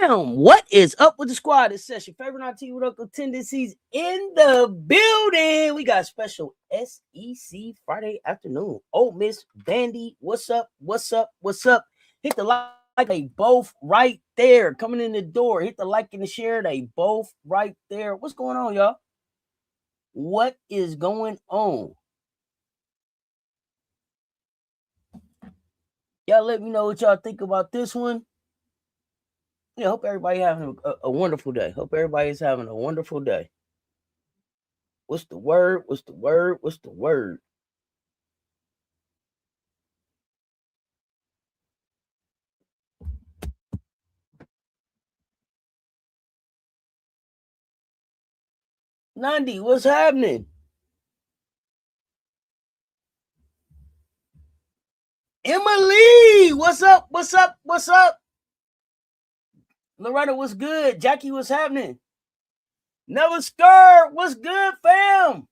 What is up with the squad? It's Cess, your favorite auntie with Uncle Tendencies in the building. We got special SEC Friday afternoon. Ole Miss, Vandy, what's up? What's up? What's up? Hit the like. They both right there coming in the door. Hit the like and the share. They both right there. What's going on, y'all? What is going on? Y'all let me know what y'all think about this one. Yeah, hope everybody having a wonderful day. Hope everybody is having a wonderful day. What's the word? What's the word? What's the word? Nandi, what's happening? Emily, what's up? What's up? What's up? Loretta, what's good? Jackie, what's happening? Never scared. What's good, fam?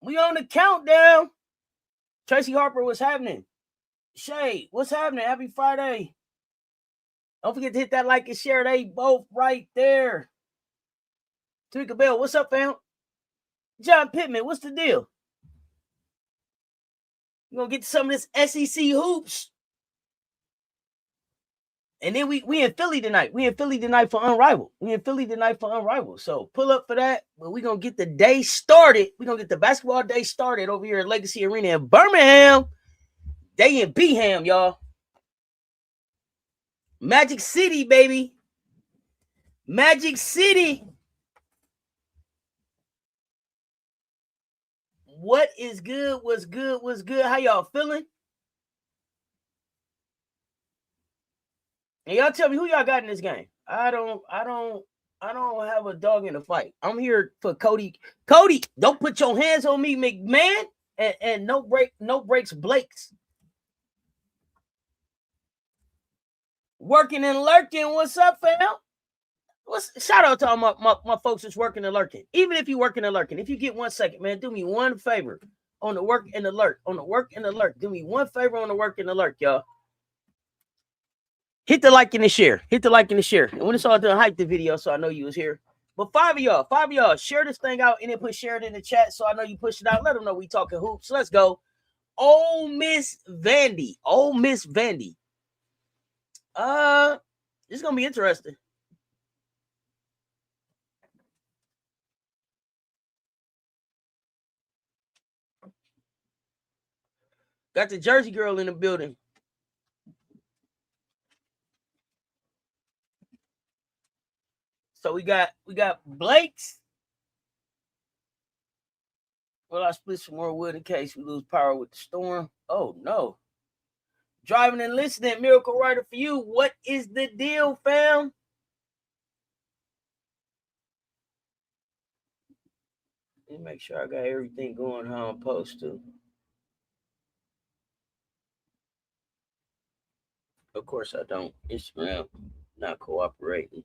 We on the countdown. Tracy Harper, what's happening? Shay, what's happening? Happy Friday. Don't forget to hit that like and share. They both right there. Tamika Bell, what's up, fam? John Pittman, what's the deal? We're going to get to some of this SEC hoops. And then we in Philly tonight. We in Philly tonight for Unrivaled. So pull up for that. But we're going to get the day started. We're going to get the basketball day started over here at Legacy Arena in Birmingham. Day in Beham, y'all. Magic City, baby. Magic City. What is good? What's good? What's good? How y'all feeling? And y'all tell me who y'all got in this game. I don't have a dog in the fight. I'm here for Cotie. Cotie, don't put your hands on me, McMahon, and no breaks Blakes. Working and lurking. What's up, fam? Shout out to all my folks that's working and lurking. Even if you working and lurking, if you get 1 second, man, do me one favor on the work and alert. Do me one favor on the work and alert, y'all. Hit the like and the share. And when it's all done, hype the video so I know you was here. But five of y'all, share this thing out and then share it in the chat so I know you push it out. Let them know we talking hoops. Let's go. Ole Miss Vandy. It's gonna be interesting. Got the Jersey girl in the building. So we got Blakes. Well, I split some more wood in case we lose power with the storm. Oh no. Driving and listening, Miracle Rider for you. What is the deal, fam? Let me make sure I got everything going how I'm supposed to. Of course I don't. Instagram not cooperating.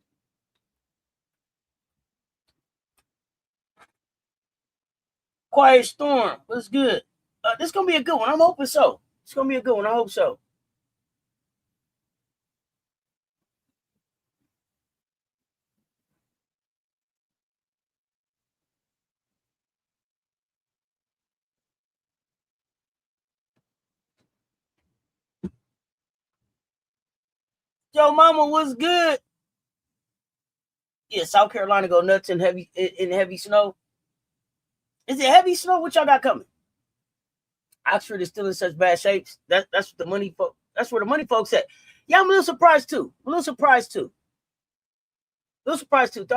Quiet Storm, what's good? This is going to be a good one. I'm hoping so. It's going to be a good one. I hope so. Yo, mama, what's good? Yeah, South Carolina go nuts in heavy snow. Is it heavy snow? What y'all got coming? Oxford is still in such bad shapes. That's what the money folk. That's where the money folks at. Yeah, I'm a little surprised too. Thought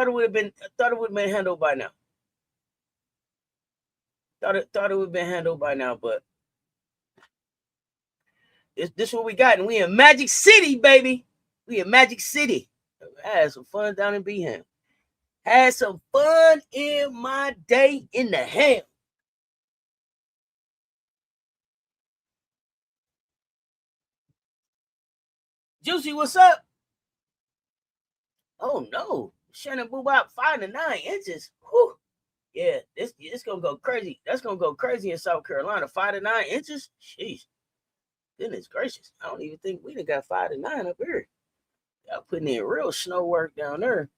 it would have been handled by now. Thought it would have been handled by now, but this is what we got, and we in Magic City, baby. We in Magic City. I had some fun down in Birmingham. Had some fun in my day in the ham. Juicy, what's up? Oh no, Shannon Boo out 5 to 9 inches. Whew. Yeah, it's gonna go crazy. That's gonna go crazy in South Carolina. 5 to 9 inches. Jeez, goodness gracious! I don't even think we done got 5 to 9 up here. Y'all putting in real snow work down there.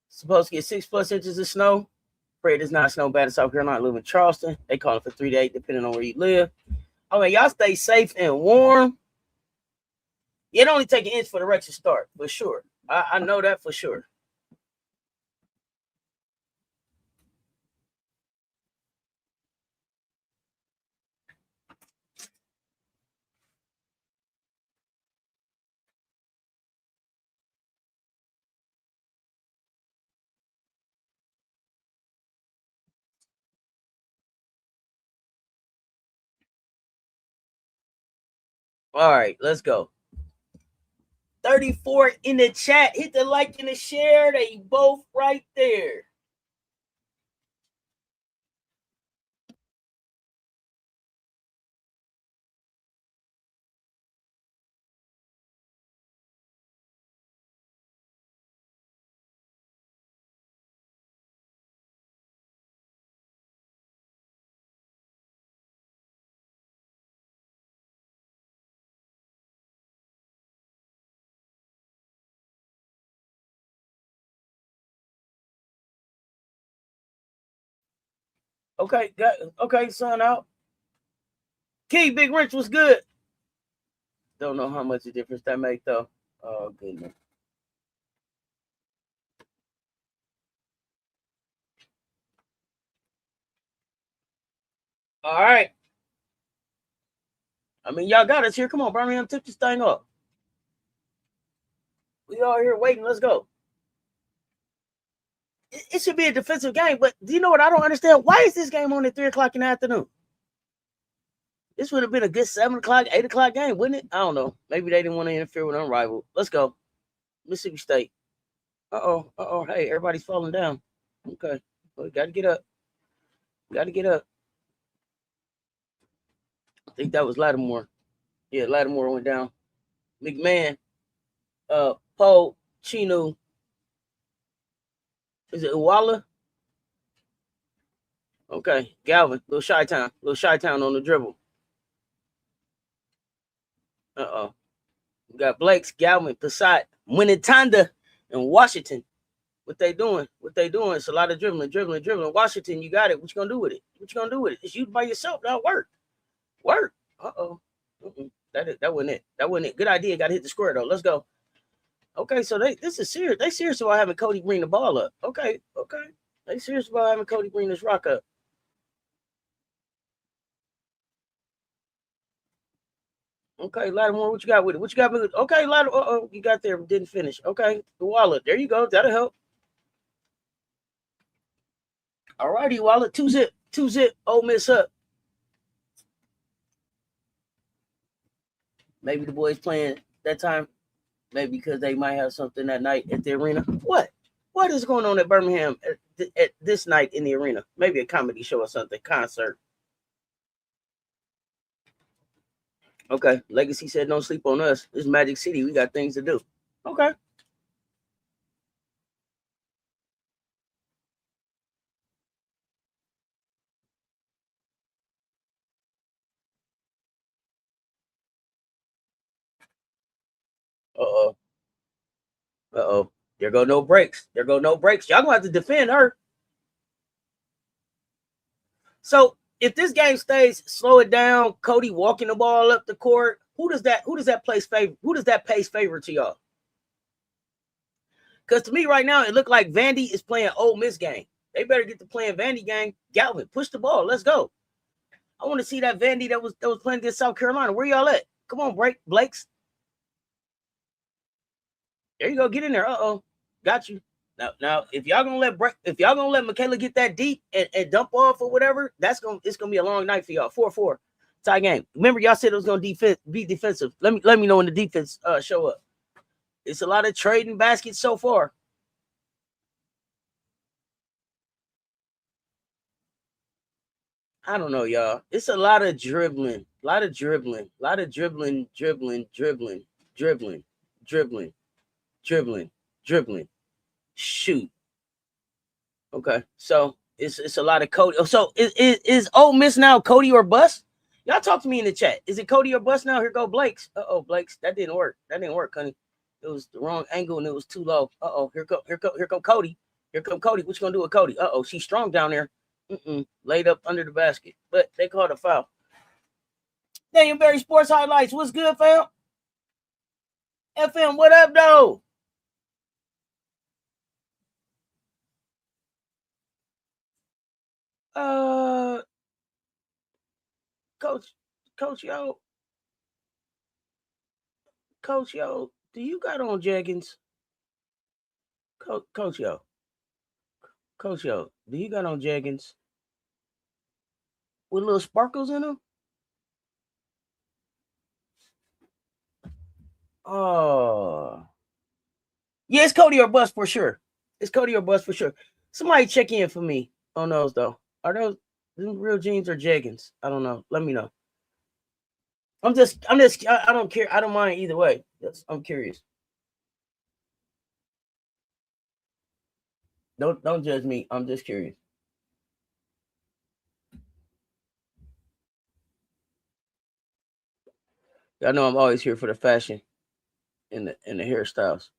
Supposed to get 6+ inches of snow. Pray it's not snow bad in South Carolina. I live in Charleston. They call it for 3 to 8, depending on where you live. I mean, y'all stay safe and warm. It only take an inch for the wreck to start, for sure. I know that for sure. All right, let's go. 34 in the chat. Hit the like and the share. They both right there. Okay, okay, son out. Key, Big Rich was good. Don't know how much a difference that make though. Oh goodness. All right. I mean, y'all got us here. Come on, Birmingham, tip this thing up. We all here waiting. Let's go. It should be a defensive game, but do you know what I don't understand? Why is this game on at 3:00 in the afternoon? This would have been a good 7:00, 8:00 game, wouldn't it? I don't know. Maybe they didn't want to interfere with unrivaled. Let's go. Mississippi State. Uh-oh. Hey, everybody's falling down. Okay. Well, got to get up. I think that was Lattimore. Yeah, Lattimore went down. McMahon. Poe, Chinu. Is it Uwala? Okay. Galvin. Little Chi-Town on the dribble. Uh-oh. We got Blakes, Galvin, Passat, Winitanda, and Washington. What they doing? It's a lot of dribbling. Washington, you got it. What you gonna do with it? It's you by yourself. Now work. Uh-oh. That wasn't it. Good idea. Got to hit the square though. Let's go. Okay, so this is serious. They serious about having Cotie bring the ball up. Okay. They serious about having Cotie bring this rock up. Okay, Lattimore, what you got with it? Okay, Lattimore. You got there, didn't finish. Okay, the wallet. There you go. That'll help. All righty, wallet. 2-zip. Ole Miss up. Maybe the boys playing that time. Maybe because they might have something that night at the arena. What is going on at Birmingham at this night in the arena? Maybe a comedy show or something, concert. Okay, Legacy said don't sleep on us. This is Magic City. We got things to do. Okay. Uh-oh. There go no breaks. Y'all gonna have to defend her. So if this game stays, slow it down. Cotie walking the ball up the court. Who does that place favor? Who does that pays favor to y'all? Because to me right now, it looked like Vandy is playing Ole Miss game. They better get to playing Vandy game. Galvin, push the ball. Let's go. I want to see that Vandy that was playing against South Carolina. Where y'all at? Come on, Blakes. There you go. Get in there. Got you. Now, if y'all gonna let Mikaylah get that deep and dump off or whatever, it's gonna be a long night for y'all. 4-4 tie game. Remember, y'all said it was gonna be defensive. Let me know when the defense show up. It's a lot of trading baskets so far. I don't know, y'all. It's a lot of dribbling, dribbling, shoot. Okay, so it's a lot of Cotie. So is Ole Miss now Cotie or bust? Y'all talk to me in the chat. Is it Cotie or bust now? Here go Blakes. Blakes. That didn't work. Honey. It was the wrong angle and it was too low. Here come Cotie. Here come Cotie. What you gonna do with Cotie? She's strong down there. Laid up under the basket, but they called a foul. Daniel Berry Sports Highlights. What's good, fam? FM, what up, though? Coach, yo, do you got on jeggings? Coach, yo, do you got on jeggings with little sparkles in them? Oh, yeah, it's Cotie or bust for sure. Somebody check in for me on those though. Are those real jeans or jeggings? I don't know. Let me know. I don't care. I don't mind either way. I'm curious. Don't judge me. I'm just curious. I know I'm always here for the fashion and the hairstyles.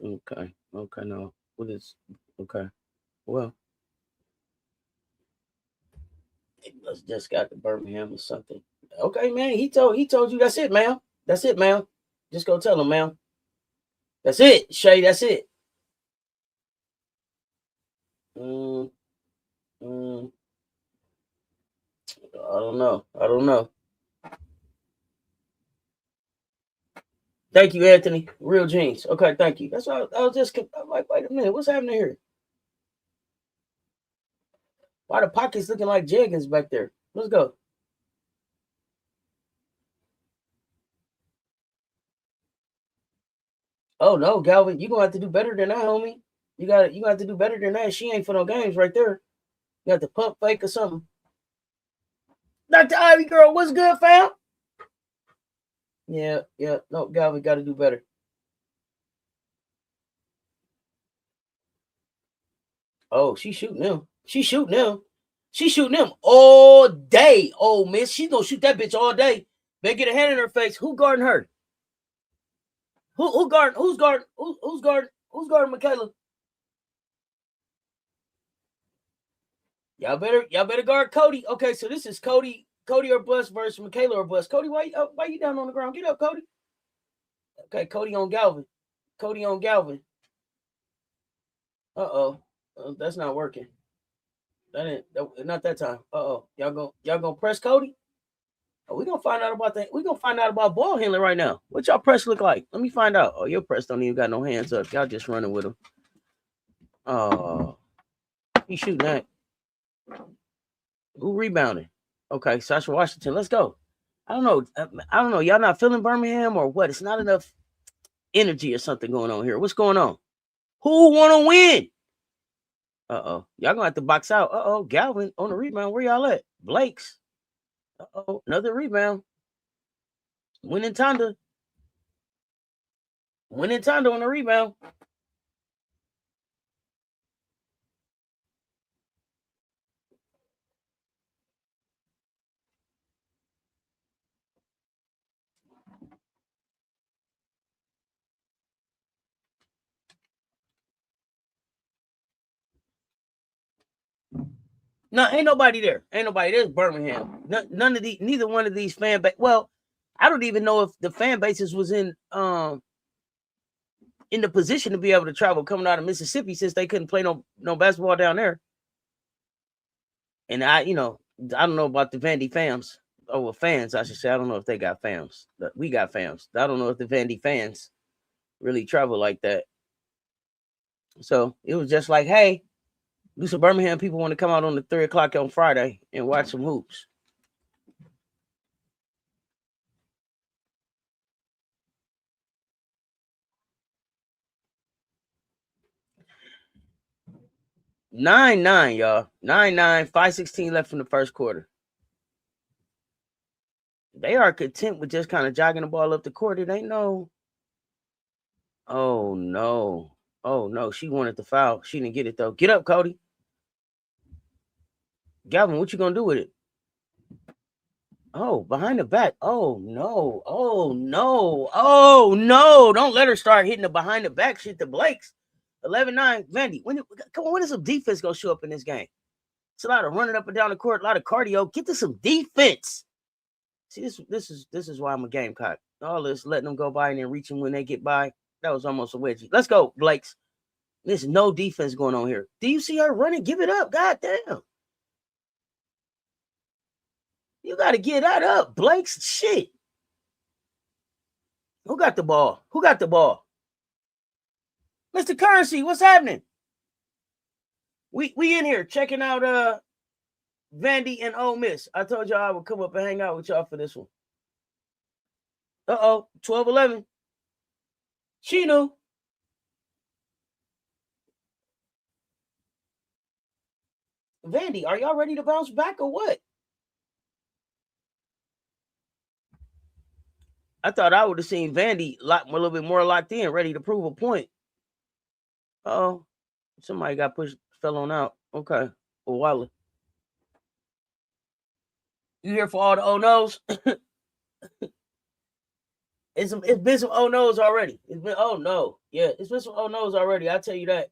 Okay. No. What is okay? Well, he must just got to Birmingham or something. Okay, man. He told you that's it, ma'am. That's it, ma'am. Just go tell him, ma'am. That's it, Shay. That's it. I don't know. Thank you, Anthony. Real jeans. Okay, thank you. That's why I was just I'm like, wait a minute, what's happening here? Why the pockets looking like jeggings back there? Let's go. Oh no, Galvin, you gonna have to do better than that, homie. You got to do better than that. She ain't for no games right there. You got to pump fake or something. Dr. Ivy girl, what's good, fam? Yeah. No, Galvin got to do better. Oh, she's shooting him. She's shooting him all day. Oh, Miss, she's gonna shoot that bitch all day. Better get a hand in her face. Who guarding her? Who's guarding Mikaylah? Y'all better guard Cotie. Okay, so this is Cotie or bust versus Mikaylah or bust. Cotie, why you down on the ground? Get up, Cotie. Okay, Cotie on Galvin. That's not working. Not that time. Y'all gonna press Cotie? We gonna find out about that. We gonna find out about ball handling right now. What y'all press look like? Let me find out. Oh, your press don't even got no hands up. Y'all just running with him. Oh, he shooting that. Who rebounding? Okay, Sasha Washington. Let's go. I don't know. Y'all not feeling Birmingham or what? It's not enough energy or something going on here. What's going on? Who want to win? Y'all gonna have to box out. Galvin on the rebound. Where y'all at? Blakes. Another rebound. Winning Tonda on the rebound. No, ain't nobody there. Ain't nobody. There's Birmingham. None of these, neither one of these fan base. Well, I don't even know if the fan bases was in the position to be able to travel coming out of Mississippi since they couldn't play no basketball down there. And I don't know about the Vandy fams. Oh, well, fans, I should say. I don't know if they got fams. But we got fams. I don't know if the Vandy fans really travel like that. So it was just like, hey, do some Birmingham people want to come out on the 3 o'clock on Friday and watch some hoops. Nine, y'all. 9-9, 5:16 left from the first quarter. They are content with just kind of jogging the ball up the court. It ain't no. Oh no. Oh no. She wanted the foul. She didn't get it though. Get up, Cotie. Galvin, what you gonna do with it? Oh, behind the back. Oh no. Oh no. Oh no. Don't let her start hitting the behind the back shit to Blakes. 11-9. Vandy. Come on, when is some defense gonna show up in this game? It's a lot of running up and down the court, a lot of cardio. Get to some defense. See, this is why I'm a Gamecock. All this letting them go by and then reaching when they get by. That was almost a wedgie. Let's go, Blakes. There's no defense going on here. Do you see her running? Give it up. God damn. You got to get that up, Blakes. Shit. Who got the ball? Who got the ball? Mr. Currency, what's happening? We in here checking out Vandy and Ole Miss. I told y'all I would come up and hang out with y'all for this one. Uh-oh, 12-11. She knew. Vandy, are y'all ready to bounce back or what? I thought I would have seen Vandy a little bit more locked in, ready to prove a point. Oh, somebody got pushed, fell on out. Okay. Well, Wally. You here for all the oh-no's? It's been some oh-no's already. It's been, oh, no. Yeah, it's been some oh-no's already. I'll tell you that.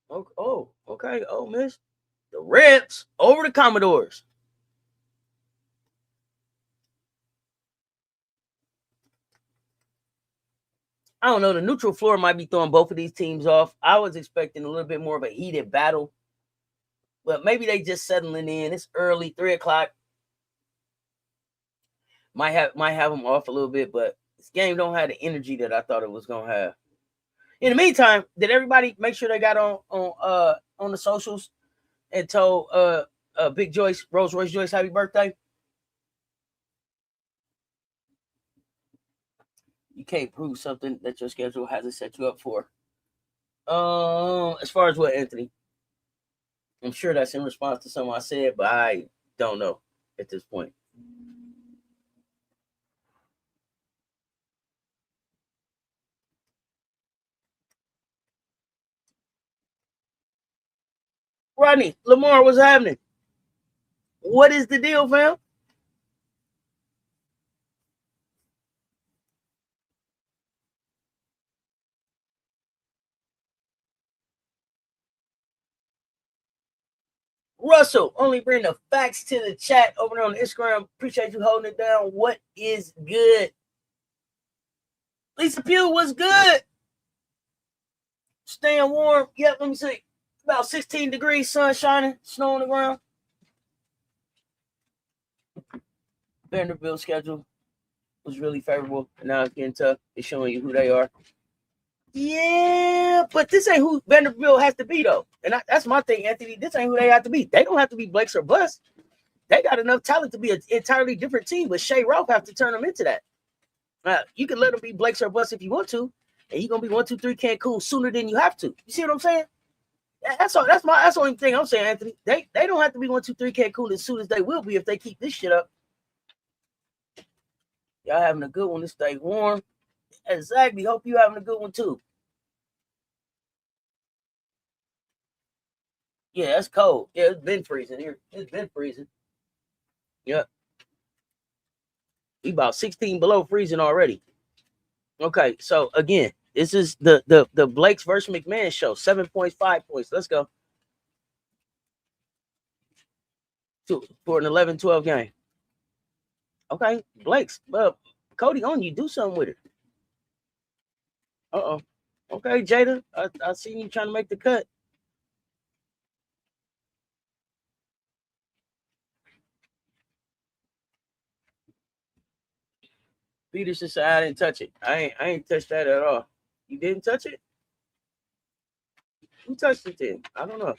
Oh, okay. Oh, Miss. The Rips over the Commodores. I don't know. The neutral floor might be throwing both of these teams off. I was expecting a little bit more of a heated battle, but maybe they just settling in. It's early, 3 o'clock. Might have them off a little bit, but this game don't have the energy that I thought it was gonna have. In the meantime, did everybody make sure they got on the socials and told Big Joyce, Rolls Royce Joyce, happy birthday? You can't prove something that your schedule hasn't set you up for. As far as what, Anthony? I'm sure that's in response to something I said, but I don't know at this point. Rodney, Lamar, what's happening? What is the deal, fam? Russell, only bring the facts to the chat over on Instagram. Appreciate you holding it down. What is good? Lisa Pugh, what's good? Staying warm. Yep, let me see. About 16 degrees, sun shining, snow on the ground. Vanderbilt schedule was really favorable. Now it's getting tough. It's showing you who they are. Yeah, but this ain't who Vanderbilt has to be, though. And that's my thing, Anthony. This ain't who they have to be. They don't have to be Blakes or Bust. They got enough talent to be an entirely different team, but Shea Ralph have to turn them into that. You can let them be Blakes or Bust if you want to, and you're going to be 1, 2, 3 Cancun sooner than you have to. You see what I'm saying? That's all. That's the only thing I'm saying, Anthony. They don't have to be 1, 2, 3 Cancun as soon as they will be if they keep this shit up. Y'all having a good one to stay warm. Exactly. Hope you having a good one too. Yeah, that's cold. Yeah, it's been freezing here. It's been freezing. Yep. We about 16 below freezing already. Okay, so again, this is the Blakes versus McMahon show. 7 points, 5 points. Let's go. For an 11-12 game. Okay, Blakes. Cotie on you. Do something with it. Uh-oh. Okay, Jada. I seen you trying to make the cut. Peterson said I didn't touch it. I ain't touched that at all. You didn't touch it? Who touched it then? I don't know.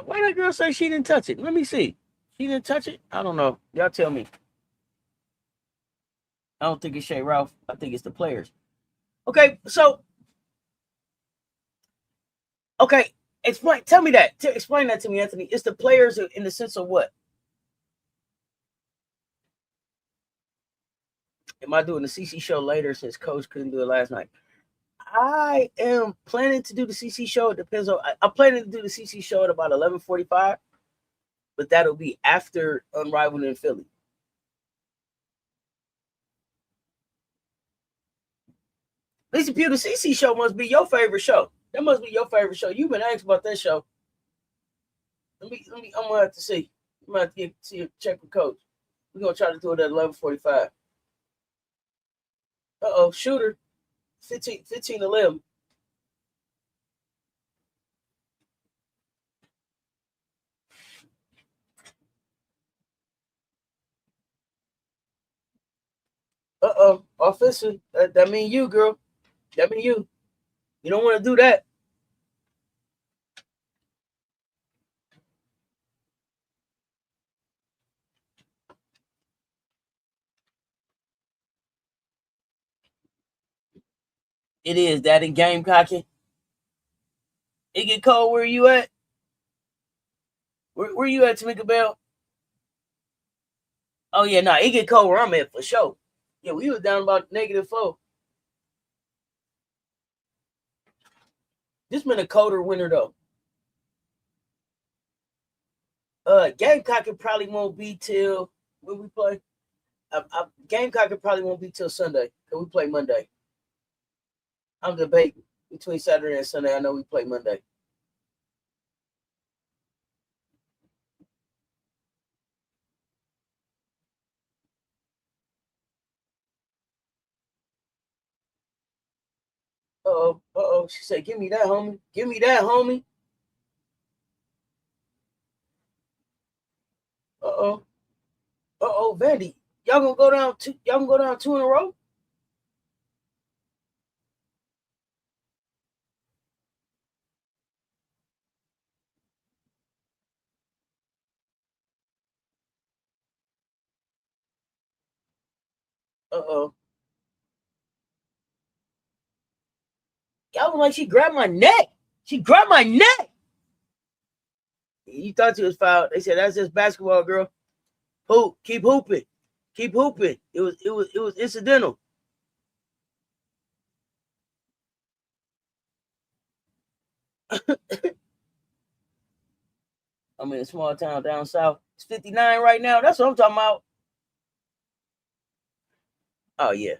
Why that girl say she didn't touch it? Let me see. She didn't touch it? I don't know. Y'all tell me. I don't think it's Shay Ralph. I think it's the players. Okay, so okay, explain. Tell me that. Explain that to me, Anthony. It's the players in the sense of what? Am I doing the CC show later since Coach couldn't do it last night? I am planning to do the CC show. It depends on. I'm planning to do the CC show at about 11:45, but that'll be after Unrivaled in Philly. Lisa Pugh, the CC show must be your favorite show. That must be your favorite show. You've been asked about that show. Let me. I'm gonna have to see. I'm gonna have to see a check with Coach. We're gonna try to do it at 11:45. Uh-oh, shooter. 15-11. Uh-oh, offensive. That mean you, girl. That mean you. You don't want to do that. It is that in Gamecocky. It get cold. Where you at? Where you at, Tamika Bell? Oh yeah, nah, it get cold where I'm at for sure. Yeah, we was down about -4. This been a colder winter though. Gamecock probably won't be till when we play. Gamecock probably won't be till Sunday because we play Monday. I'm debating between Saturday and Sunday. I know we play Monday. Uh-oh. She said, give me that, homie. Give me that, homie. Uh-oh, Vandy. Y'all gonna go down two in a row? Uh-oh. Y'all was like she grabbed my neck. She grabbed my neck. You thought she was fouled. They said that's just basketball, girl. Hoop. Keep hooping. Keep hooping. It was incidental. I'm in a small town down south. It's 59 right now. That's what I'm talking about. Oh, yeah.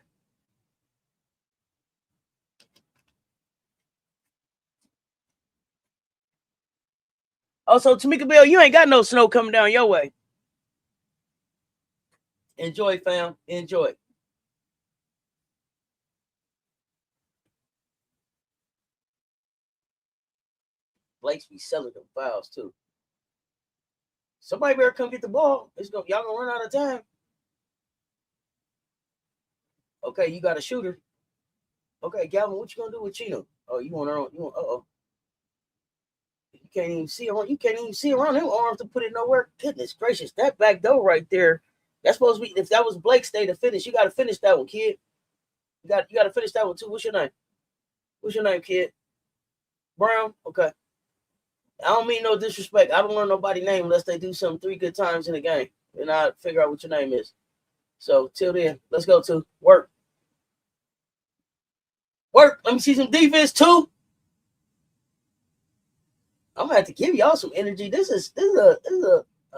Also, Tamika Bell, you ain't got no snow coming down your way. Enjoy, fam. Enjoy. Blakes be selling them fouls, too. Somebody better come get the ball. Y'all gonna run out of time. Okay, you got a shooter. Okay, Galvin, what you gonna do with Chino? Oh, you want her on? Uh-oh. You can't even see around. You can't even see around them arms to put it nowhere. Goodness gracious, that back door right there That's supposed to be, if that was Blake's day to finish, you got to finish that one, kid. You got to finish that one too. What's your name? What's your name, kid? Brown? Okay. I don't mean no disrespect. I don't learn nobody's name unless they do something 3 good times in a game. And I'll figure out what your name is. So till then, let's go to work. Work. Let me see some defense too. I'm gonna have to give y'all some energy. This is a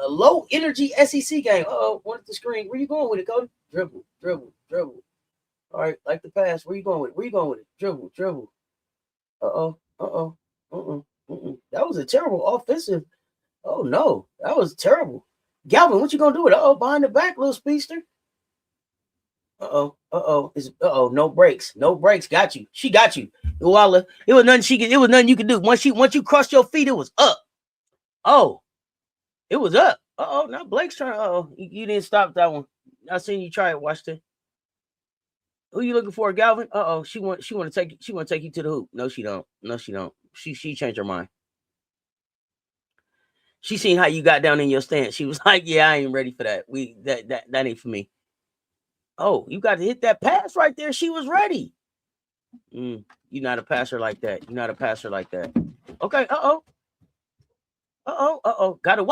low energy SEC game. One at the screen. Where you going with it, Cotie? Dribble, dribble, dribble. All right, like the pass. Where you going with it? Where you going with it? Dribble, dribble. That was a terrible offensive. Oh no, that was terrible. Galvin, what you gonna do with it? Behind the back, little speedster. No breaks. No breaks. Got you. She got you. Walla. It was nothing you could do. Once you crossed your feet, it was up. Oh, it was up. Now Blake's trying. You didn't stop that one. I seen you try it. Watch it. Who you looking for, Galvin? She want to take you to the hoop. No, she don't. She changed her mind. She seen how you got down in your stance. She was like, "Yeah, I ain't ready for that. That ain't for me." Oh, you got to hit that pass right there. She was ready. You're not a passer like that. Okay. Got to.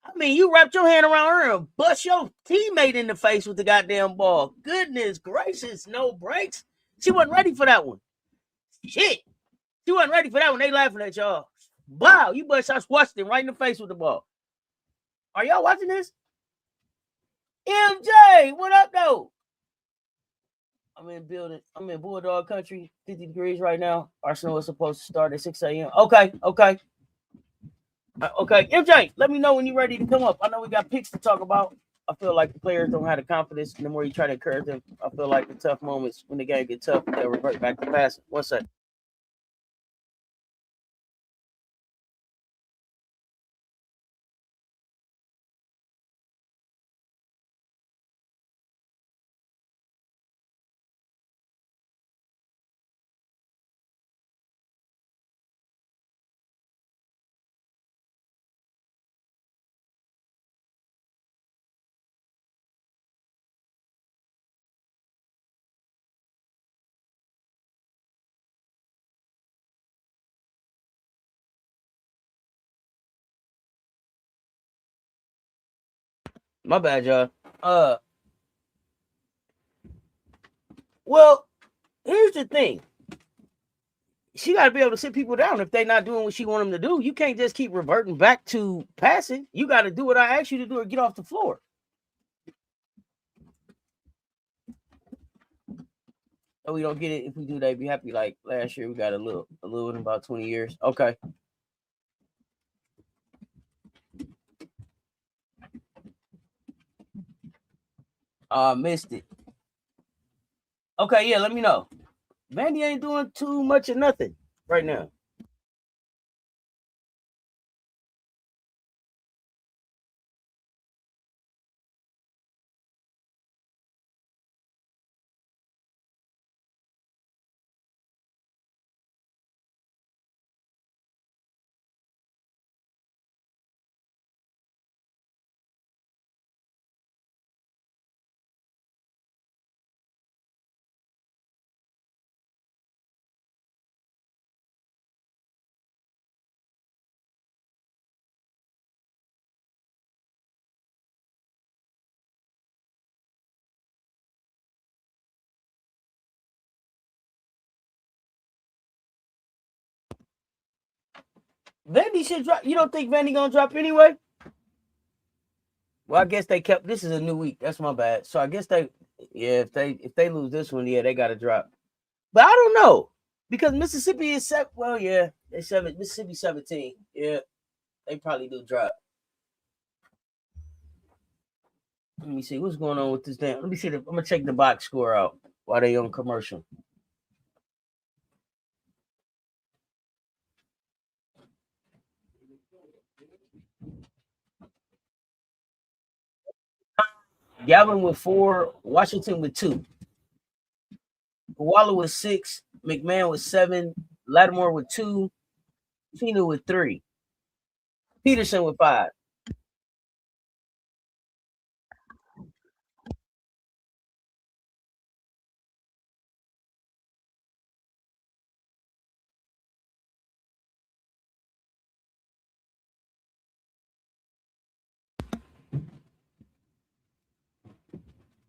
I mean, you wrapped your hand around her and bust your teammate in the face with the goddamn ball. Goodness gracious, no breaks. She wasn't ready for that one. Shit. She wasn't ready for that one. They laughing at y'all. Wow, you bust us Washington right in the face with the ball. Are y'all watching this? MJ, what up, though? I'm in Bulldog country, 50 degrees right now. Arsenal is supposed to start at 6 a.m. Okay. MJ, let me know when you're ready to come up. I know we got picks to talk about. I feel like the players don't have the confidence. And the more you try to encourage them, I feel like the tough moments, when the game gets tough, they'll revert back to passing. One second. My bad, y'all. Well, here's the thing. She got to be able to sit people down if they're not doing what she want them to do. You can't just keep reverting back to passing. You got to do what I asked you to do or get off the floor. Oh, we don't get it. If we do, they'd be happy. Like last year, we got a little in about 20 years. Okay. Missed it. Okay, yeah, let me know. Vandy ain't doing too much of nothing right now. Vandy should drop. You don't think Vandy gonna drop anyway? Well, I guess they kept. This is a new week. That's my bad. So I guess if they lose this one, yeah, they got to drop. But I don't know because Mississippi is set. Well, yeah, they 7. Mississippi 17. Yeah, they probably do drop. Let me see what's going on with this damn. Let me see. I'm gonna check the box score out while they on commercial. Galvin with 4, Washington with 2, Waller with 6, McMahon with 7, Lattimore with 2, Tina with 3, Peterson with 5.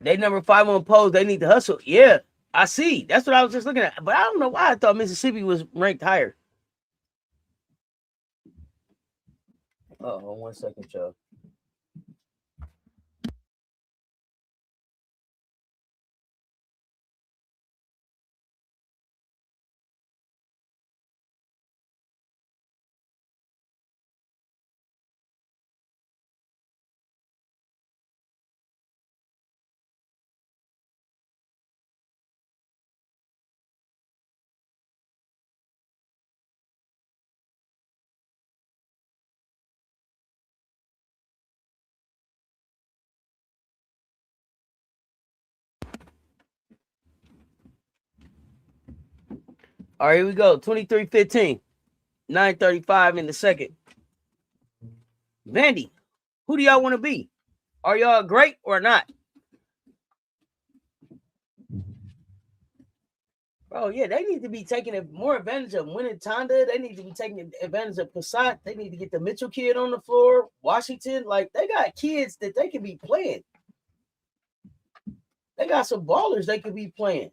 They number 5 on polls. They need to hustle. Yeah, I see. That's what I was just looking at. But I don't know why I thought Mississippi was ranked higher. Oh, 1 second, y'all. All right, here we go. 23-15. 9:35 in the second. Vandy, who do y'all want to be? Are y'all great or not? Bro, yeah, they need to be taking more advantage of winning Tonda. They need to be taking advantage of Passat. They need to get the Mitchell kid on the floor. Washington, like, they got kids that they can be playing. They got some ballers they could be playing.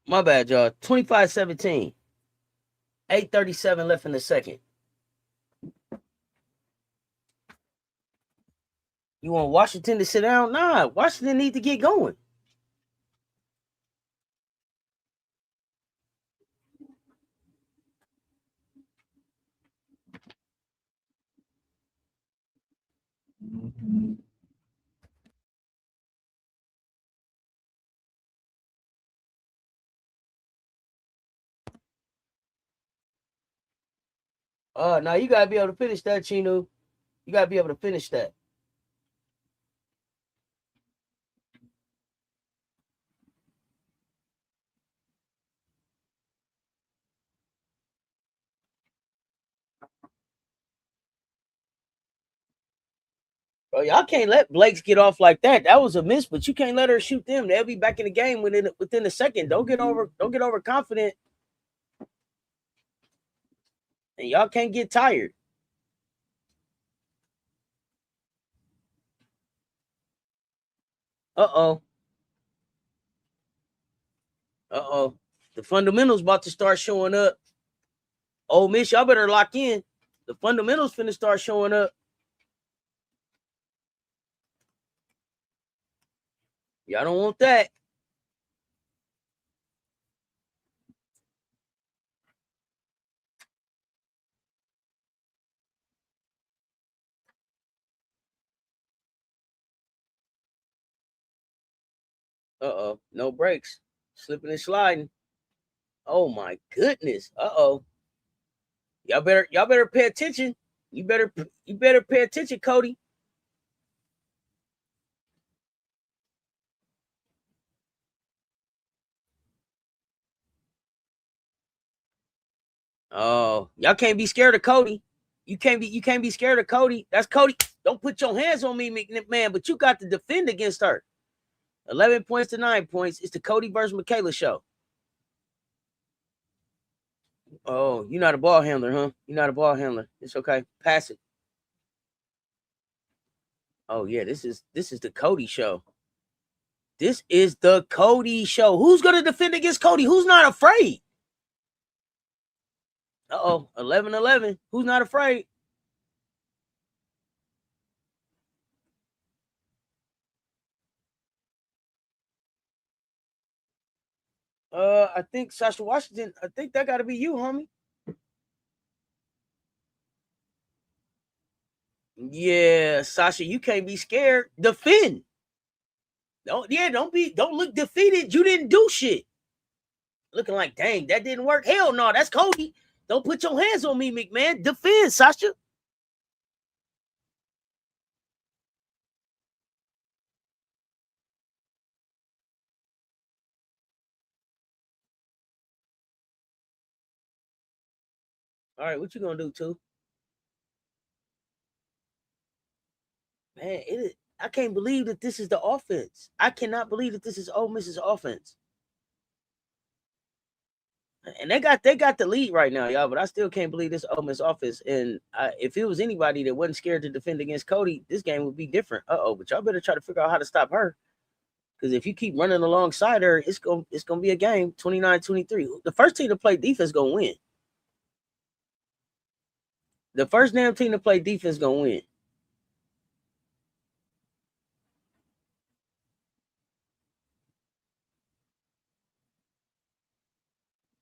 My bad, y'all. 25-17. 8:37 left in the second. You want Washington to sit down? Nah, Washington need to get going. Now you gotta be able to finish that, Chino. You gotta be able to finish that. Bro, y'all can't let Blakes get off like that. That was a miss, but you can't let her shoot them. They'll be back in the game within a second. Don't get overconfident. And y'all can't get tired. Uh-oh. Uh-oh. The fundamentals about to start showing up. Ole Miss, y'all better lock in. The fundamentals finna start showing up. Y'all don't want that. Uh-oh. No breaks. Slipping and sliding. Oh my goodness. Uh-oh. Y'all better pay attention. You better pay attention, Cotie. Oh, y'all can't be scared of Cotie. You can't be scared of Cotie. That's Cotie. Don't put your hands on me, McMahon, but you got to defend against her. 11 points to 9 points. It's the Cotie versus Mikaylah show. Oh, you're not a ball handler, huh? You're not a ball handler. It's okay. Pass it. Oh yeah, this is the Cotie show. This is the Cotie show. Who's going to defend against Cotie? Who's not afraid? 11-11. Who's not afraid? I think Sasha Washington. I think that got to be you, homie. Yeah, Sasha, you can't be scared. Defend. Don't look defeated. You didn't do shit. Looking like, dang, that didn't work. Hell no, that's Cotie. Don't put your hands on me, McMahon. Defend, Sasha. All right, what you gonna do, too? Man, it is. I can't believe that this is the offense. I cannot believe that this is Ole Miss's offense. And they got the lead right now, y'all. But I still can't believe this Ole Miss offense. And if it was anybody that wasn't scared to defend against Cotie, this game would be different. But y'all better try to figure out how to stop her. Because if you keep running alongside her, it's gonna be a game 29-23. The first team to play defense gonna win. The first damn team to play defense gonna win.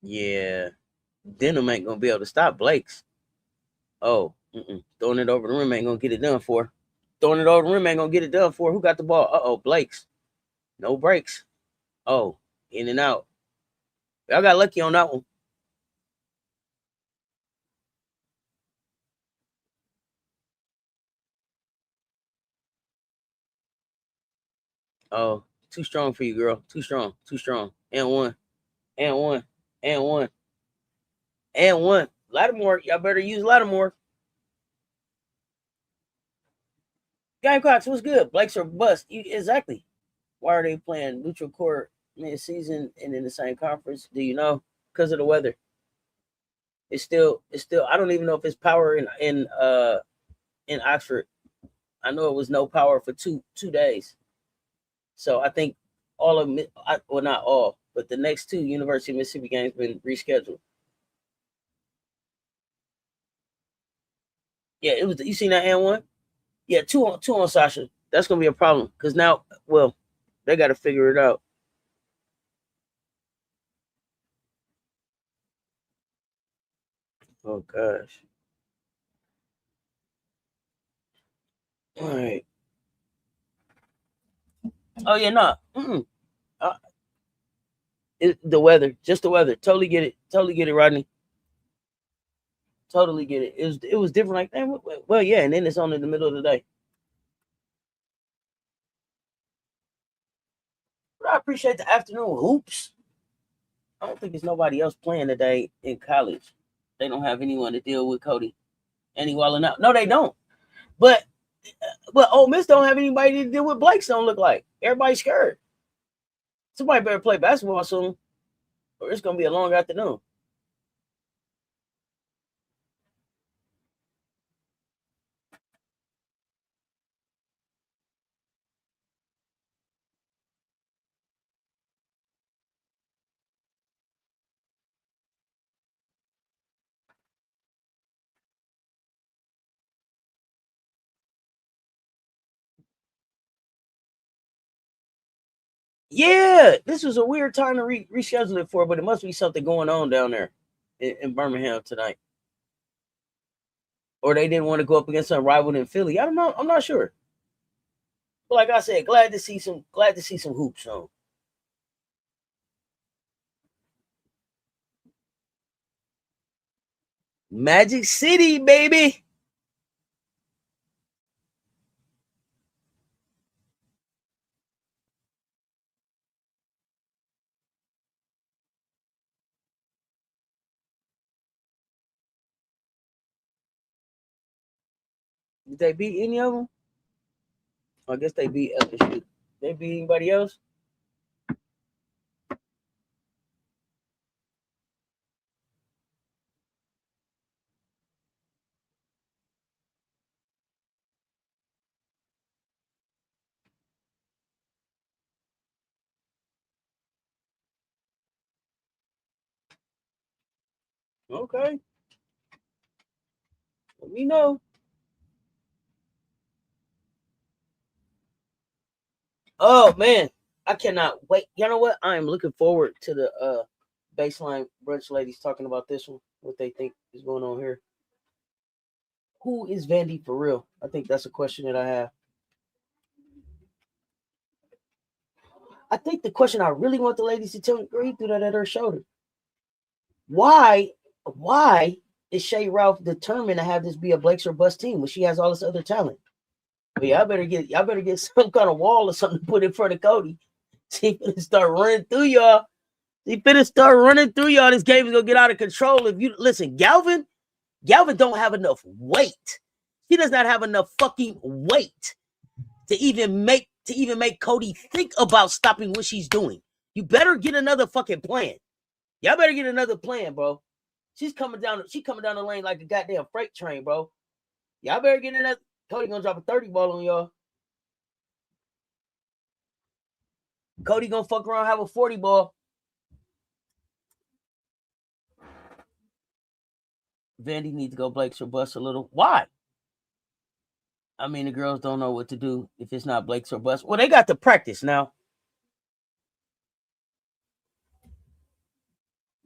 Yeah, Denham ain't gonna be able to stop Blakes. Throwing it over the rim ain't gonna get it done for. Throwing it over the rim ain't gonna get it done for. Who got the ball? Blakes. No breaks. In and out. Y'all got lucky on that one. Oh, too strong for you, girl. Too strong. Too strong. And one. And one. And one. And one. Lattimore. Y'all better use Lattimore. Gamecocks, what's good? Blakes are bust. Exactly. Why are they playing neutral court mid-season and in the same conference? Do you know? Because of the weather. It's still. I don't even know if it's power in Oxford. I know it was no power for two days. So I think all of them, well, not all, but the next two University of Mississippi games been rescheduled. Yeah, it was. You seen that and one? Yeah, two on Sasha. That's gonna be a problem because now, well, they got to figure it out. Oh gosh. All right. Oh yeah, no. Uh, the weather, just the weather. Totally get it. Totally get it, Rodney. Totally get it. It was different. Like, damn, well, yeah, and then it's on in the middle of the day. But I appreciate the afternoon hoops. I don't think there's nobody else playing today in college. They don't have anyone to deal with Cotie. Any walling out. No, they don't. But Ole Miss don't have anybody to deal with Blakes. Don't look like everybody's scared. Somebody better play basketball soon, or it's gonna be a long afternoon. Yeah, this was a weird time to reschedule it for, but it must be something going on down there in Birmingham tonight, or they didn't want to go up against some rival in Philly. I don't know. I'm not sure. But like I said, glad to see some hoops on. Magic City, baby. Did they beat any of them? I guess they beat LSU. They beat anybody else? Okay. Let me know. Oh man, I cannot wait. You know what? I am looking forward to the baseline brunch ladies talking about this one. What they think is going on here. Who is Vandy for real? I think that's a question that I have. I think the question I really want the ladies to tell me, girl, you threw that at her shoulder. Why is Shay Ralph determined to have this be a Blakes or bust team when she has all this other talent? But y'all better get some kind of wall or something to put in front of Cotie. She finna start running through y'all. She finna start running through y'all. This game is gonna get out of control. If you listen, Galvin don't have enough weight. He does not have enough fucking weight to even make Cotie think about stopping what she's doing. You better get another fucking plan. Y'all better get another plan, bro. She's coming down the lane like a goddamn freight train, bro. Y'all better get in that. Cotie gonna drop a 30 ball on y'all. Cotie gonna fuck around, have a 40 ball. Vandy needs to go Blake's or bust a little. Why? I mean, the girls don't know what to do if it's not Blake's or bust. Well, they got to practice now.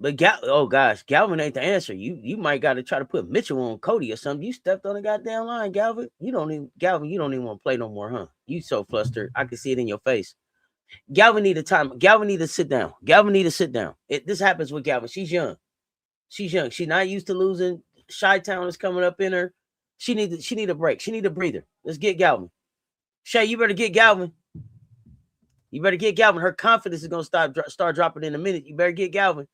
But oh gosh, Galvin ain't the answer. You might got to try to put Mitchell on Cotie or something. You stepped on the goddamn line, Galvin. You don't even want to play no more, huh? You so flustered. I can see it in your face. Galvin need a time. Galvin need to sit down. This happens with Galvin. She's young. She's not used to losing. Chi-Town is coming up in her. She need a break. She need a breather. Let's get Galvin. Shay, you better get Galvin. Her confidence is gonna start dropping in a minute. You better get Galvin.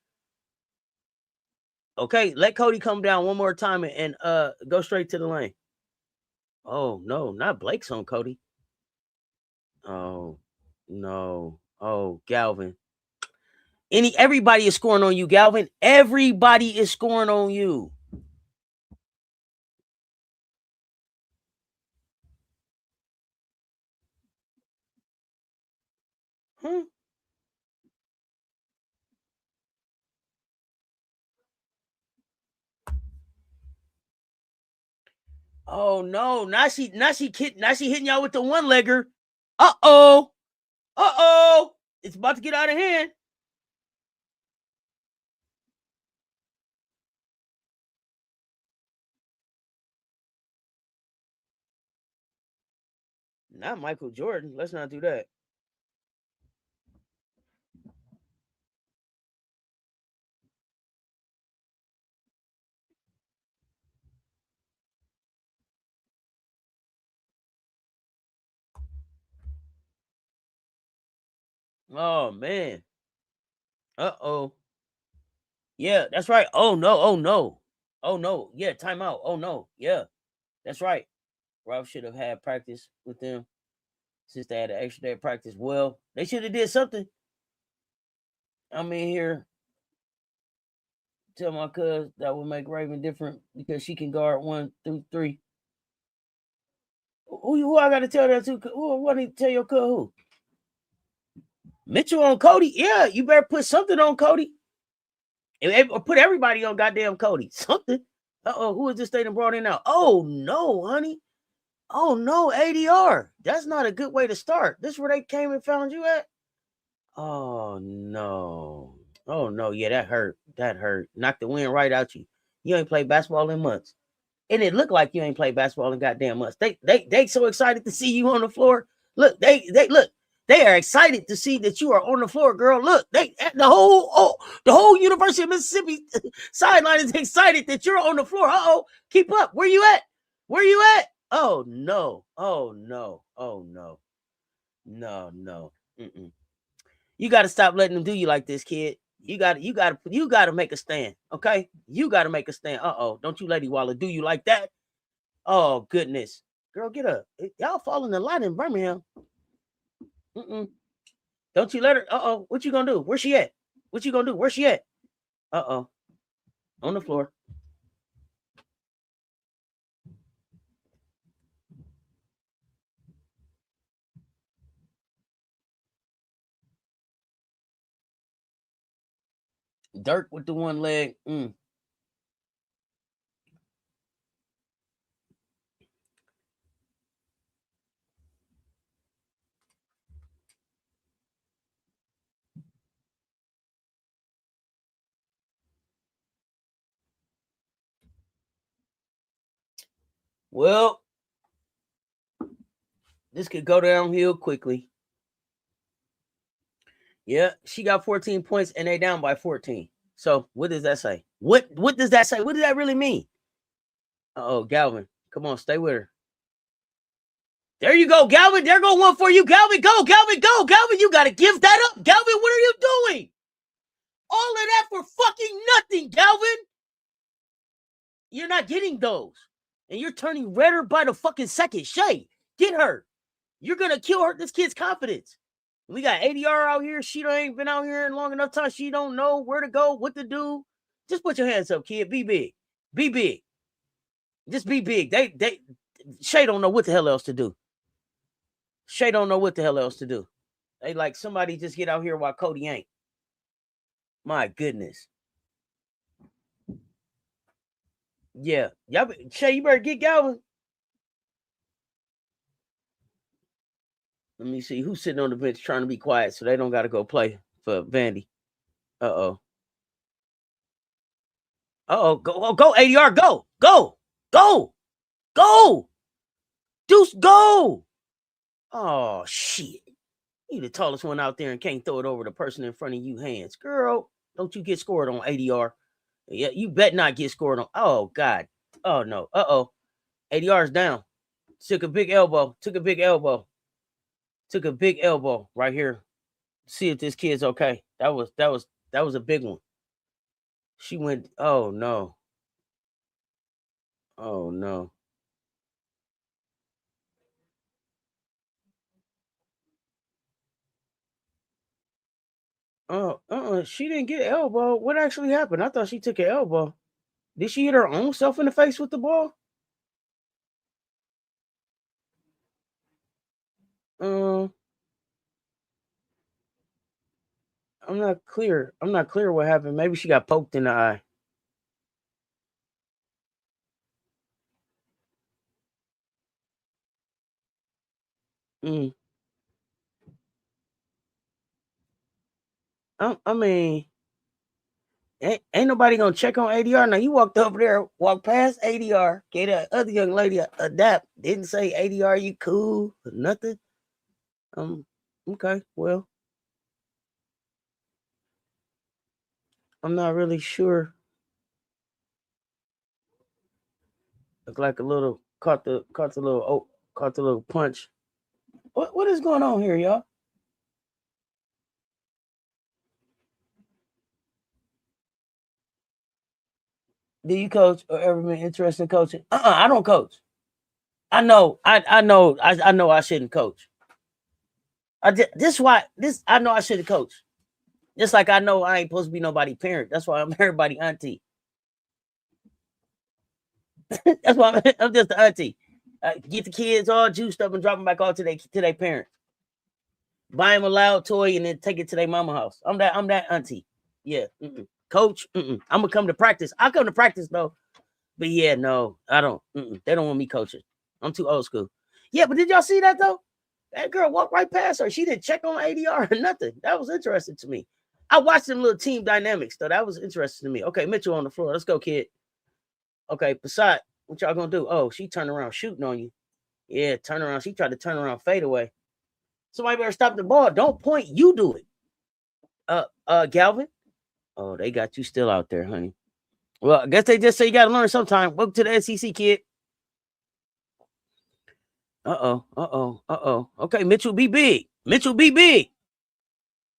Okay, let Cotie come down one more time and go straight to the lane. Oh no, not Blake's on Cotie. Oh no. Oh, Galvin. Everybody is scoring on you, Galvin. Everybody is scoring on you. Huh? Oh no! Now she hitting y'all with the one legger. Uh oh! It's about to get out of hand. Not Michael Jordan. Let's not do that. Oh man. Uh-oh. Yeah, that's right. Oh no. Oh no. Oh no. Yeah, timeout. Oh no. Yeah, that's right. Ralph should have had practice with them since they had an extra day of practice. Well, they should have did something. I'm in here. Tell my cuz that would make Raven different because she can guard 1 through 3. Who I gotta tell that to? Who I need to tell your cuz who? Mitchell on Cotie? Yeah, you better put something on Cotie. Or put everybody on goddamn Cotie. Something. Uh-oh, who is this thing brought in now? Oh no, honey. Oh no, ADR. That's not a good way to start. This is where they came and found you at? Oh no. Oh no. Yeah, that hurt. That hurt. Knocked the wind right out you. You ain't played basketball in months. And it looked like you ain't played basketball in goddamn months. They so excited to see you on the floor. Look, they look. They are excited to see that you are on the floor, girl. Look, the whole University of Mississippi sideline is excited that you're on the floor. Uh-oh, keep up. Where you at? Where you at? Oh no. Oh no. Oh no. No, no. Mm-mm. You got to stop letting them do you like this, kid. You got to make a stand. Okay, you got to make a stand. Don't you let Waller do you like that? Oh goodness, girl, get up. Y'all falling a lot in Birmingham. Mm-mm. Don't you let her. What you gonna do? Where's she at? What you gonna do? Where's she at? On the floor. Dirk with the one leg. Well, this could go downhill quickly. Yeah, she got 14 points and they down by 14. So what does that say? What does that say? What does that really mean? Oh, Galvin, come on, stay with her. There you go, Galvin. There go one for you, Galvin. Go, Galvin. Go, Galvin. You got to give that up, Galvin. What are you doing? All of that for fucking nothing, Galvin. You're not getting those. And you're turning redder by the fucking second. Shay, get her. You're going to kill her. This kid's confidence. We got ADR out here. She ain't been out here in long enough time. She don't know where to go, what to do. Just put your hands up, kid. Be big. Be big. Just be big. Shay don't know what the hell else to do. Shay don't know what the hell else to do. They like somebody just get out here while Cotie ain't. My goodness. Yeah. Shay, you better get Galvin. Let me see who's sitting on the bench trying to be quiet so they don't got to go play for Vandy. Uh-oh. Uh-oh. Go, ADR. Go. Go. Go. Go. Deuce, go. Oh, shit. You the tallest one out there and can't throw it over the person in front of you hands. Girl, don't you get scored on ADR. Yeah, you bet not get scored on. Oh, God. Oh, no. Uh-oh. ADR's down. Took a big elbow. Took a big elbow right here. See if this kid's okay. That was a big one. She went, oh, no. Oh, no. She didn't get elbow. What actually happened? I thought she took an elbow. Did she hit her own self in the face with the ball? I'm not clear. What happened. Maybe she got poked in the eye. I mean, ain't nobody gonna check on ADR. Now you walked over there, walked past ADR, gave that other young lady a dap. Didn't say ADR, you cool or nothing. Okay, well, I'm not really sure. Look like a little caught the little punch. What is going on here, y'all? Do you coach or ever been interested in coaching? I don't coach. I know I shouldn't coach. I know I shouldn't coach. Just like I know I ain't supposed to be nobody parent. That's why I'm everybody auntie. That's why I'm just the auntie. Get the kids all juiced up and drop them back off to their parents. Buy them a loud toy and then take it to their mama house. I'm that auntie. Yeah. Coach. I'm gonna come to practice. I come to practice though. But yeah, no, I don't. They don't want me coaching. I'm too old school. Yeah, but did y'all see that though? That girl walked right past her. She didn't check on ADR or nothing. That was interesting to me. I watched them little team dynamics though. That was interesting to me. Okay, Mitchell on the floor. Let's go, kid. Okay, Passat, what y'all gonna do? Oh, she turned around shooting on you. Yeah, turn around. She tried to turn around fade away. Somebody better stop the ball. Don't point. You do it. Galvin. Oh, they got you still out there, honey. Well, I guess they just say you got to learn sometime. Welcome to the SEC, kid. Okay, Mitchell, be big.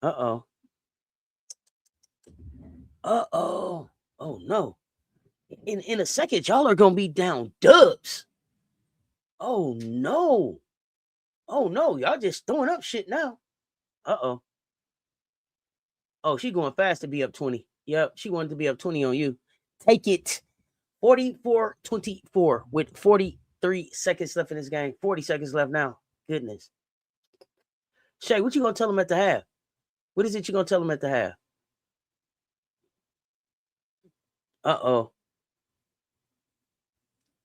Uh-oh. Oh, no. In a second, y'all are going to be down dubs. Oh, no. Y'all just throwing up shit now. Uh-oh. Oh, she going fast to be up 20. Yep, she wanted to be up 20 on you. Take it. 44-24 with 43 seconds left in this game. 40 seconds left now. Goodness. Shay, what you going to tell them at the half? What is it you going to tell them at the half? Uh-oh.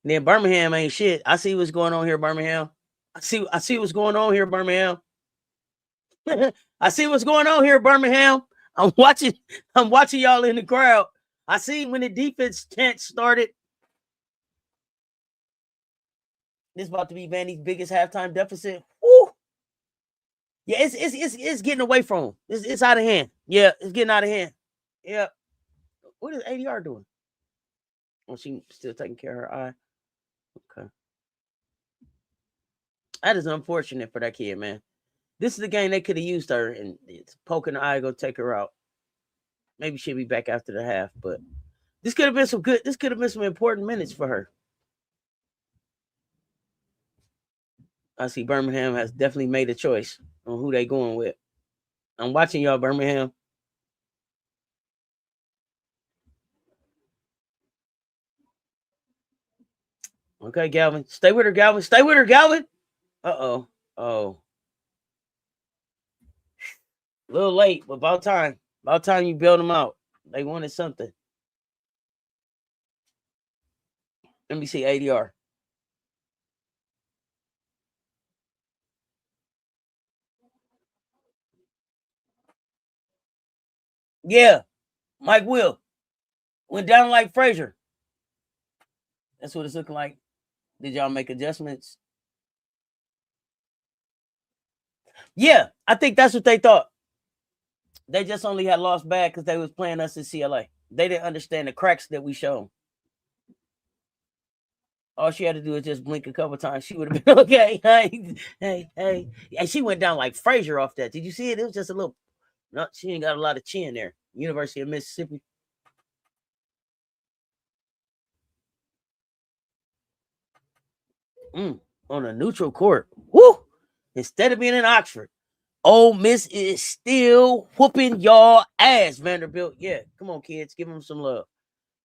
Then Birmingham ain't shit. I see what's going on here, Birmingham. I see what's going on here, Birmingham. I see what's going on here, Birmingham. I'm watching y'all in the crowd. I see when the defense chant started. This about to be Vandy's biggest halftime deficit. Woo! Yeah, it's getting away from him. It's out of hand. Yeah, it's getting out of hand. Yeah. What is ADR doing? Oh, she still taking care of her eye. Okay. That is unfortunate for that kid, man. This is the game they could have used her, and it's poking the eye, go take her out. Maybe she'll be back after the half, but this could have been some good. This could have been some important minutes for her. I see Birmingham has definitely made a choice on who they going with. I'm watching y'all, Birmingham. Okay, Galvin. Stay with her, Galvin. Stay with her, Galvin. Uh-oh. Oh. A little late, but about time. About time you bailed them out. They wanted something. Let me see ADR. Yeah. Mike Will. Went down like Frazier. That's what it's looking like. Did y'all make adjustments? Yeah, I think that's what they thought. They just only had lost bad because they was playing us in CLA. They didn't understand the cracks that we showed. All she had to do is just blink a couple times. She would have been okay. Hey. And she went down like Frazier off that. Did you see it? It was just a little. No, she ain't got a lot of chin there. University of Mississippi. On a neutral court. Woo! Instead of being in Oxford, Ole Miss is still whooping y'all ass, Vanderbilt. Yeah, come on, kids. Give them some love.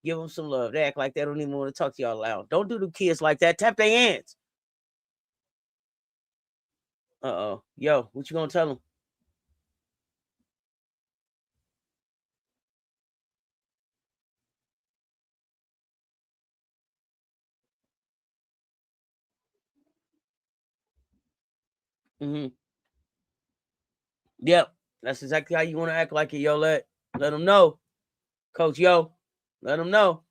Give them some love. They act like they don't even want to talk to y'all loud. Don't do the kids like that. Tap their hands. Uh-oh. Yo, what you gonna tell them? Mm-hmm. Yep. That's exactly how you want to act like it. Yo, let them know. Coach, yo, let them know.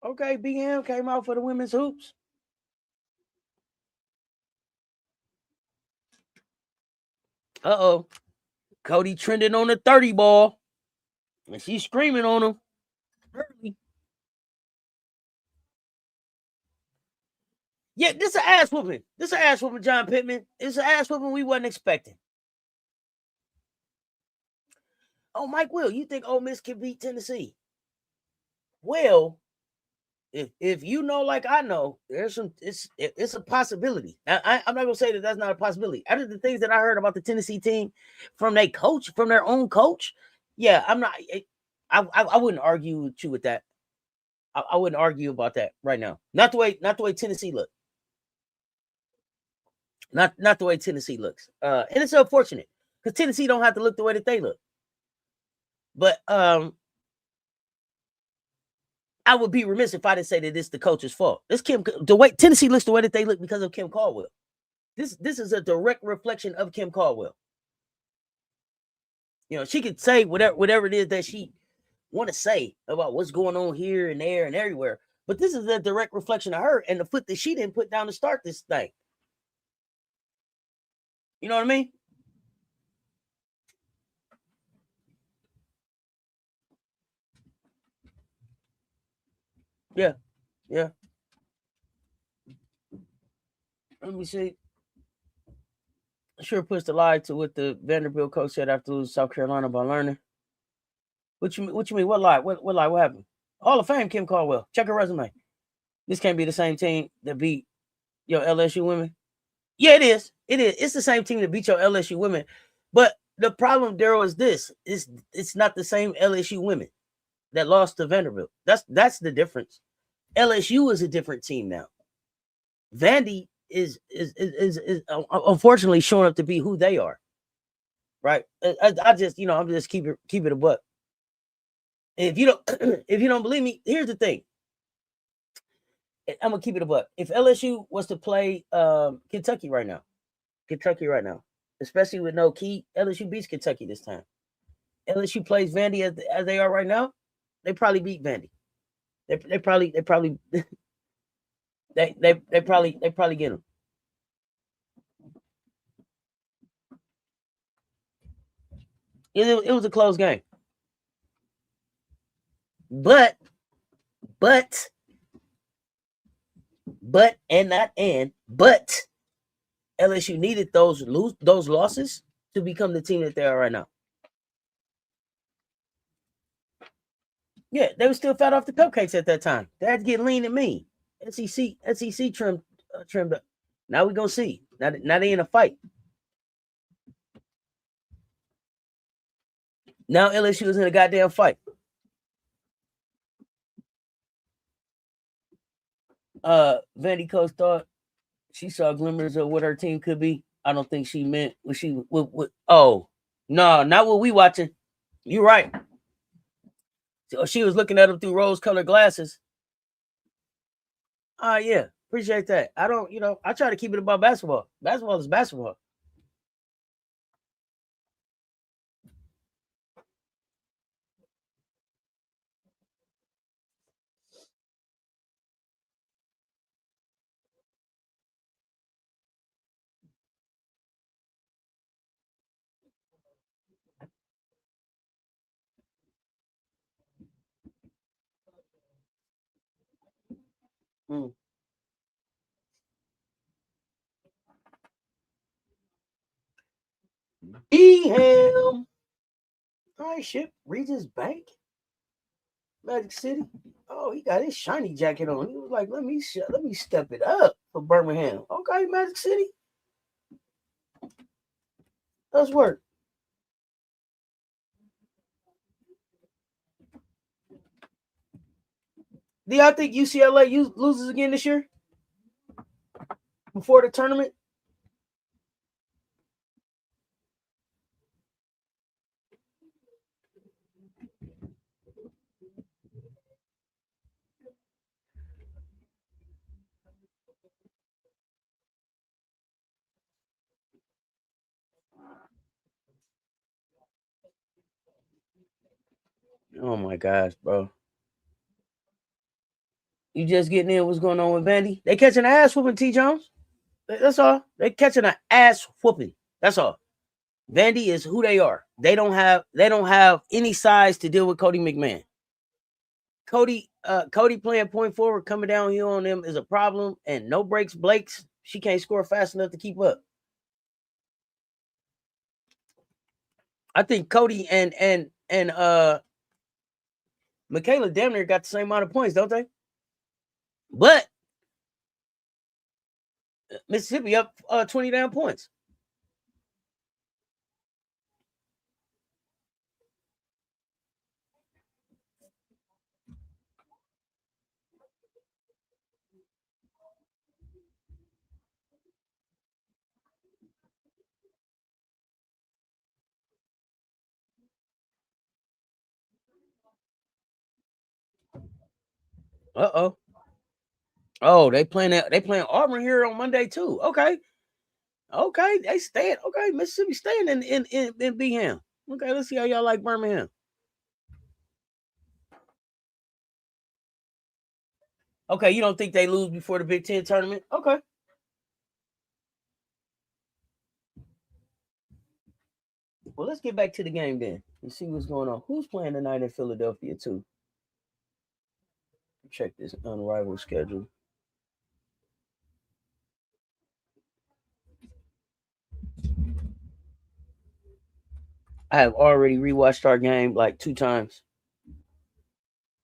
Okay, BM came out for the women's hoops. Uh-oh. Cotie trending on the 30 ball. And she's screaming on him. Early. Yeah, this is an ass whooping. This is an ass whooping, John Pittman. It's an ass whooping we wasn't expecting. Oh, Mike Will, you think Ole Miss can beat Tennessee? Well, if you know like I know, there's some it's a possibility. I'm not gonna say that that's not a possibility. Out of the things that I heard about the Tennessee team from their coach, from their own coach, yeah, I'm not. I wouldn't argue with you with that. I wouldn't argue about that right now. Not the way Tennessee look. Not the way Tennessee looks. And it's unfortunate because Tennessee don't have to look the way that they look. But I would be remiss if I didn't say that it's the coach's fault. This the way Tennessee looks the way that they look because of Kim Caldwell. This is a direct reflection of Kim Caldwell. You know, she could say whatever it is that she want to say about what's going on here and there and everywhere. But this is a direct reflection of her and the foot that she didn't put down to start this thing. You know what I mean? Yeah. Yeah. Let me see. Sure puts the lie to what the Vanderbilt coach said after losing South Carolina by learning. What you mean? What lie? What lie? What happened? Hall of Fame, Kim Caldwell. Check her resume. This can't be the same team that beat your LSU women. Yeah, it is. It is. It's the same team that beat your LSU women. But the problem, Daryl, is this: it's not the same LSU women that lost to Vanderbilt. That's the difference. LSU is a different team now. Vandy is unfortunately showing up to be who they are. Right? I just I'm just keep it a buck. If you don't if you don't believe me, here's the thing. I'm gonna keep it a buck. If LSU was to play Kentucky right now, especially with no key, LSU beats Kentucky this time. LSU plays Vandy as they are right now, they probably beat Vandy. They probably they probably get them. It was a close game, but LSU needed those losses to become the team that they are right now. Yeah, they were still fat off the cupcakes at that time. They had to get lean and mean. SEC trimmed up. Now we're gonna see. Now they in a fight. Now LSU is in a goddamn fight. Vandy coach thought she saw glimmers of what her team could be. I don't think she meant what she what oh no, not what we watching. You're right. So she was looking at them through rose-colored glasses. Yeah, appreciate that. I don't, I try to keep it about basketball. Basketball is basketball. Mm. Eham. All right, ship. Regis Bank. Magic City. Oh, he got his shiny jacket on. He was like, let me step it up for Birmingham. Okay, Magic City. Let's work. Do y'all think UCLA loses again this year? Before the tournament? Oh my gosh, bro. You just getting in what's going on with Vandy? They catching an ass whooping, T. Jones. That's all. They catching an ass whooping. That's all. Vandy is who they are. They don't have any size to deal with Cotie McMahon. Cotie playing point forward, coming downhill on them is a problem, and no breaks Blakes. She can't score fast enough to keep up. I think Cotie and Mikaylah damn near got the same amount of points, don't they? But Mississippi up 20 damn points. Uh-oh. Oh, they playing Auburn here on Monday too. Okay. They staying. Okay, Mississippi staying in Birmingham. Okay, let's see how y'all like Birmingham. Okay, you don't think they lose before the Big Ten tournament? Okay. Well, let's get back to the game then and see what's going on. Who's playing tonight in Philadelphia too? Check this unrivaled schedule. I have already rewatched our game like 2 times.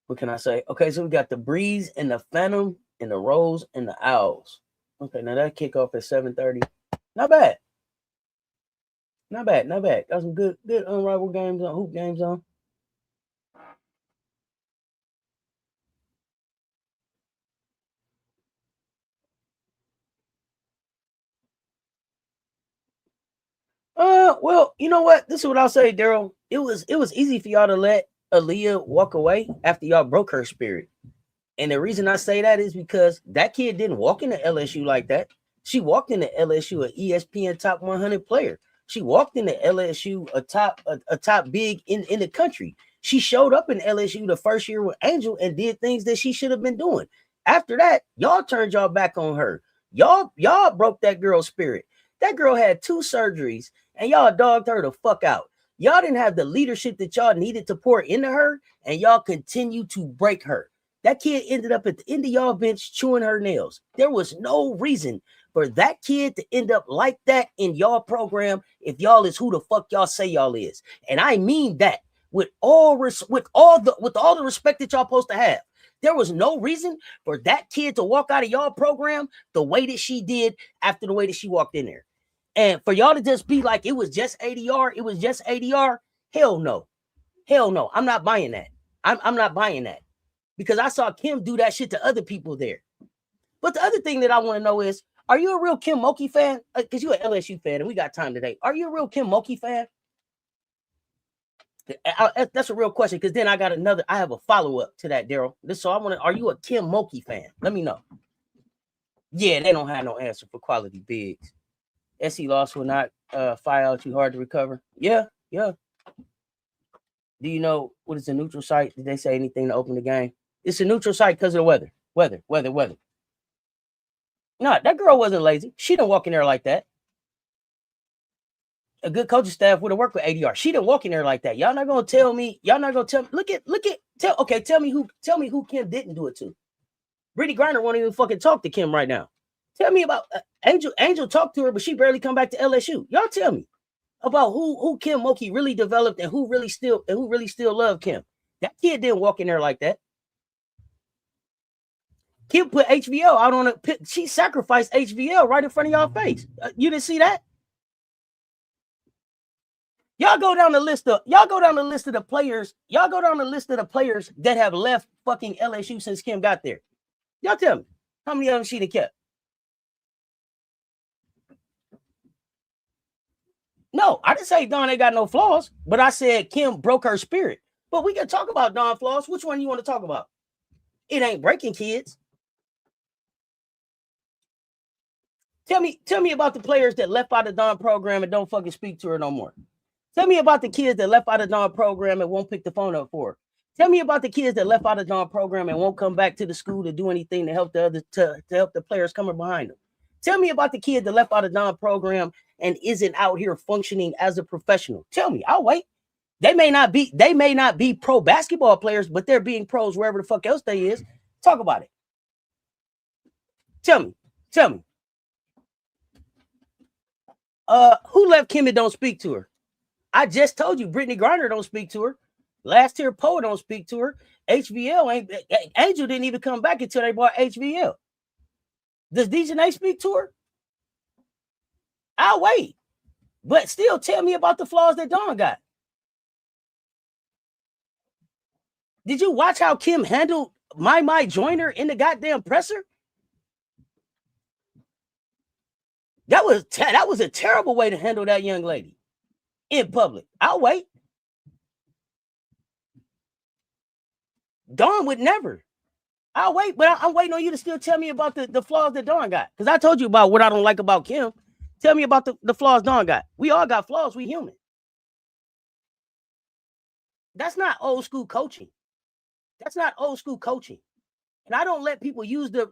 What can I say? Okay, so we got the Breeze and the Phantom and the Rose and the Owls. Okay, now that kickoff at 7:30. Not bad. Not bad. Got some good unrivaled games on, hoop games on. Well, you know what? This is what I'll say, Daryl. It was easy for y'all to let Aaliyah walk away after y'all broke her spirit. And the reason I say that is because that kid didn't walk into LSU like that. She walked into LSU, an ESPN top 100 player. She walked into LSU, a top big in the country. She showed up in LSU the first year with Angel and did things that she should have been doing. After that, y'all turned y'all back on her. Y'all broke that girl's spirit. That girl had 2 surgeries and y'all dogged her the fuck out. Y'all didn't have the leadership that y'all needed to pour into her, and y'all continue to break her. That kid ended up at the end of y'all bench chewing her nails. There was no reason for that kid to end up like that in y'all program if y'all is who the fuck y'all say y'all is. And I mean that with all the respect that y'all supposed to have. There was no reason for that kid to walk out of y'all program the way that she did after the way that she walked in there. And for y'all to just be like, it was just ADR, it was just ADR. Hell no. Hell no. I'm not buying that. I'm not buying that. Because I saw Kim do that shit to other people there. But the other thing that I want to know is, are you a real Kim Mulkey fan? Because you're an LSU fan and we got time today. Are you a real Kim Mulkey fan? That's a real question, because then I have a follow-up to that, Daryl. Are you a Kim Mulkey fan? Let me know. Yeah, they don't have no answer for quality bigs. SC loss will not fire out too hard to recover. Yeah. Do you know what is a neutral site? Did they say anything to open the game? It's a neutral site because of the weather. No, that girl wasn't lazy. She didn't walk in there like that. A good coaching staff would have worked with ADR. She didn't walk in there like that. Y'all not gonna tell me. Y'all not gonna tell me. Tell me who Kim didn't do it to. Brittany Griner won't even fucking talk to Kim right now. Tell me about Angel. Angel talked to her, but she barely come back to LSU. Y'all tell me about who Kim Mulkey really developed and who really still loved Kim. That kid didn't walk in there like that. Kim put HVL out on a pit. She sacrificed HVL right in front of y'all face. You didn't see that? Y'all go down the list of the players. Y'all go down the list of the players that have left fucking LSU since Kim got there. Y'all tell me how many of them she done kept. No, I didn't say Dawn ain't got no flaws, but I said Kim broke her spirit. But we can talk about Dawn flaws. Which one you want to talk about? It ain't breaking kids. Tell me about the players that left out of Dawn program and don't fucking speak to her no more. Tell me about the kids that left out of Dawn program and won't pick the phone up for her. Tell me about the kids that left out of Dawn program and won't come back to the school to do anything to help to help the players coming behind them. Tell me about the kid that left out of Dawn program and isn't out here functioning as a professional. Tell me, I'll wait. They may not be pro basketball players, but they're being pros wherever the fuck else they is. Talk about it. Tell me. Who left Kim and don't speak to her? I just told you, Brittany Griner don't speak to her. Last Tier Poe don't speak to her. Angel didn't even come back until they bought HVL. Does Dejanay speak to her? I'll wait. But still, tell me about the flaws that Dawn got. Did you watch how Kim handled my Joyner in the goddamn presser? That was a terrible way to handle that young lady in public. I'll wait. Dawn would never. I'll wait, but I'm waiting on you to still tell me about the flaws that Dawn got. Because I told you about what I don't like about Kim. Tell me about the flaws Dawn got. We all got flaws. We human. That's not old school coaching. And I don't let people use that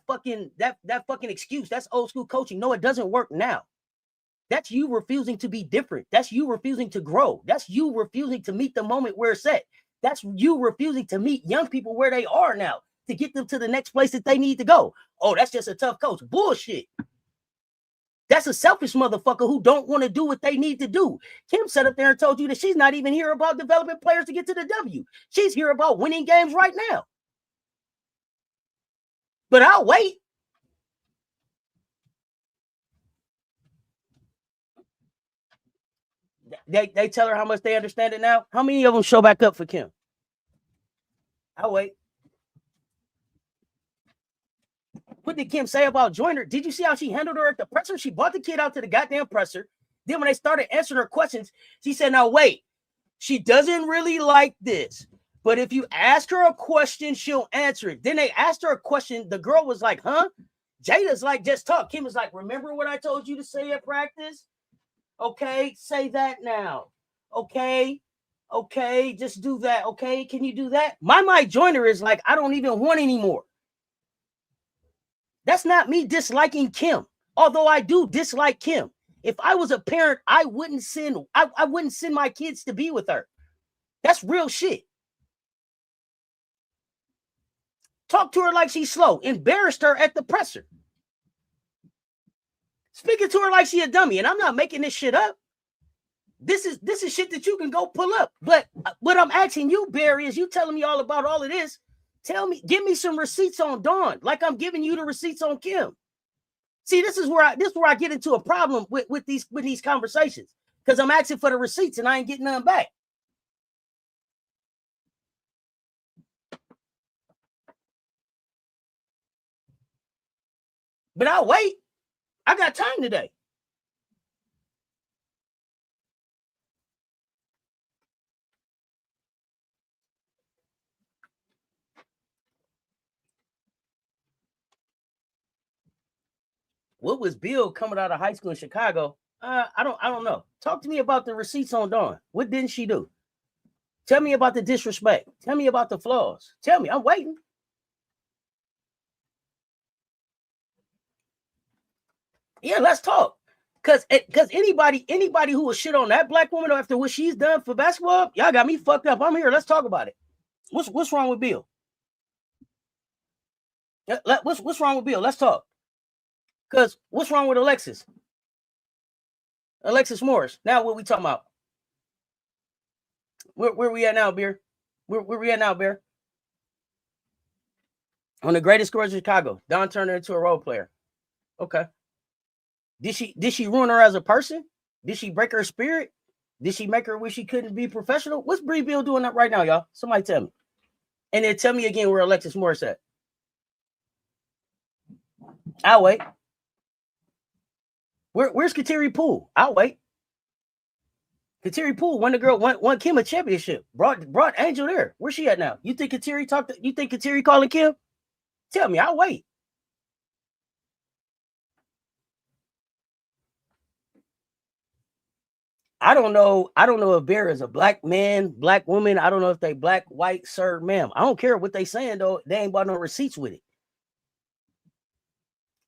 fucking excuse. That's old school coaching. No, it doesn't work now. That's you refusing to be different. That's you refusing to grow. That's you refusing to meet the moment where it's at. That's you refusing to meet young people where they are now to get them to the next place that they need to go. Oh, that's just a tough coach. Bullshit. That's a selfish motherfucker who don't want to do what they need to do. Kim sat up there and told you that she's not even here about developing players to get to the W. She's here about winning games right now. But I'll wait. They tell her how much they understand it now. How many of them show back up for Kim? I'll wait. What did Kim say about Joyner? Did you see how she handled her at the presser? She brought the kid out to the goddamn presser. Then when they started answering her questions, she said, now wait, she doesn't really like this. But if you ask her a question, she'll answer it. Then they asked her a question. The girl was like, huh? Jada's like, just talk. Kim was like, remember what I told you to say at practice? Okay, say that now. Okay, just do that. Okay, can you do that? My Mike Joyner is like, I don't even want anymore. That's not me disliking Kim, although I do dislike Kim. If I was a parent, I wouldn't send my kids to be with her. That's real shit. Talk to her like she's slow. Embarrassed her at the presser. Speaking to her like she a dummy. And I'm not making this shit up. This is shit that you can go pull up. But what I'm asking you, Barry, is you telling me all about all of this. Tell me, give me some receipts on Dawn, like I'm giving you the receipts on Kim. See, this is where I get into a problem with these conversations. Because I'm asking for the receipts and I ain't getting none back. But I'll wait. I got time today. What was Bill coming out of high school in Chicago? I don't know. Talk to me about the receipts on Dawn. What didn't she do? Tell me about the disrespect. Tell me about the flaws. Tell me. I'm waiting. Yeah, let's talk. Cause anybody who will shit on that black woman after what she's done for basketball, y'all got me fucked up. I'm here. Let's talk about it. What's wrong with Bill? What's wrong with Bill? Let's talk. Cause what's wrong with Alexis? Alexis Morris. Now what we talking about? Where we at now, Bear? Where we at now, Bear? On the greatest scorers in Chicago, Dawn turned her into a role player. Okay. Did she ruin her as a person? Did she break her spirit? Did she make her wish she couldn't be professional? What's Bree Bill doing that right now, y'all? Somebody tell me. And then tell me again where Alexis Morris at. I'll wait. Where's Kateri Poole? I'll wait. Kateri Poole won Kim a championship. Brought Angel there. Where's she at now? You think Kateri calling Kim? Tell me, I'll wait. I don't know if Bear is a black man, black woman. I don't know if they black, white, sir, ma'am. I don't care what they saying, though. They ain't bought no receipts with it.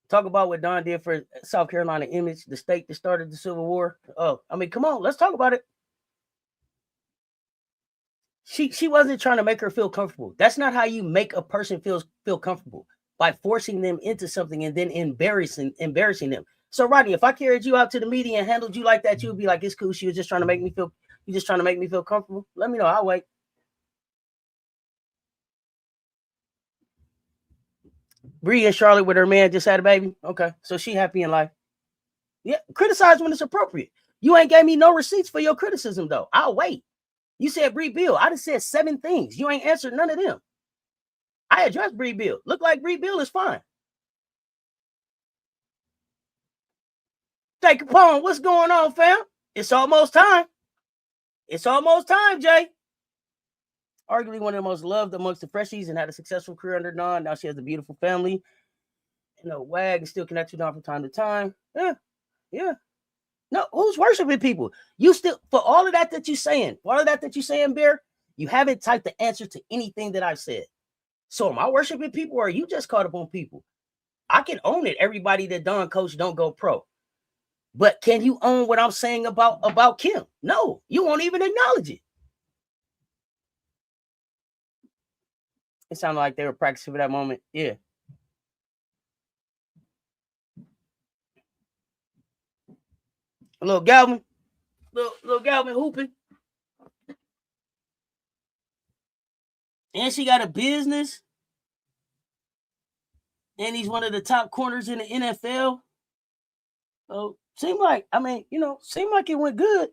Talk about what Dawn did for South Carolina image, the state that started the Civil War. Oh, I mean, come on, let's talk about it. She wasn't trying to make her feel comfortable. That's not how you make a person feel comfortable, by forcing them into something and then embarrassing them. So, Rodney, if I carried you out to the media and handled you like that, you'd be like, it's cool. She was just trying to make me feel comfortable. Let me know. I'll wait. Bree and Charlotte with her man just had a baby. Okay. So she happy in life. Yeah. Criticize when it's appropriate. You ain't gave me no receipts for your criticism, though. I'll wait. You said Bree Bill. I just said 7 things. You ain't answered none of them. I addressed Bree Bill. Look like Bree Bill is fine. Take a poem. What's going on, fam? It's almost time. It's almost time, Jay. Arguably one of the most loved amongst the freshies and had a successful career under Dawn. Now she has a beautiful family. WAG is still connected to Dawn from time to time. Yeah. No, who's worshiping people? You still, for all of that you're saying, Bear, you haven't typed the answer to anything that I've said. So am I worshiping people, or are you just caught up on people? I can own it. Everybody that Dawn coach don't go pro. But can you own what I'm saying about Kim? No, you won't even acknowledge it. It sounded like they were practicing for that moment. Yeah. Little Galvin hooping. And she got a business. And he's one of the top corners in the NFL. So seemed like it went good.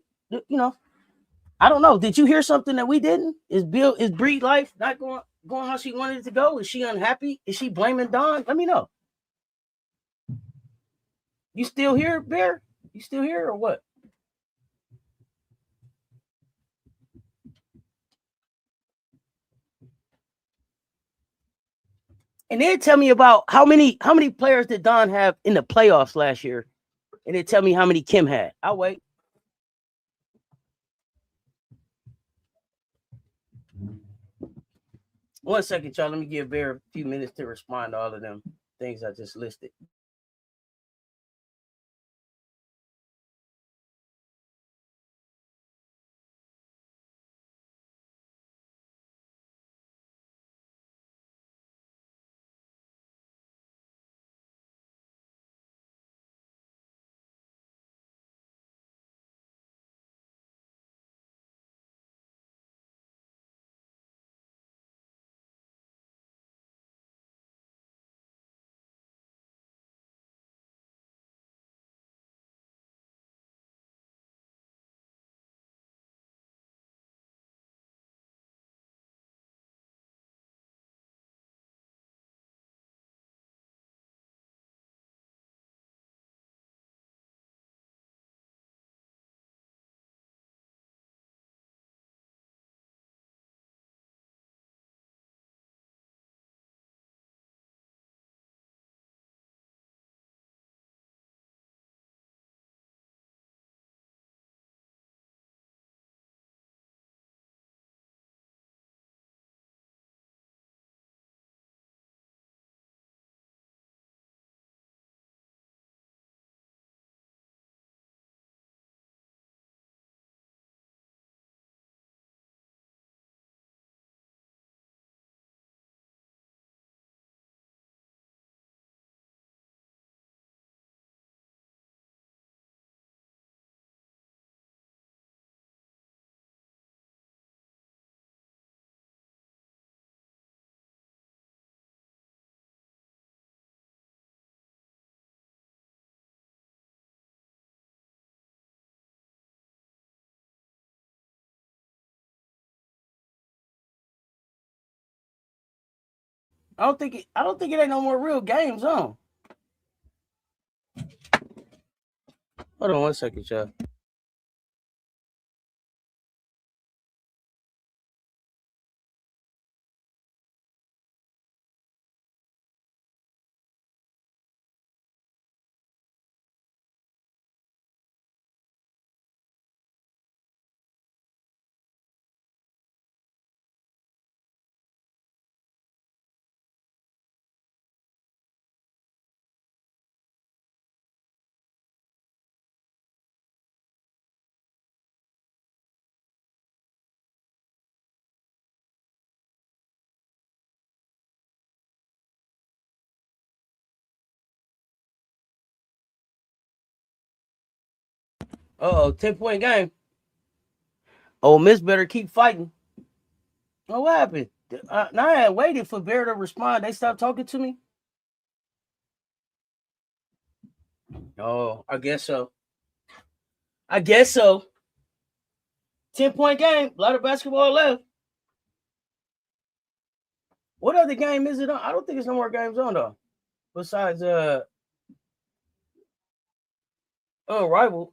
I don't know. Did you hear something that we didn't? Is Bree life not going how she wanted it to go? Is she unhappy? Is she blaming Dawn? Let me know. You still here, Bear? You still here or what? And then tell me about how many players did Don have in the playoffs last year? And then tell me how many Kim had. I'll wait. One second, y'all. Let me give Bear a few minutes to respond to all of them things I just listed. I don't think it ain't no more real games, huh? Hold on one second, y'all. Uh-oh, 10-point game. Ole Miss better keep fighting. Oh, what happened? Now I had waited for Bear to respond. They stopped talking to me. Oh, I guess so. 10-point game. A lot of basketball left. What other game is it on? I don't think there's no more games on though. Besides rival.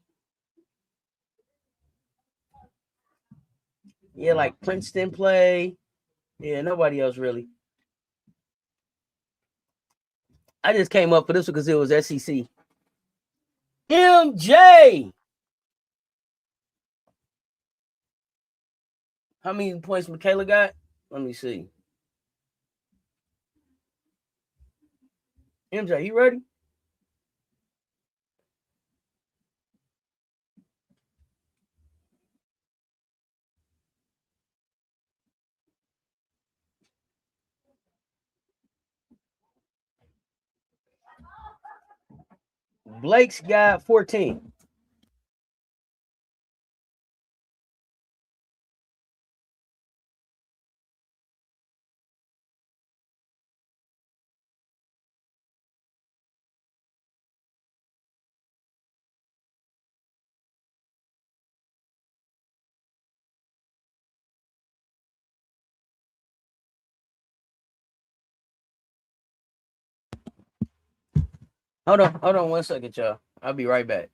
Yeah, like Princeton play. Yeah, nobody else really. I just came up for this one because it was SEC. MJ. How many points Mikaylah got? Let me see. MJ, you ready? Blake's got 14. Hold on 1 second, y'all. I'll be right back.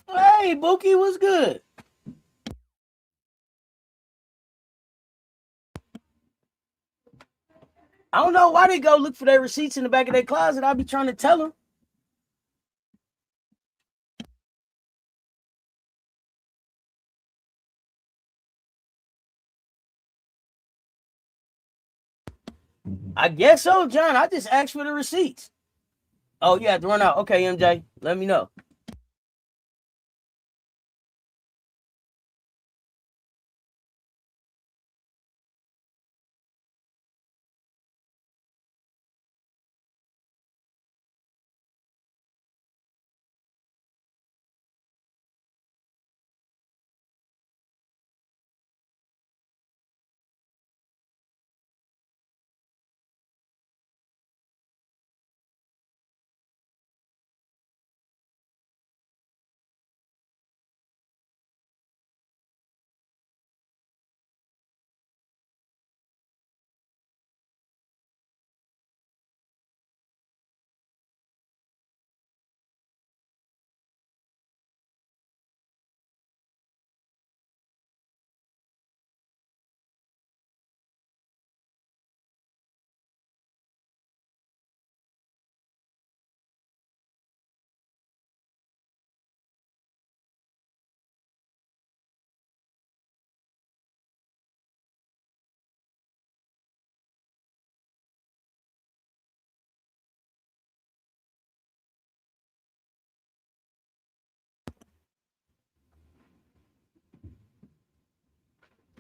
Hey, Bookie, what's good? I don't know why they go look for their receipts in the back of their closet. I'll be trying to tell them. I guess so, John. I just asked for the receipts. Oh, you have to run out. Okay, MJ, let me know.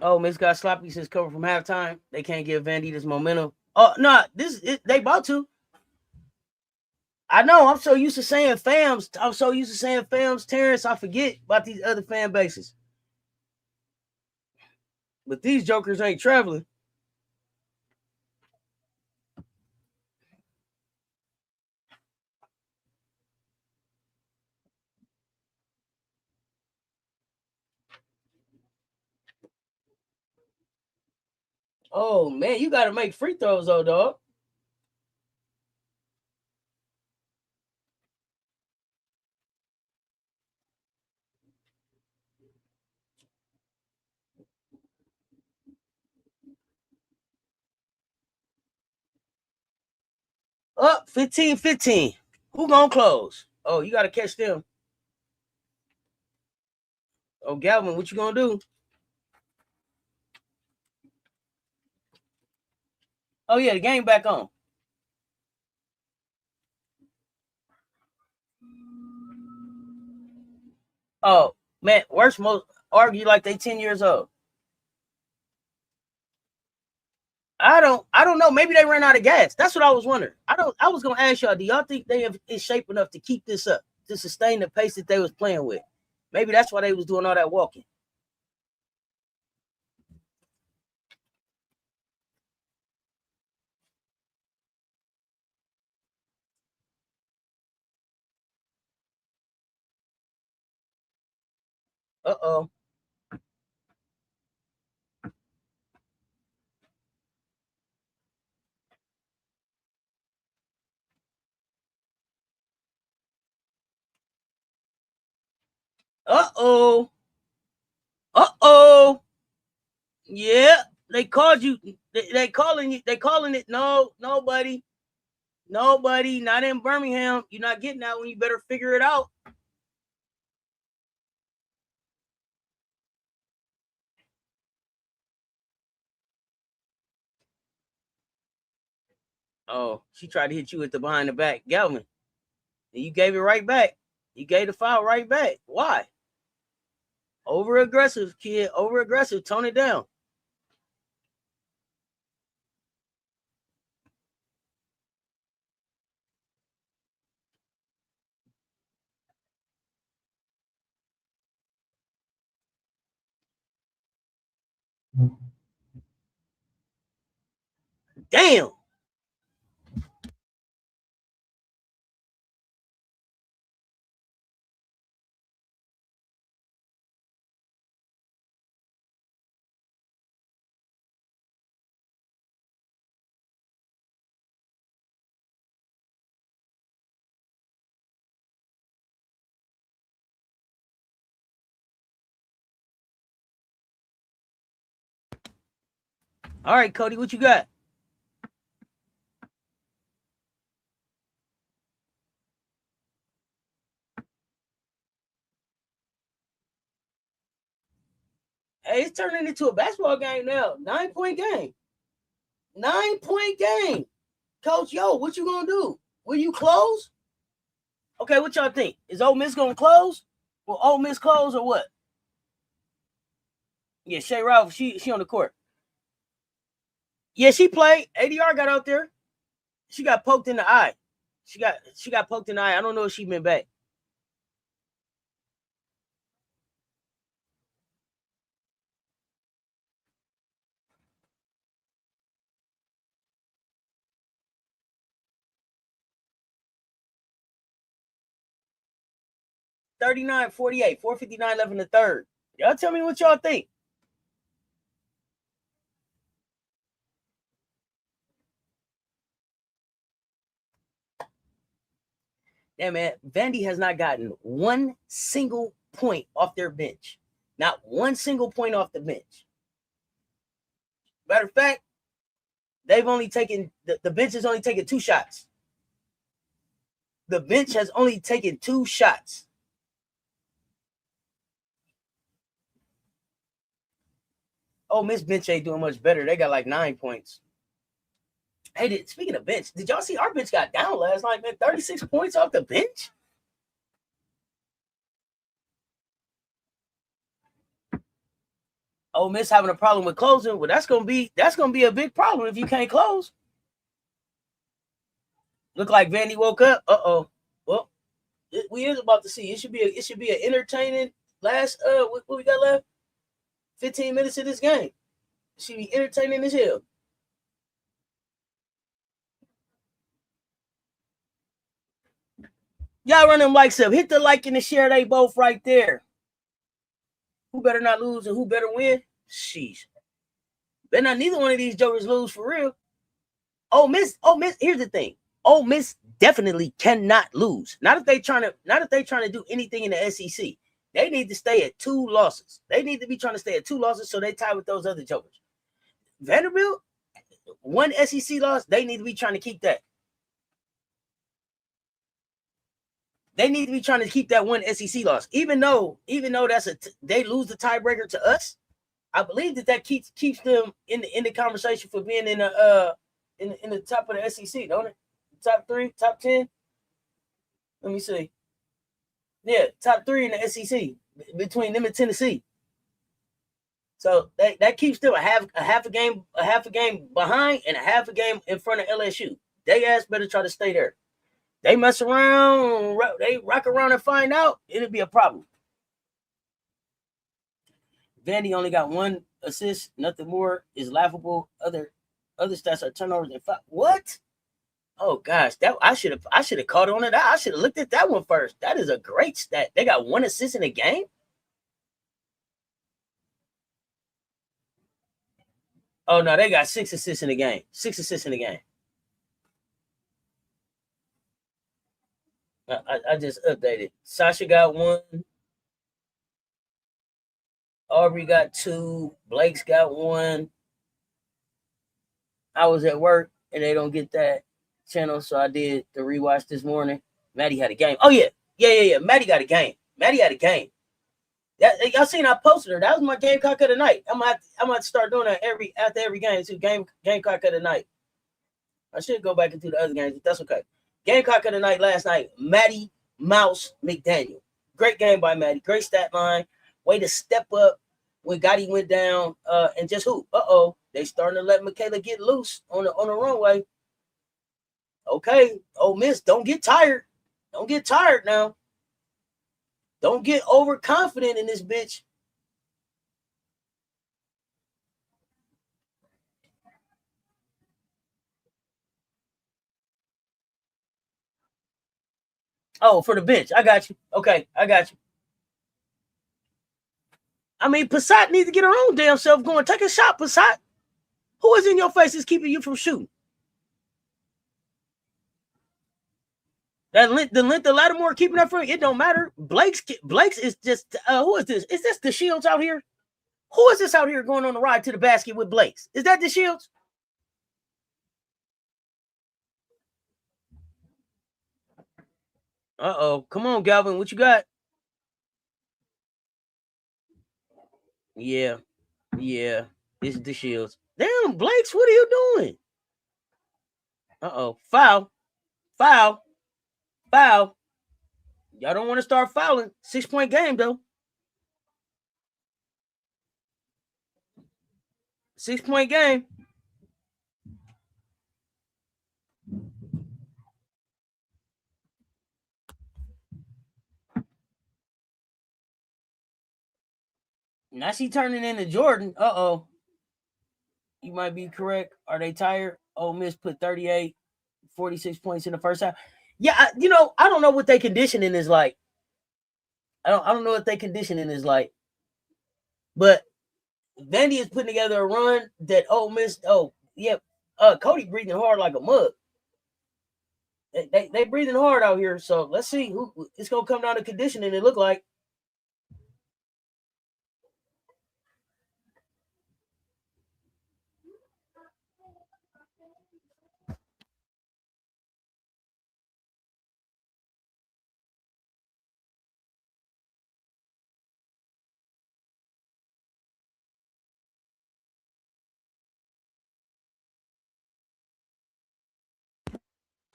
Oh, Miss got sloppy since cover from halftime. They can't give Vandy this momentum. Oh no, they about to. I know. I'm so used to saying fams. I'm so used to saying fams, Terrence. I forget about these other fan bases. But these jokers ain't traveling. Oh man, you got to make free throws though, dog. Up 15-15. Who gonna close? Oh, you got to catch them. Oh, Galvin, what you gonna do? Oh yeah, the game back on. Oh man, worst most argue like they 10 years old. I don't know. Maybe they ran out of gas. That's what I was wondering. I was gonna ask y'all, do y'all think they have in shape enough to keep this up, to sustain the pace that they was playing with? Maybe that's why they was doing all that walking. Uh-oh. Uh-oh. Uh-oh. Yeah. They called you. They calling you. They calling it. No, nobody. Nobody. Not in Birmingham. You're not getting that one. You better figure it out. Oh, she tried to hit you with the behind the back. Galvin. And you gave it right back. You gave the foul right back. Why? Over aggressive, kid. Over aggressive. Tone it down. Damn. All right, Cotie, what you got? Hey, it's turning into a basketball game now. 9-point game. 9-point game. Coach, yo, what you gonna do? Will you close? Okay, what y'all think? Is Ole Miss gonna close? Will Ole Miss close or what? Yeah, Shay Ralph, she on the court. Yeah, she played. ADR got out there. She got poked in the eye. She got poked in the eye. I don't know if she been back. $39-48, 4:59 left in the third. Y'all tell me what y'all think. Yeah, man, Vandy has not gotten one single point off their bench. Not one single point off the bench. Matter of fact, they've only taken, the bench has only taken 2 shots. The bench has only taken 2 shots. Oh, Miss Bench ain't doing much better. They got like 9 points. Hey, speaking of bench, did y'all see our bench got down last night, man? 36 points off the bench? Ole Miss having a problem with closing. Well, that's gonna be a big problem if you can't close. Look like Vandy woke up. Well, we is about to see. It should be an entertaining last what we got left? 15 minutes of this game. It should be entertaining as hell. Y'all run them likes up. Hit the like and the share. They both right there. Who better not lose and who better win? Sheesh. Better not neither one of these jokers lose for real. Ole Miss. Here's the thing. Ole Miss definitely cannot lose. Not if they trying to do anything in the SEC. They need to stay at 2 losses. They need to be trying to stay at 2 losses so they tie with those other jokers. Vanderbilt, 1 SEC loss. They need to be trying to keep that. They need to be trying to keep that 1 SEC loss, even though they lose the tiebreaker to us. I believe that keeps them in the conversation for being in the top of the SEC, don't it? Top 3, top 10. Let me see. Yeah, top 3 in the SEC between them and Tennessee. So that keeps them a half a game behind and a half a game in front of LSU. They ass better try to stay there. They mess around, they rock around and find out, it'll be a problem. Vandy only got 1 assist, nothing more is laughable. Other stats are turnovers and what? Oh gosh, that I should have caught on to that. I should have looked at that one first. That is a great stat. They got 1 assist in a game. Oh no, they got 6 assists in the game. 6 assists in the game. I just updated. Sasha got 1. Aubrey got 2. Blake's got 1. I was at work and they don't get that channel, so I did the rewatch this morning. Maddie had a game. Oh yeah. Maddie got a game. Maddie had a game. Y'all seen I posted her. That was my Gamecock of the night. I'm gonna have to start doing that after every game too. Gamecock of the night. I should go back into the other games, but that's okay. Gamecock of the night last night. Maddie Mouse McDaniel. Great game by Maddie. Great stat line. Way to step up when Gotti went down. And just who? They starting to let Mikaylah get loose on the runway. Okay, Ole Miss, don't get tired. Don't get tired now. Don't get overconfident in this bitch. Oh, for the bench. I got you. Okay, I got you. I mean, Passat needs to get her own damn self going. Take a shot, Passat. Who is in your face is keeping you from shooting? The length of Lattimore keeping that for it don't matter. Blake's is just who is this? Is this the Shields out here? Who is this out here going on the ride to the basket with Blake's? Is that the Shields? Come on, Galvin, what you got? Yeah. Yeah, it's the Shields. Damn, Blakes, what are you doing? Foul. Foul. Foul. Y'all don't want to start fouling. 6-point game, though. 6-point game. Now she turning into Jordan. You might be correct. Are they tired? Ole Miss put 38, 46 points in the first half. Yeah, I don't know what their conditioning is like. I don't know what their conditioning is like. But Vandy is putting together a run that Ole Miss. Oh, yeah. Cotie breathing hard like a mug. They breathing hard out here. So let's see who it's gonna come down to conditioning. It look like.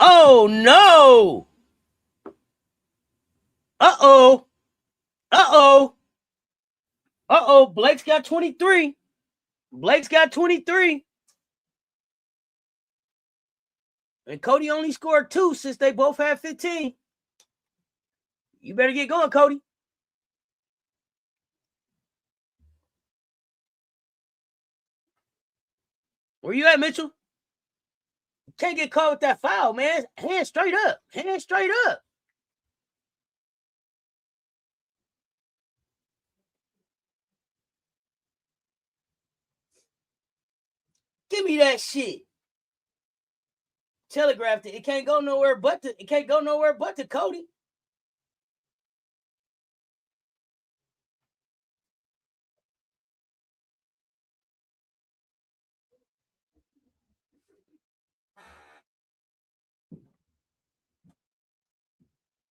Oh no! Uh oh! Blake's got 23. Blake's got 23. And Cotie only scored 2 since they both had 15. You better get going, Cotie. Where you at, Mitchell? Can't get caught with that foul, man. Hand straight up. Hand straight up. Give me that shit. Telegraphed it. It can't go nowhere but to Cotie.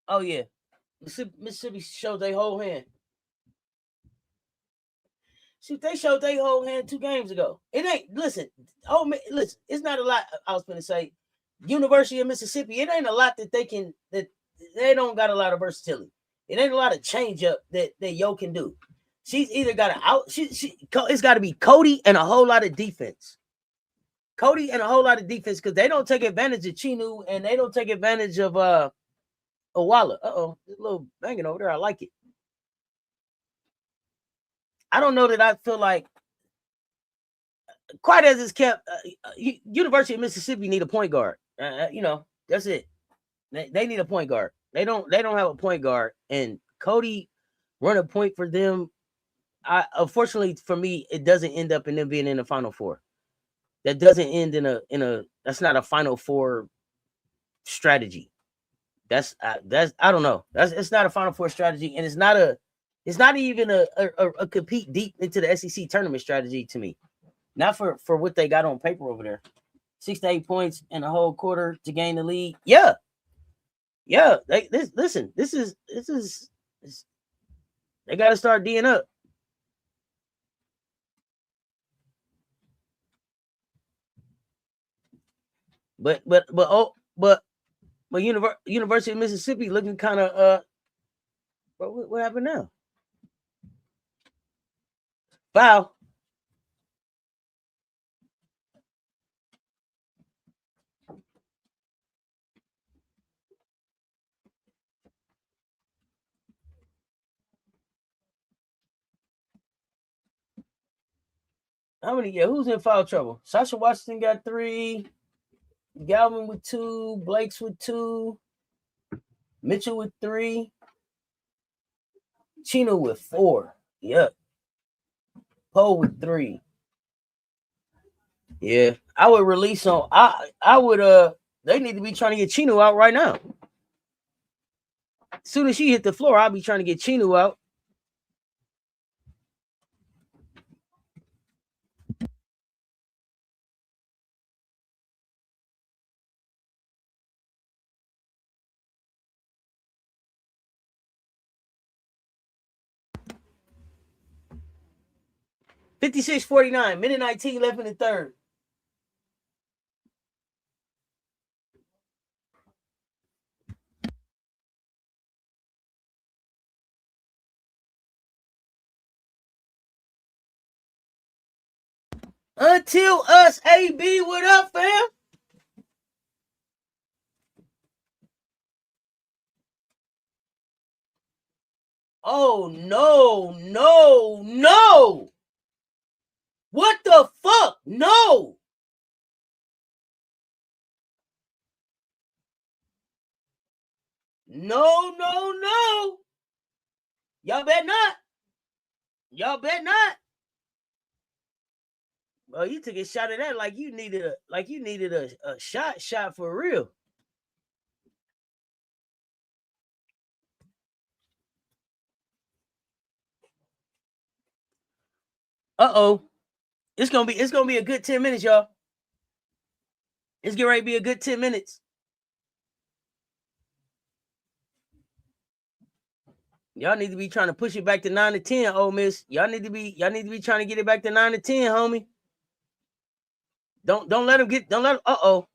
Oh yeah. Mississippi showed their whole hand. See, they showed their whole hand 2 games ago. It ain't listen. Oh, listen. It's not a lot. I was going to say, University of Mississippi. It ain't a lot that they don't got a lot of versatility. It ain't a lot of change up that Yo can do. She's either got to out. It's got to be Cotie and a whole lot of defense. Cotie and a whole lot of defense because they don't take advantage of Chinu and they don't take advantage of Owala. A little banging over there. I like it. I don't know that I feel like quite as it's kept. University of Mississippi need a point guard. That's it. They need a point guard. They don't have a point guard, and Cotie run a point for them. Unfortunately for me, it doesn't end up in them being in the Final Four. That doesn't end in a. That's not a Final Four strategy. That's I don't know. It's not a Final Four strategy, and it's not even a compete deep into the SEC tournament strategy to me. Not for what they got on paper over there. 6 to 8 points in a whole quarter to gain the lead. Yeah. This is they got to start D'ing up. But University of Mississippi looking kind of what happened now? Foul. How many? Yeah, who's in foul trouble? Sasha Washington got 3. Galvin with 2. Blakes with 2. Mitchell with 3. Chino with 4. Yep. Poe with 3. Yeah, I would release on. I would. They need to be trying to get Chino out right now. As soon as she hit the floor, I'll be trying to get Chino out. 56-49. Minute 19 left in the third. Until us, AB, what up, fam? Oh, no. What the fuck? No. No. Y'all bet not. Bro, you took a shot at that like you needed a shot for real. Uh-oh. It's gonna be a good 10 minutes, y'all. It's getting ready to be a good 10 minutes. Y'all need to be trying to push it back to 9 to 10, Ole Miss. Y'all need to be trying to get it back to 9 to 10, homie. Don't let them uh-oh.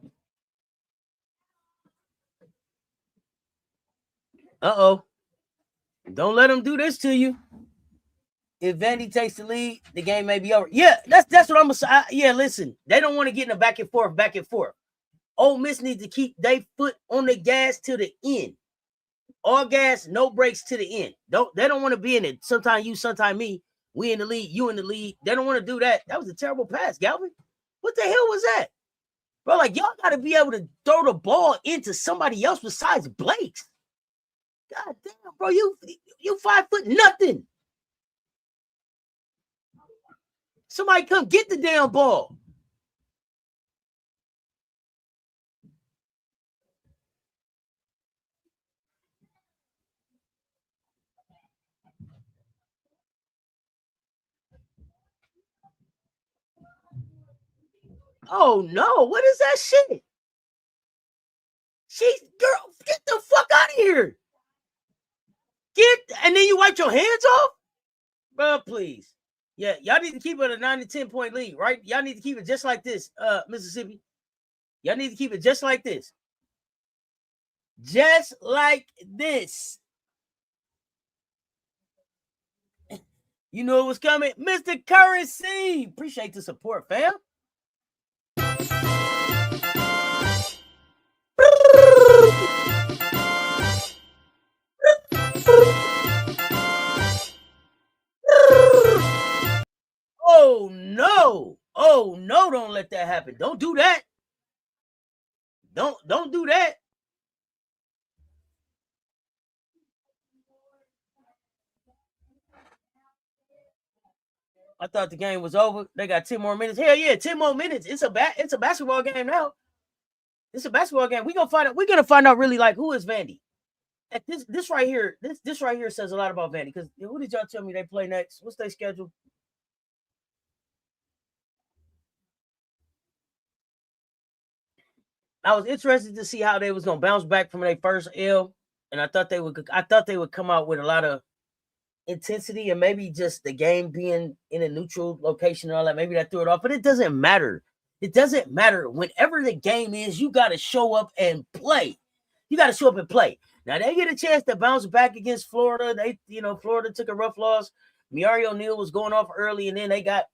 Uh-oh. Don't let them do this to you. If Vandy takes the lead, the game may be over. Yeah, that's what I'm gonna say. Yeah, listen, they don't want to get in a back and forth. Ole Miss needs to keep their foot on the gas to the end. All gas, no brakes to the end. They don't want to be in it. Sometimes you, sometimes me. We in the lead, you in the lead. They don't want to do that. That was a terrible pass, Galvin. What the hell was that? Bro, like, y'all got to be able to throw the ball into somebody else besides Blakes. God damn, bro, you 5 foot nothing. Somebody come get the damn ball. Oh, no. What is that shit? Girl, get the fuck out of here. And then you wipe your hands off? Bro, please. Yeah, y'all need to keep it a 9 to 10 point lead, right? Y'all need to keep it just like this, Mississippi. Y'all need to keep it just like this. Just like this. You know what's coming? Mr. Currency. Appreciate the support, fam. Oh no, don't let that happen. Don't do that. Don't do that. I thought the game was over. They got 10 more minutes. Hell yeah, 10 more minutes. It's a basketball game now. It's a basketball game. We're gonna find out really like who is Vandy. This right here says a lot about Vandy, because who did y'all tell me they play next? What's their schedule? I was interested to see how they was gonna bounce back from their first L, and I thought they would come out with a lot of intensity, and maybe just the game being in a neutral location and all that. Maybe that threw it off, but it doesn't matter. It doesn't matter. Whenever the game is, you got to show up and play. Now they get a chance to bounce back against Florida. Florida took a rough loss. Miari O'Neal was going off early, and then they got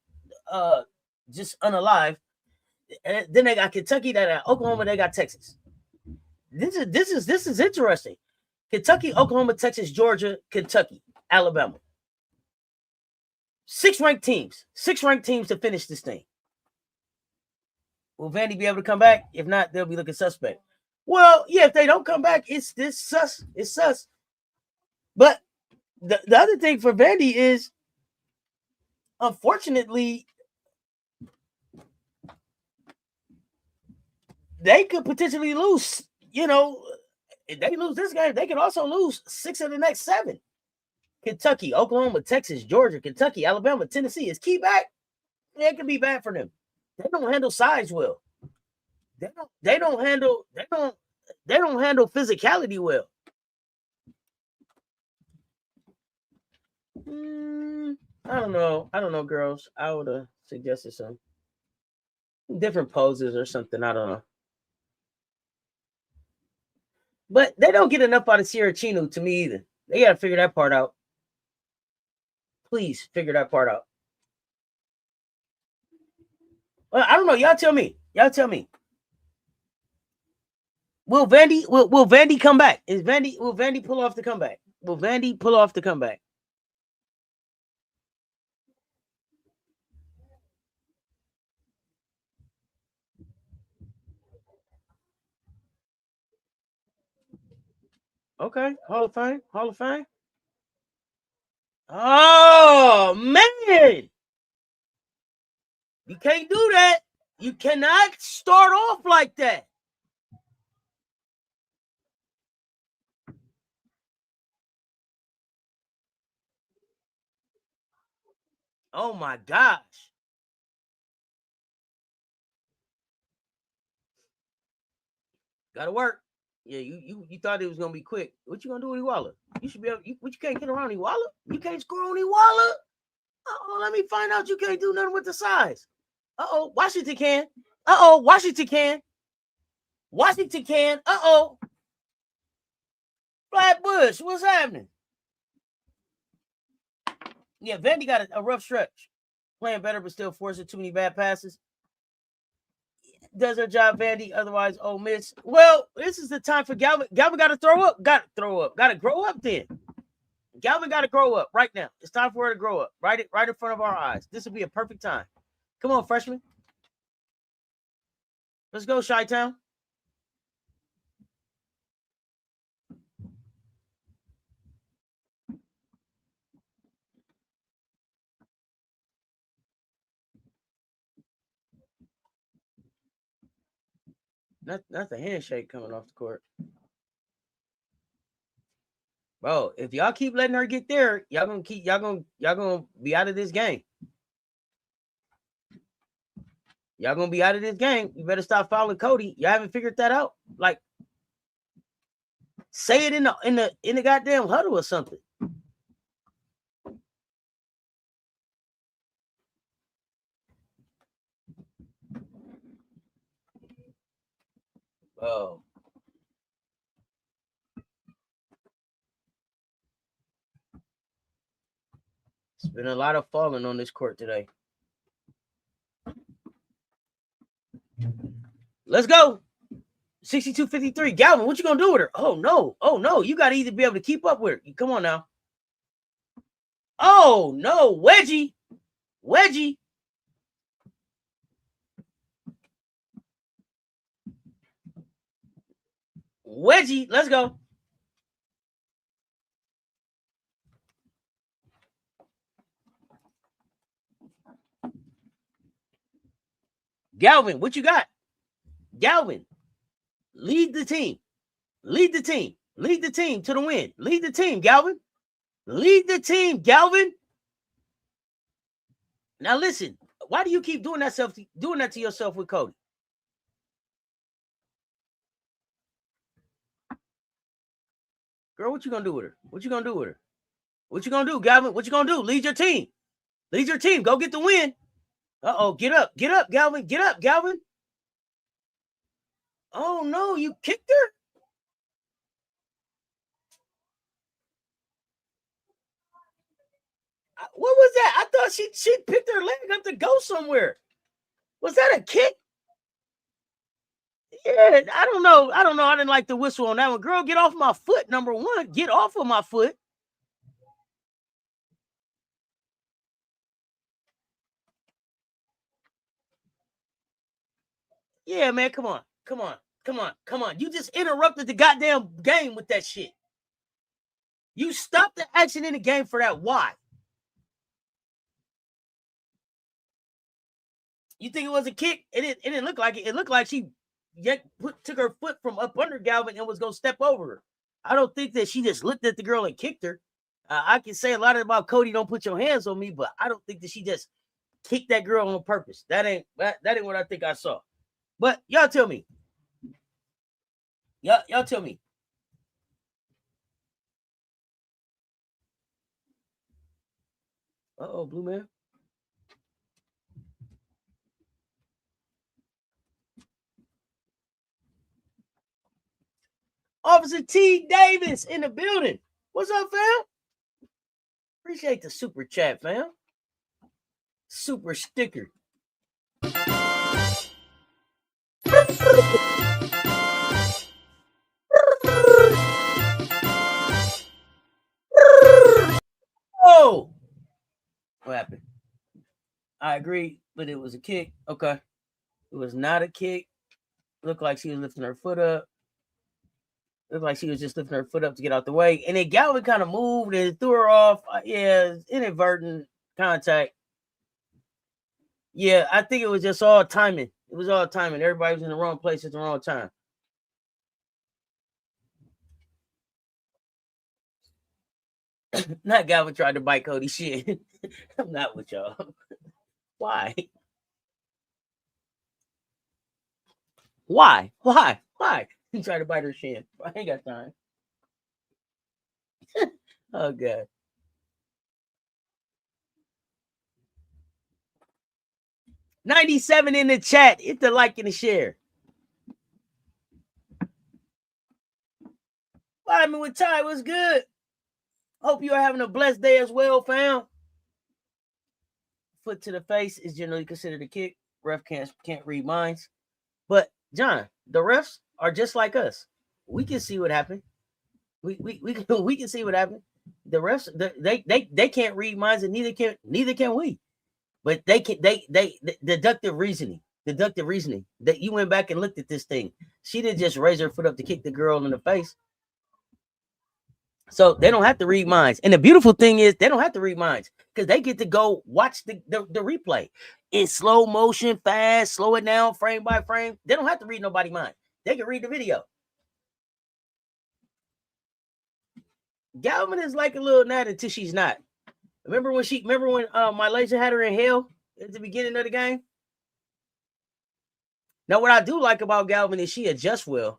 just unalive. And then they got Kentucky, they got Oklahoma, they got Texas. This is interesting. Kentucky, Oklahoma, Texas, Georgia, Kentucky, Alabama. 6 ranked teams to finish this thing. Will Vandy be able to come back? If not, they'll be looking suspect. Well, yeah, if they don't come back, it's sus. But the other thing for Vandy is, unfortunately, they could potentially lose. If they lose this game, they could also lose 6 of the next 7. Kentucky, Oklahoma, Texas, Georgia, Kentucky, Alabama, Tennessee. Is Key back? Yeah, it could be bad for them. They don't handle size well. They don't handle physicality well. I don't know, girls. I would have suggested some different poses or something. I don't know. But they don't get enough out of Sierra Chino to me either. They got to figure that part out. Please figure that part out. Well, I don't know. Y'all tell me. Will Vandy come back? Will Vandy pull off the comeback? Will Vandy pull off the comeback? Okay, Hall of Fame. Oh man, you can't do that. You cannot start off like that. Oh my gosh. Gotta work. Yeah, you thought it was gonna be quick. What you gonna do with Iwala? You should be able. You can't get around Iwala. You can't score on Iwala. Oh, let me find out. You can't do nothing with the size. Washington can. Washington can. Washington can. Flatbush, what's happening? Yeah, Vandy got a rough stretch. Playing better, but still forcing too many bad passes. Does her job, Vandy. Otherwise, Ole Miss. Well, this is the time for Galvin. Galvin got to throw up. Got to grow up then. Galvin got to grow up right now. It's time for her to grow up. Right in front of our eyes. This would be a perfect time. Come on, freshman. Let's go, Chi-Town. That's a handshake coming off the court. Bro, if y'all keep letting her get there, y'all gonna be out of this game. Y'all gonna be out of this game. You better stop following Cotie. Y'all haven't figured that out. Like, say it in the goddamn huddle or something. Oh. It's been a lot of falling on this court today. Let's go. 62-53. Galvin, what you gonna do with her? Oh no. You gotta either be able to keep up with her. Come on now. Oh no, Wedgie. Let's go. Galvin, what you got? Galvin, lead the team to the win. Lead the team, Galvin. Now listen, why do you keep doing that to yourself with Cotie? Girl, what you gonna do with her? What you gonna do, Galvin? What you gonna do? Lead your team. Go get the win. Get up, Galvin. Get up, Galvin. Oh no, you kicked her. What was that? I thought she picked her leg up to go somewhere. Was that a kick? Yeah, I don't know. I didn't like the whistle on that one. Girl, get off my foot. Number one, get off of my foot. Yeah, man, come on. You just interrupted the goddamn game with that shit. You stopped the action in the game for that. Why? You think it was a kick? It didn't look like it. It looked like she took her foot from up under Galvin and was going to step over her. I don't think that she just looked at the girl and kicked her. I can say a lot about Cotie, don't put your hands on me, but I don't think that she just kicked that girl on purpose. That ain't what I think I saw. But y'all tell me. Y'all tell me. Uh-oh, blue man. Officer T. Davis in the building. What's up, fam? Appreciate the super chat, fam. Super sticker. Oh, what happened? I agree, but it was a kick. Okay. It was not a kick. Looked like she was lifting her foot up. Looked like she was just lifting her foot up to get out the way. And then Galvin kind of moved and threw her off. Yeah, inadvertent contact. Yeah, I think it was just all timing. It was all timing. Everybody was in the wrong place at the wrong time. Not Galvin tried to bite Cotie shit. I'm not with y'all. Why? Why? Why? Why? He tried to bite her shin. I ain't got time. Oh, God. 97 in the chat. Hit the like and the share. Vitamin with Ty was good. Hope you are having a blessed day as well, fam. Foot to the face is generally considered a kick. Ref can't read minds. But John, the refs are just like us. We can see what happened. We can see what happened. The refs they can't read minds, and neither can we. But they deductive reasoning that you went back and looked at this thing. She didn't just raise her foot up to kick the girl in the face. So they don't have to read minds. And the beautiful thing is they don't have to read minds because they get to go watch the replay in slow motion, fast, slow it down, frame by frame. They don't have to read nobody's mind. They can read the video. Galvin is like a little gnat until she's not. Remember when Malaysia had her in hell at the beginning of the game? Now, what I do like about Galvin is she adjusts well.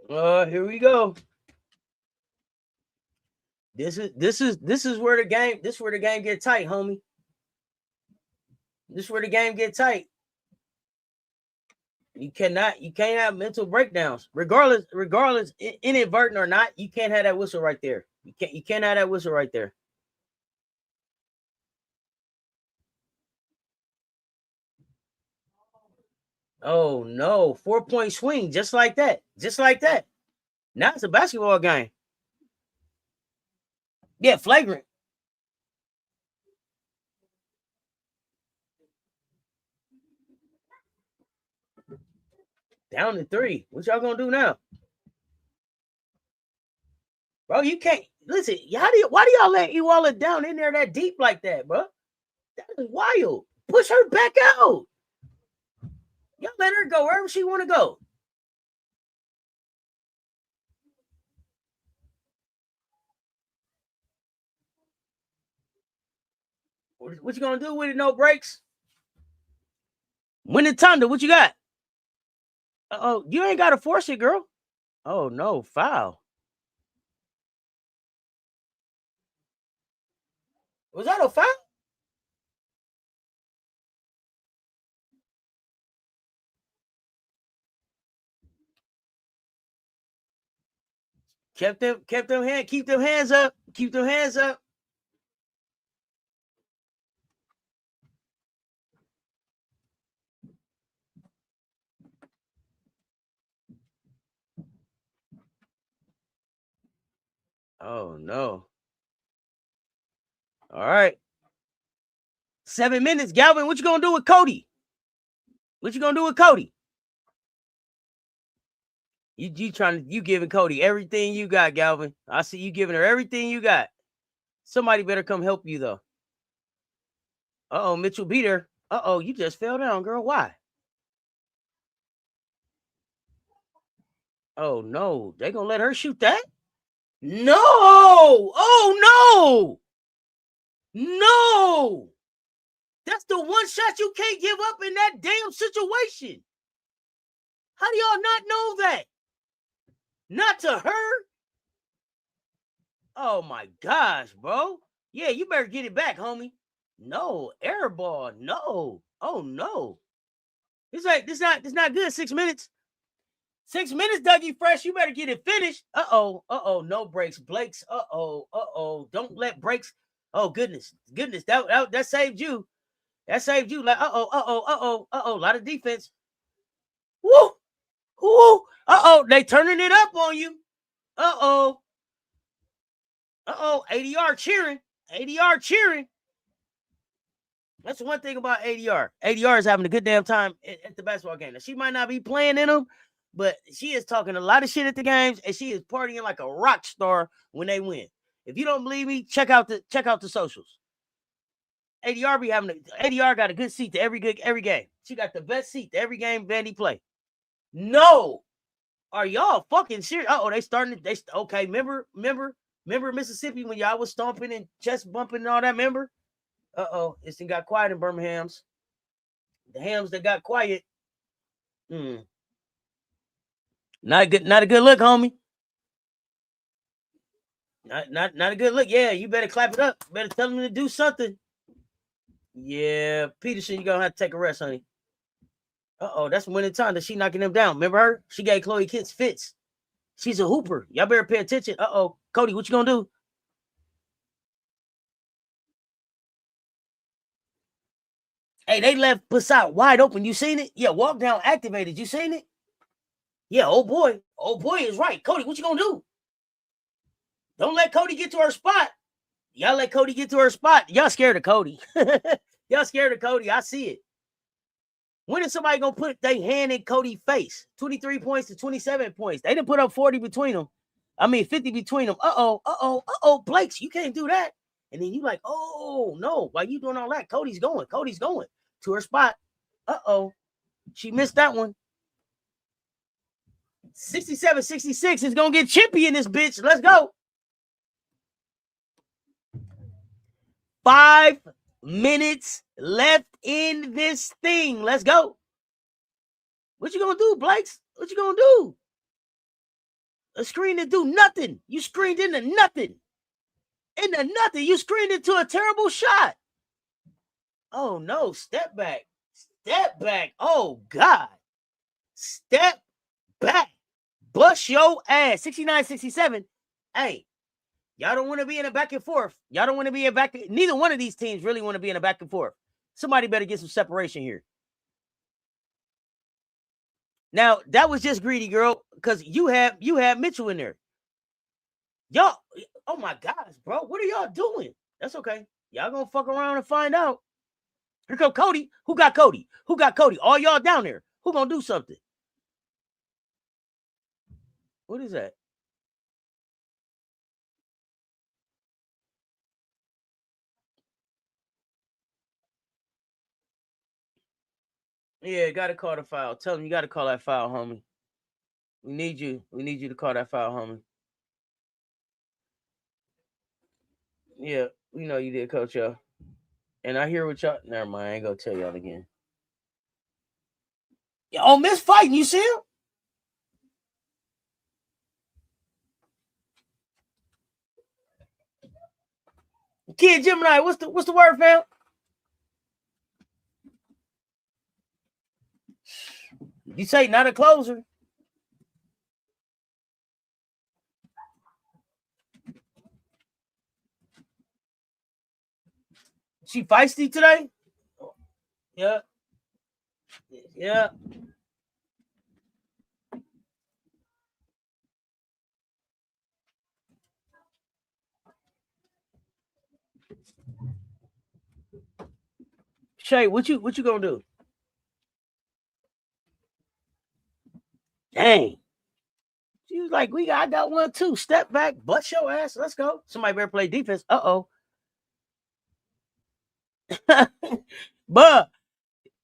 Here we go. This is where the game get tight, homie. This is where the game get tight. You can't have mental breakdowns, regardless, inadvertent or not. You can't have that whistle right there. You can't have that whistle right there. Oh no, 4-point swing, just like that. Now it's a basketball game. Yeah, flagrant. Down to 3. What y'all gonna do now? Bro, you can't listen. Why do y'all let Ewala down in there that deep like that, bro? That is wild. Push her back out. Y'all let her go wherever she want to go. What you gonna do with it? No breaks. Win the Thunder. What you got? Oh, you ain't gotta force it, girl. Oh no, foul. Was that a foul? Keep them hands up. Keep them hands up. Oh no. All right. 7 minutes, Galvin. What you gonna do with Cotie? You giving Cotie everything you got, Galvin. I see you giving her everything you got. Somebody better come help you though. Mitchell beat her. You just fell down, girl. Why? Oh no, they gonna let her shoot that? No. Oh, no. No. That's the one shot you can't give up in that damn situation. How do y'all not know that? Not to her? Oh, my gosh, bro. Yeah, you better get it back, homie. No. Air ball. No. Oh, no. It's like, this not good. 6 minutes. 6 minutes, Dougie Fresh. You better get it finished. Uh-oh. No breaks. Blakes. Uh-oh. Don't let breaks. Oh, goodness. That saved you. That saved you. Like, uh-oh. A lot of defense. Woo. Uh-oh. They turning it up on you. Uh-oh. ADR cheering. That's one thing about ADR. ADR is having a good damn time at the basketball game. Now, she might not be playing in them, but she is talking a lot of shit at the games, and she is partying like a rock star when they win. If you don't believe me, check out the socials. ADR got a good seat to every game. She got the best seat to every game Vandy play. No, are y'all fucking serious? They starting. Okay. Remember Mississippi when y'all was stomping and chest bumping and all that. Remember? This thing got quiet in Birmingham's. The hams that got quiet. Not a good look, homie. Not a good look. Yeah, you better clap it up. Better tell them to do something. Yeah, Peterson, you're gonna have to take a rest, honey. That's winning time that she knocking them down. Remember her? She gave Chloe Kitts fits. She's a hooper. Y'all better pay attention. Cotie, what you gonna do? Hey, they left Passat wide open. You seen it? Yeah, walk down activated. You seen it? Yeah, oh boy is right. Cotie, what you gonna do? Don't let Cotie get to her spot. Y'all let Cotie get to her spot. Y'all scared of Cotie. Y'all scared of Cotie. I see it. When is somebody gonna put their hand in Cotie's face? 23 points to 27 points. They didn't put up 40 between them. 50 between them. Blakes, you can't do that. And then you like, oh no, why you doing all that? Cotie's going to her spot. She missed that one. 67-66 is gonna get chippy in this bitch. Let's go. 5 minutes left in this thing. Let's go. What you gonna do, Blakes? What you gonna do? A screen to do nothing. You screened into nothing. You screened into a terrible shot. Oh no, step back. Oh God. Step back. Bust your ass. 69-67. Hey, y'all don't want to be in a back and forth. Neither one of these teams really want to be in a back and forth. Somebody better get some separation here. Now, that was just greedy, girl, because you had Mitchell in there. Y'all, oh my gosh, bro. What are y'all doing? That's okay. Y'all gonna fuck around and find out. Here come Cotie. Who got Cotie? All y'all down there. Who gonna do something? What is that? Yeah, gotta call the foul. Tell him you gotta call that foul, homie. We need you to call that foul, homie. Yeah, we know you did, coach, y'all. And I hear what y'all. Never mind, I ain't gonna tell y'all again. Yeah, Ole Miss fighting, you see him? Kid Gemini, what's the word, fam? You say not a closer. She feisty today? Yeah. Shay, what you gonna do? Dang. She was like, I got one too. Step back, bust your ass. Let's go. Somebody better play defense. But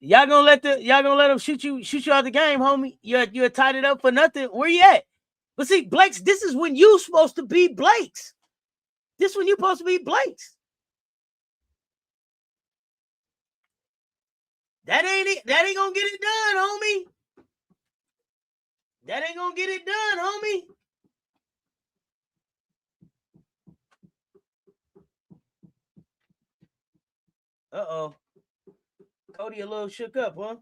y'all gonna let them shoot you out the game, homie. You tied it up for nothing. Where you at? But see, Blakes, this is when you supposed to be Blakes. This when you supposed to be Blakes. That ain't it. That ain't gonna get it done, homie. That ain't gonna get it done, homie. Uh-oh. Cotie a little shook up, huh?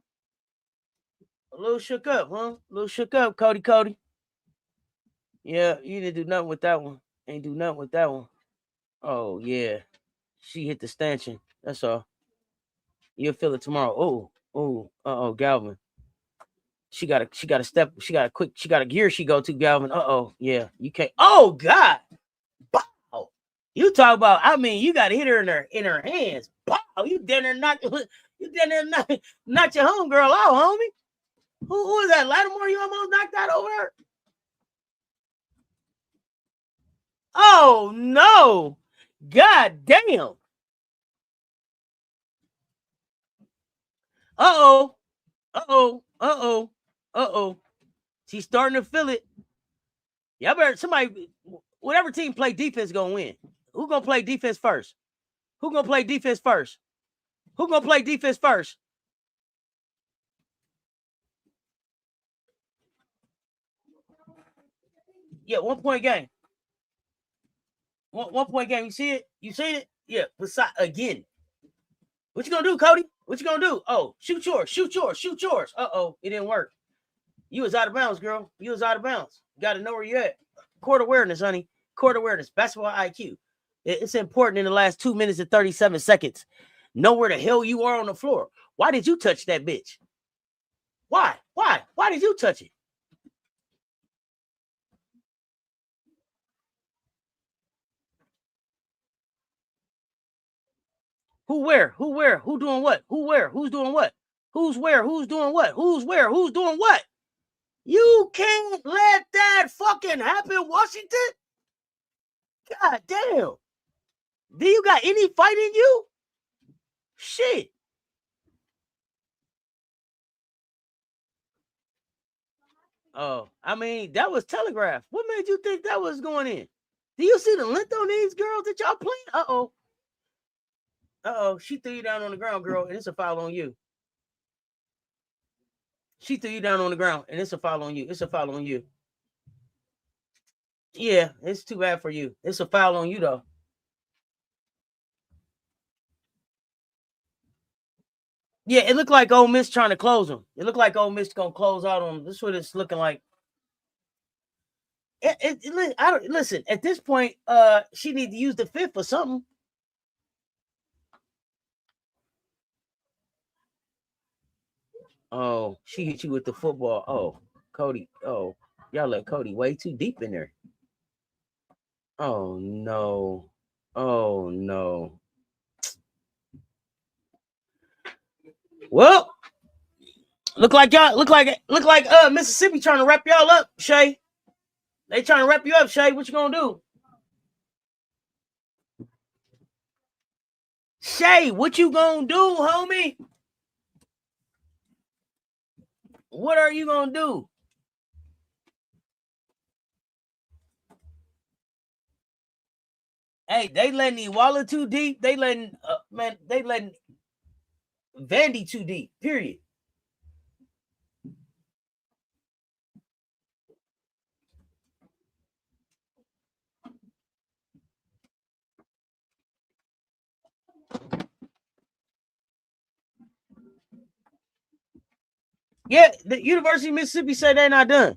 A little shook up, huh? A little shook up, Cotie. Yeah, you didn't do nothing with that one. Ain't do nothing with that one. Oh, yeah. She hit the stanchion. That's all. You'll feel it tomorrow. Oh, Galvin. She got a step. She got a gear she go to, Galvin. Yeah. You can't. Oh, God. Bow. You talk about, I mean, you got to hit her in her hands. Bow. You down there knock your homegirl out, homie. Who is that? Lattimore, you almost knocked that over her? Oh, no. God damn. Uh-oh. She's starting to feel it. Y'all better, whatever team play defense gonna win. Who gonna play defense first? Who gonna play defense first? Yeah, 1 point game. One point game. You see it? You seen it? Yeah. Again. What you gonna do, Cotie? What you gonna do? Oh, shoot yours. Uh-oh, it didn't work. You was out of bounds, girl. You was out of bounds. You gotta know where you're at. Court awareness, honey. Court awareness. Basketball IQ. It's important in the last 2 minutes and 37 seconds. Know where the hell you are on the floor. Why did you touch that bitch? Why? Why did you touch it? Who where? Who where? Who doing what? Who where? Who's doing what? Who's where? Who's doing what? Who's where? Who's doing what? You can't let that fucking happen, Washington. God damn. Do you got any fight in you? Shit. Oh, I mean, that was telegraphed. What made you think that was going in? Do you see the length on these girls that y'all playing? Uh-oh. She threw you down on the ground, girl, and it's a foul on you. She threw you down on the ground, and it's a foul on you. It's a foul on you. Yeah, it's too bad for you. It's a foul on you, though. Yeah, it looked like Ole Miss trying to close them. It looked like Ole Miss going to close out on them. This is what it's looking like. Listen, at this point, she need to use the fifth or something. Oh, she hit you with the football. Oh, Cotie. Oh, y'all let Cotie way too deep in there. Oh no. Well, look like Mississippi trying to wrap y'all up, Shay. They trying to wrap you up, Shay. What you gonna do? Shay, what you gonna do, homie? What are you gonna do? Hey, they letting Ewala too deep. They letting Vandy too deep. Period. Yeah, the University of Mississippi said they're not done.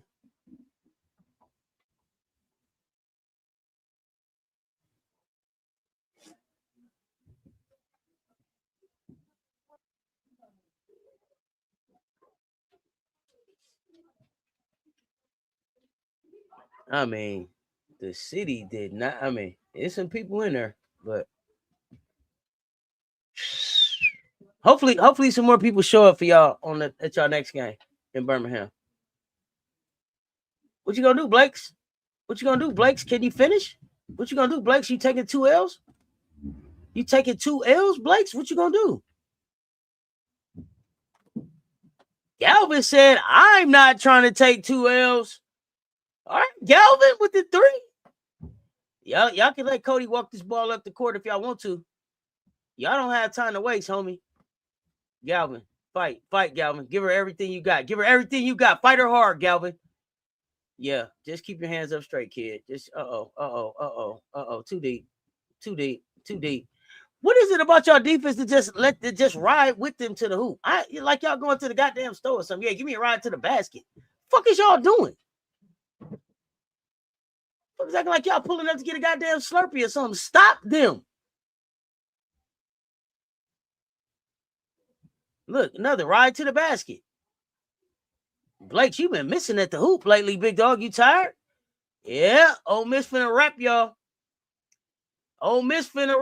I mean, the city did not. I mean, there's some people in there, but hopefully some more people show up for y'all at y'all next game in Birmingham. What you gonna do, Blakes? What you gonna do, Blakes? Can you finish? What you gonna do, Blakes? You taking 2 L's? You taking 2 L's, Blakes? What you gonna do? Galvin said, I'm not trying to take 2 L's. All right, Galvin with the 3. Y'all can let Cotie walk this ball up the court if y'all want to. Y'all don't have time to waste, homie. Galvin, fight, Galvin. Give her everything you got. Fight her hard, Galvin. Yeah, just keep your hands up straight, kid. Just too deep. What is it about y'all defense to just ride with them to the hoop? Like y'all going to the goddamn store or something. Yeah, give me a ride to the basket. Fuck is y'all doing? Fuck acting like y'all pulling up to get a goddamn Slurpee or something. Stop them. Look, another ride to the basket. Blakes, you been missing at the hoop lately, big dog. You tired? Yeah, Ole Miss finna rap y'all. Finna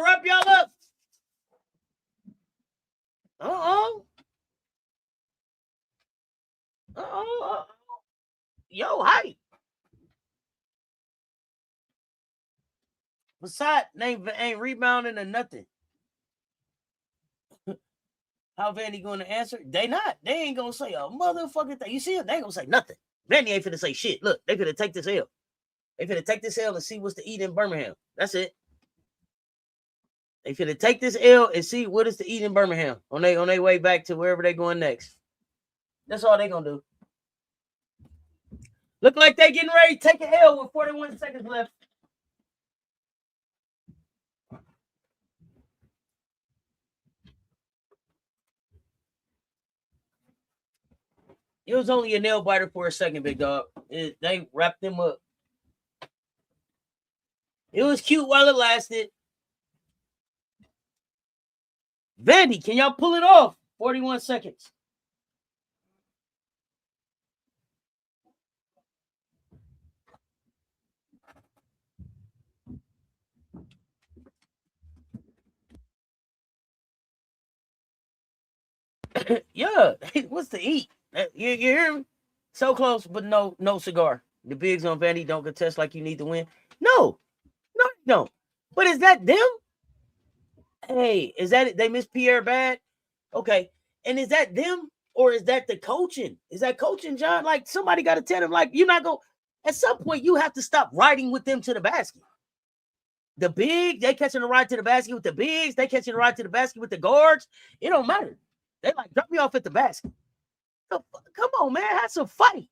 wrap y'all up. Yo, hype. Besides, ain't rebounding or nothing. How Vandy gonna answer? They not. They ain't gonna say a motherfucking thing. You see it? They ain't gonna say nothing. Vandy ain't finna say shit. Look, they finna take this L. They finna take this L and see what's to eat in Birmingham. That's it. They finna take this L and see what is to eat in Birmingham on their way back to wherever they going next. That's all they gonna do. Look like they getting ready to take an L with 41 seconds left. It was only a nail biter for a second, big dog. They wrapped them up. It was cute while it lasted. Vandy, can y'all pull it off? 41 seconds. Yeah, what's to eat? You hear me? So close, but no cigar. The bigs on Vandy don't contest like you need to win. No, don't. But is that them? Hey, is that it? They miss Pierre bad? Okay. And is that them or is that the coaching? Is that coaching, John? Like somebody got to tell them, like, you're not going to, at some point, you have to stop riding with them to the basket. The big, they catching the ride to the basket with the bigs. They catching the ride to the basket with the guards. It don't matter. They like, drop me off at the basket. Come on, man. Have some fight.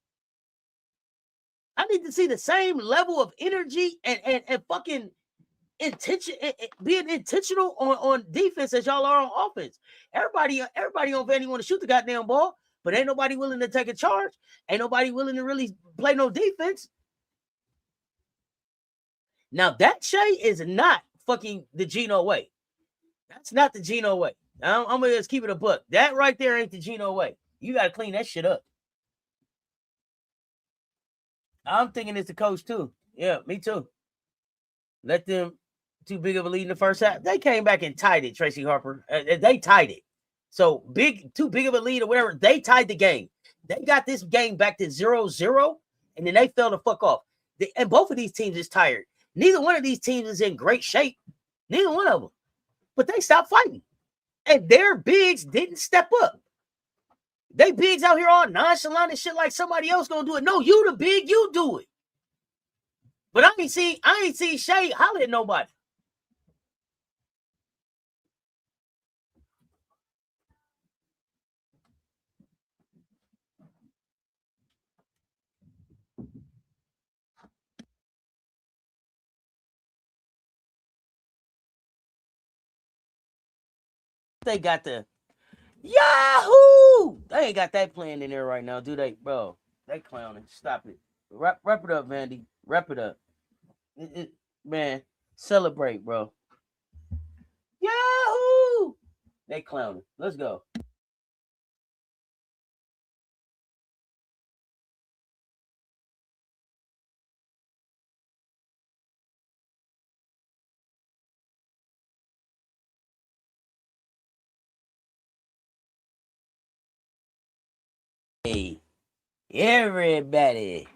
I need to see the same level of energy and fucking intention, being intentional on defense as y'all are on offense. Everybody on Vandy want to shoot the goddamn ball, but ain't nobody willing to take a charge. Ain't nobody willing to really play no defense. Now that Shay is not fucking the Geno way. That's not the Geno way. I'm gonna just keep it a buck. That right there ain't the Geno way. You gotta clean that shit up. I'm thinking it's the coach too. Yeah, me too. Let them too big of a lead in the first half. They came back and tied it, Tracy Harper. They tied it. So too big of a lead or whatever. They tied the game. They got this game back to 0-0, and then they fell the fuck off. And both of these teams is tired. Neither one of these teams is in great shape. Neither one of them. But they stopped fighting. And their bigs didn't step up. They bigs out here all nonchalant and shit like somebody else gonna do it. No, you the big, you do it. But I ain't see Shay holler at nobody. They got the Yahoo! They ain't got that playing in there right now, do they, bro? They clowning. Stop it. Wrap it up, Vandy. Wrap it up. Man, celebrate, bro. Yahoo! They clowning. Let's go. Hey, everybody.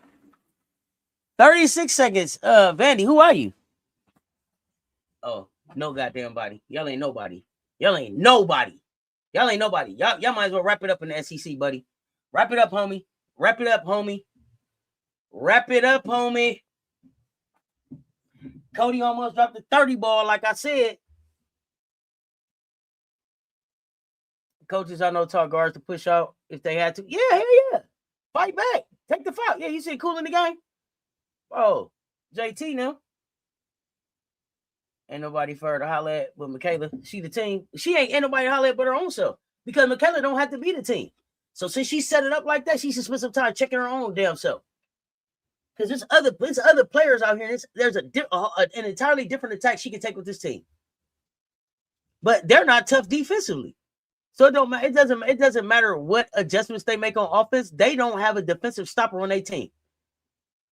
36 seconds. Vandy, who are you? Oh, no goddamn body. Y'all ain't nobody. Y'all might as well wrap it up in the SEC, buddy. Wrap it up, homie. Wrap it up, homie. Wrap it up, homie. Cotie almost dropped the 30 ball, like I said. Coaches I know taught guards to push out if they had to. Yeah, hell yeah. Fight back. Take the foul. Yeah, you see cool in the game? Oh, JT now. Ain't nobody for her to holler at but Mikaylah. She the team. She ain't nobody to holler at but her own self. Because Mikaylah don't have to be the team. So since she set it up like that, she should spend some time checking her own damn self. Because there's other players out here. There's an entirely different attack she can take with this team. But they're not tough defensively. So it don't matter. It doesn't matter what adjustments they make on offense. They don't have a defensive stopper on their team.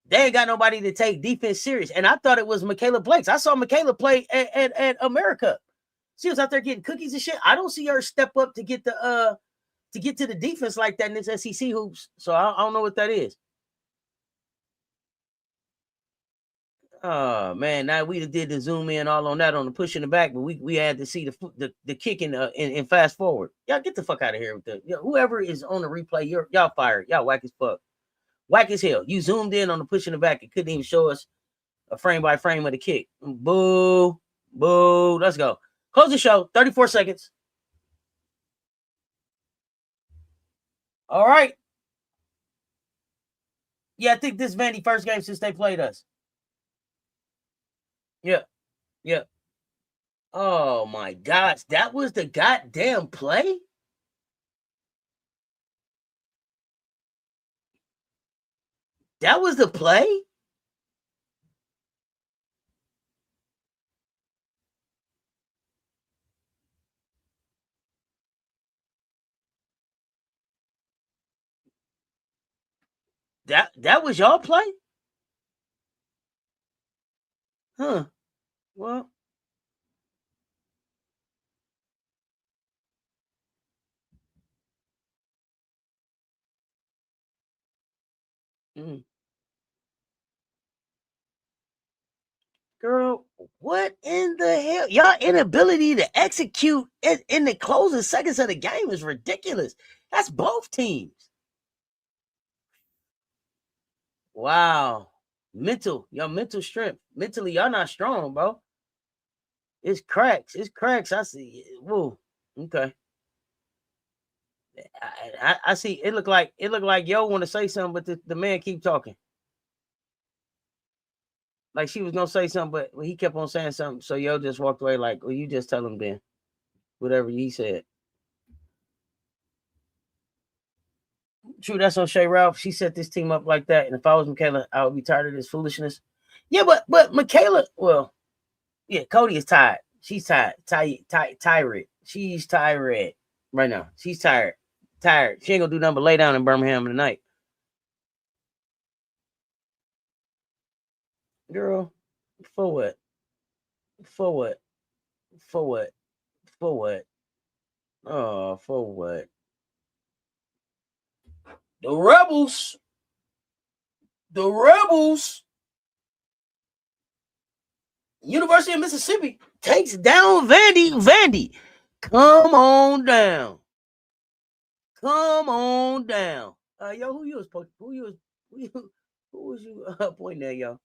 They ain't got nobody to take defense serious. And I thought it was Mikaylah Blakes. I saw Mikaylah play at America. She was out there getting cookies and shit. I don't see her step up to get to the defense like that in this SEC hoops. So I don't know what that is. Oh man, now we did the zoom in all on that on the push in the back, but we had to see the kick in fast forward. Y'all get the fuck out of here with the whoever is on the replay. Y'all fired. Y'all whack as fuck. Whack as hell. You zoomed in on the push in the back. It couldn't even show us a frame by frame of the kick. Boo. Boo. Let's go. Close the show. 34 seconds. All right. Yeah, I think this is Vandy's first game since they played us. Yeah. Yeah. Oh my gosh. That was the goddamn play? That was the play? That was y'all play? Huh. Well. Mm. Girl, what in the hell? Y'all inability to execute in the closing seconds of the game is ridiculous. That's both teams. Wow. Y'all mental strength. Mentally, y'all not strong, bro. It's cracks. It's cracks. I see. Whoa. Okay. I see. It looked like yo want to say something, but the man keep talking. Like she was gonna say something, but he kept on saying something. So yo just walked away like, well, you just tell him then. Whatever he said. True, that's on Shay Ralph. She set this team up like that. And if I was Mikaylah, I would be tired of this foolishness. Yeah, but Mikaylah, well, yeah, Cotie is tired. She's tired. Tired. She's tired right now. She's tired. Tired. She ain't gonna do nothing but lay down in Birmingham tonight. Girl, for what? For what? For what? For what? Oh, for what? The Rebels. The Rebels. University of Mississippi takes down Vandy. Vandy, come on down. Come on down. Yo, who you was who was you pointing at, yo?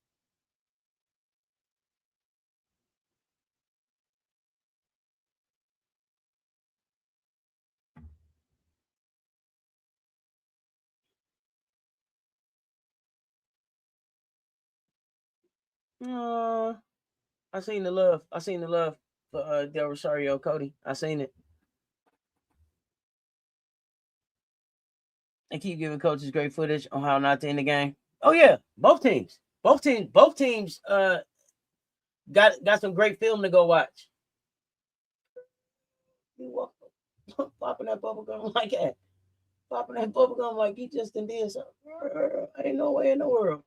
I seen the love. I seen the love for Del Rosario Cotie. I seen it. They keep giving coaches great footage on how not to end the game. Oh yeah, both teams. Both teams got some great film to go watch. You popping that bubble gum like that. Popping that bubble gum like he just did something. Ain't no way in the world.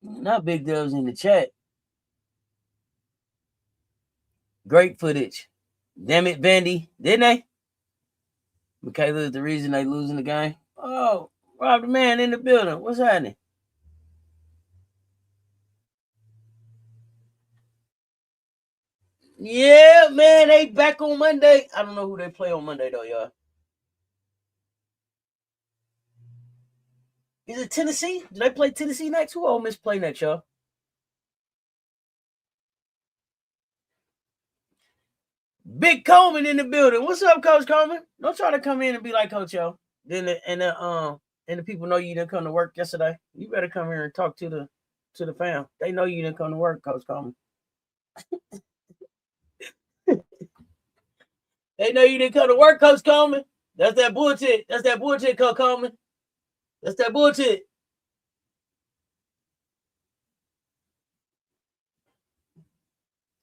Not big dubs in the chat. Great footage. Damn it, Vandy. Didn't they? Mikaylah is the reason they losing the game. Oh, Rob the man in the building. What's happening? Yeah, man, they back on Monday. I don't know who they play on Monday, though, y'all. Is it Tennessee? Do they play Tennessee next? Who Ole Miss play next, y'all? Big Coleman in the building. What's up, Coach Coleman? Don't try to come in and be like Coach Yo. Then the people know you didn't come to work yesterday. You better come here and talk to the fam. They know you didn't come to work, Coach Coleman. They know you didn't come to work, Coach Coleman. That's that bullshit. That's that bullshit, Coach Coleman. That's that bullshit.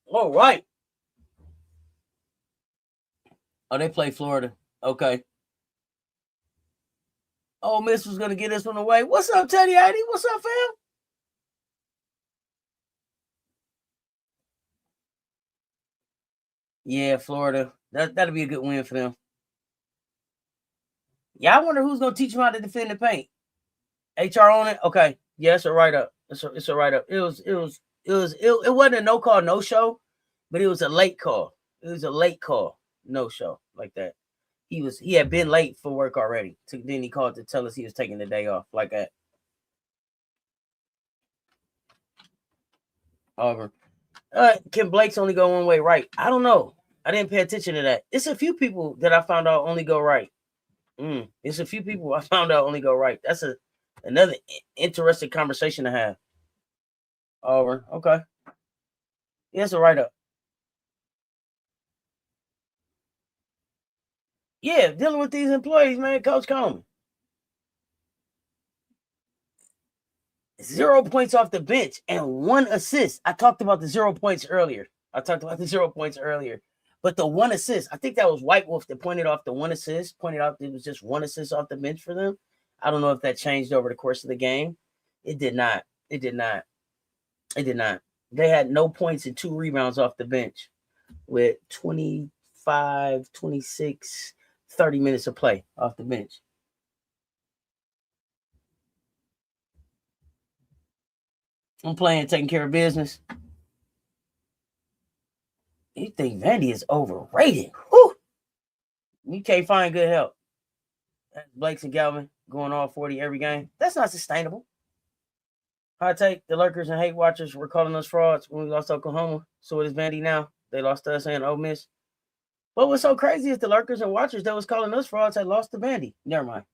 All right. Oh, they play Florida. Okay. Ole Miss was going to get this one away. What's up, Teddy Addy? What's up, fam? Yeah, Florida. That'll be a good win for them. Yeah, I wonder who's going to teach them how to defend the paint. HR on it? Okay. Yeah, it's a write-up. It's a write-up. It wasn't a no-call, no-show, but it was a late call. It was a late call, no-show, like that. He had been late for work already. Then he called to tell us he was taking the day off, like that. Auburn. Can Blake's only go one way right? I don't know. I didn't pay attention to that. It's a few people that I found out only go right. It's a few people I found out only go right. That's another interesting conversation to have. Auburn. Okay. Yeah, it's a write-up. Yeah, dealing with these employees, man, Coach Coleman. 0 points off the bench and 1 assist. I talked about the 0 points earlier. But the 1 assist, I think that was White Wolf that pointed out it was just 1 assist off the bench for them. I don't know if that changed over the course of the game. It did not. They had no points and 2 rebounds off the bench with 25, 26, 30 minutes of play off the bench. I'm playing, taking care of business. You think Vandy is overrated? Whew. You can't find good help. Blakes and Galvin going all 40 every game. That's not sustainable. Hot take, the lurkers and hate watchers were calling us frauds when we lost Oklahoma. So it is Vandy now. They lost to us and Ole Miss. But what's so crazy is the lurkers and watchers that was calling us frauds had lost to Vandy. Never mind.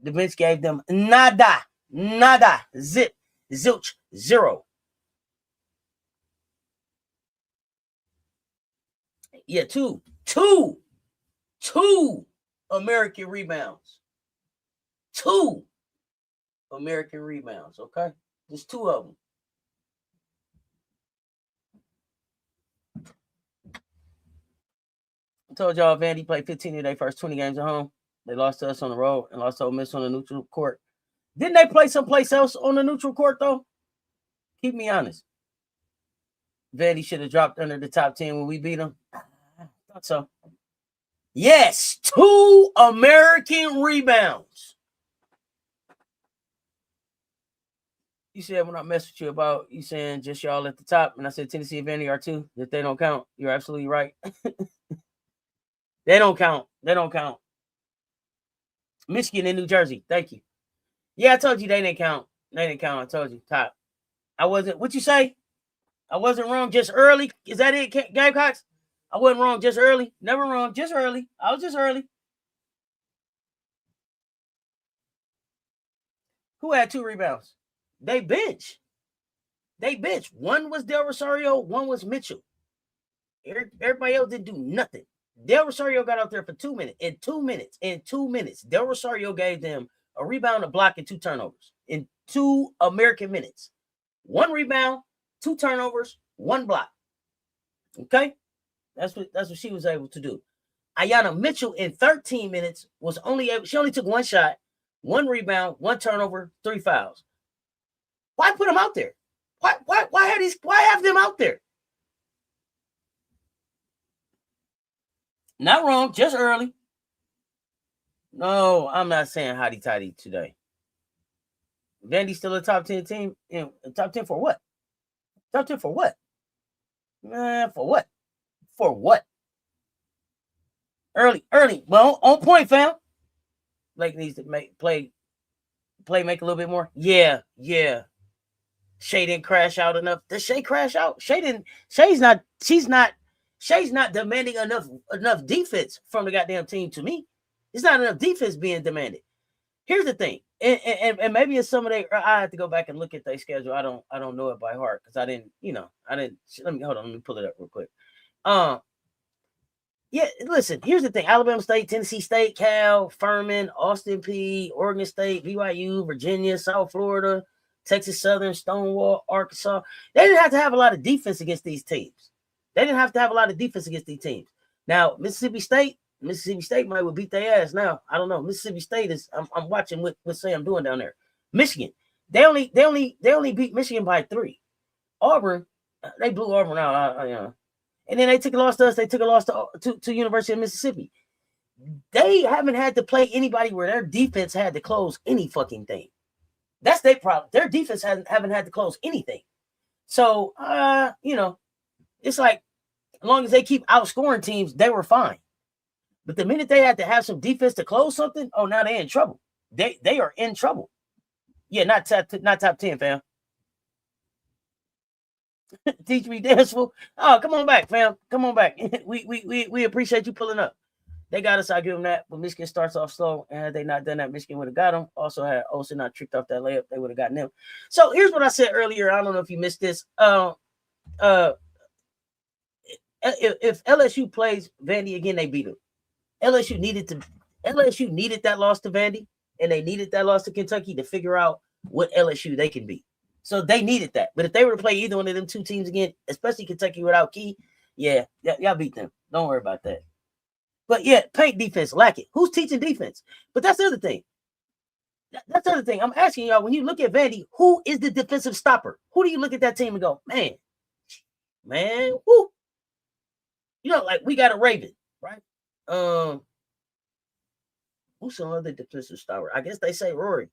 The bench gave them nada, zip, zilch, 0. Yeah, two American rebounds. 2 American rebounds, okay? Just 2 of them. I told y'all Vandy played 15 of their first 20 games at home. They lost to us on the road and lost to Ole Miss on the neutral court. Didn't they play someplace else on the neutral court, though? Keep me honest. Vandy should have dropped under the top 10 when we beat them. I thought so. Yes, 2 American rebounds. You said when I messed with you about you saying just y'all at the top, and I said Tennessee and Vandy are 2, that they don't count. You're absolutely right. They don't count. Michigan and New Jersey. Thank you. Yeah, I told you they didn't count. I told you. Top. I wasn't. What you say? I wasn't wrong just early. Is that it, Gamecocks? I wasn't wrong just early. Never wrong. Just early. I was just early. Who had 2 rebounds? They bench. One was Del Rosario. One was Mitchell. Everybody else didn't do nothing. Del Rosario got out there for 2 minutes. In 2 minutes, Del Rosario gave them a rebound, a block, and 2 turnovers in 2 American minutes. 1 rebound, 2 turnovers, 1 block. Okay, that's what she was able to do. Aiyana Mitchell in 13 minutes she only took 1 shot, 1 rebound, 1 turnover, 3 fouls. Why put them out there? Why have them out there? Not wrong, just early. No, I'm not saying hotty toddy today. Vandy's still a top 10 team. Top 10 for what? Top 10 for what? For what? For what? Early. Well, on point, fam. Blake needs to make a little bit more. Yeah. Shay didn't crash out enough. Does Shay crash out? Shay's not demanding enough defense from the goddamn team to me. It's not enough defense being demanded. Here's the thing, and maybe it's some of they. I have to go back and look at their schedule. I don't know it by heart because I didn't. Let me pull it up real quick. Yeah, listen. Here's the thing: Alabama State, Tennessee State, Cal, Furman, Austin Peay, Oregon State, BYU, Virginia, South Florida, Texas Southern, Stonewall, Arkansas. They didn't have to have a lot of defense against these teams. Now, Mississippi State might beat their ass now. I don't know. Mississippi State is. I'm watching what Sam doing down there. Michigan, they only beat Michigan by 3. Auburn, they blew Auburn out. And then they took a loss to us. They took a loss to University of Mississippi. They haven't had to play anybody where their defense had to close any fucking thing. That's their problem. Their defense haven't had to close anything. So it's like as long as they keep outscoring teams, they were fine. But the minute they had to have some defense to close something, now they're in trouble. They are in trouble. Yeah, not top 10, fam. Teach me dance fool. Oh, come on back, fam. Come on back. We appreciate you pulling up. They got us. I give them that. But Michigan starts off slow, and had they not done that, Michigan would have got them. Also had Olsen not tricked off that layup, they would have gotten them. So here's what I said earlier. I don't know if you missed this. If LSU plays Vandy again, they beat them. LSU needed that loss to Vandy, and they needed that loss to Kentucky to figure out what LSU they can beat. So they needed that. But if they were to play either one of them two teams again, especially Kentucky without Key, y'all beat them. Don't worry about that. But yeah, paint defense, lack it. Who's teaching defense? But that's the other thing. I'm asking y'all, when you look at Vandy, who is the defensive stopper? Who do you look at that team and go, man, whoo. Like we got a Raven, right? Who's some other defensive stopper? I guess they say Rory.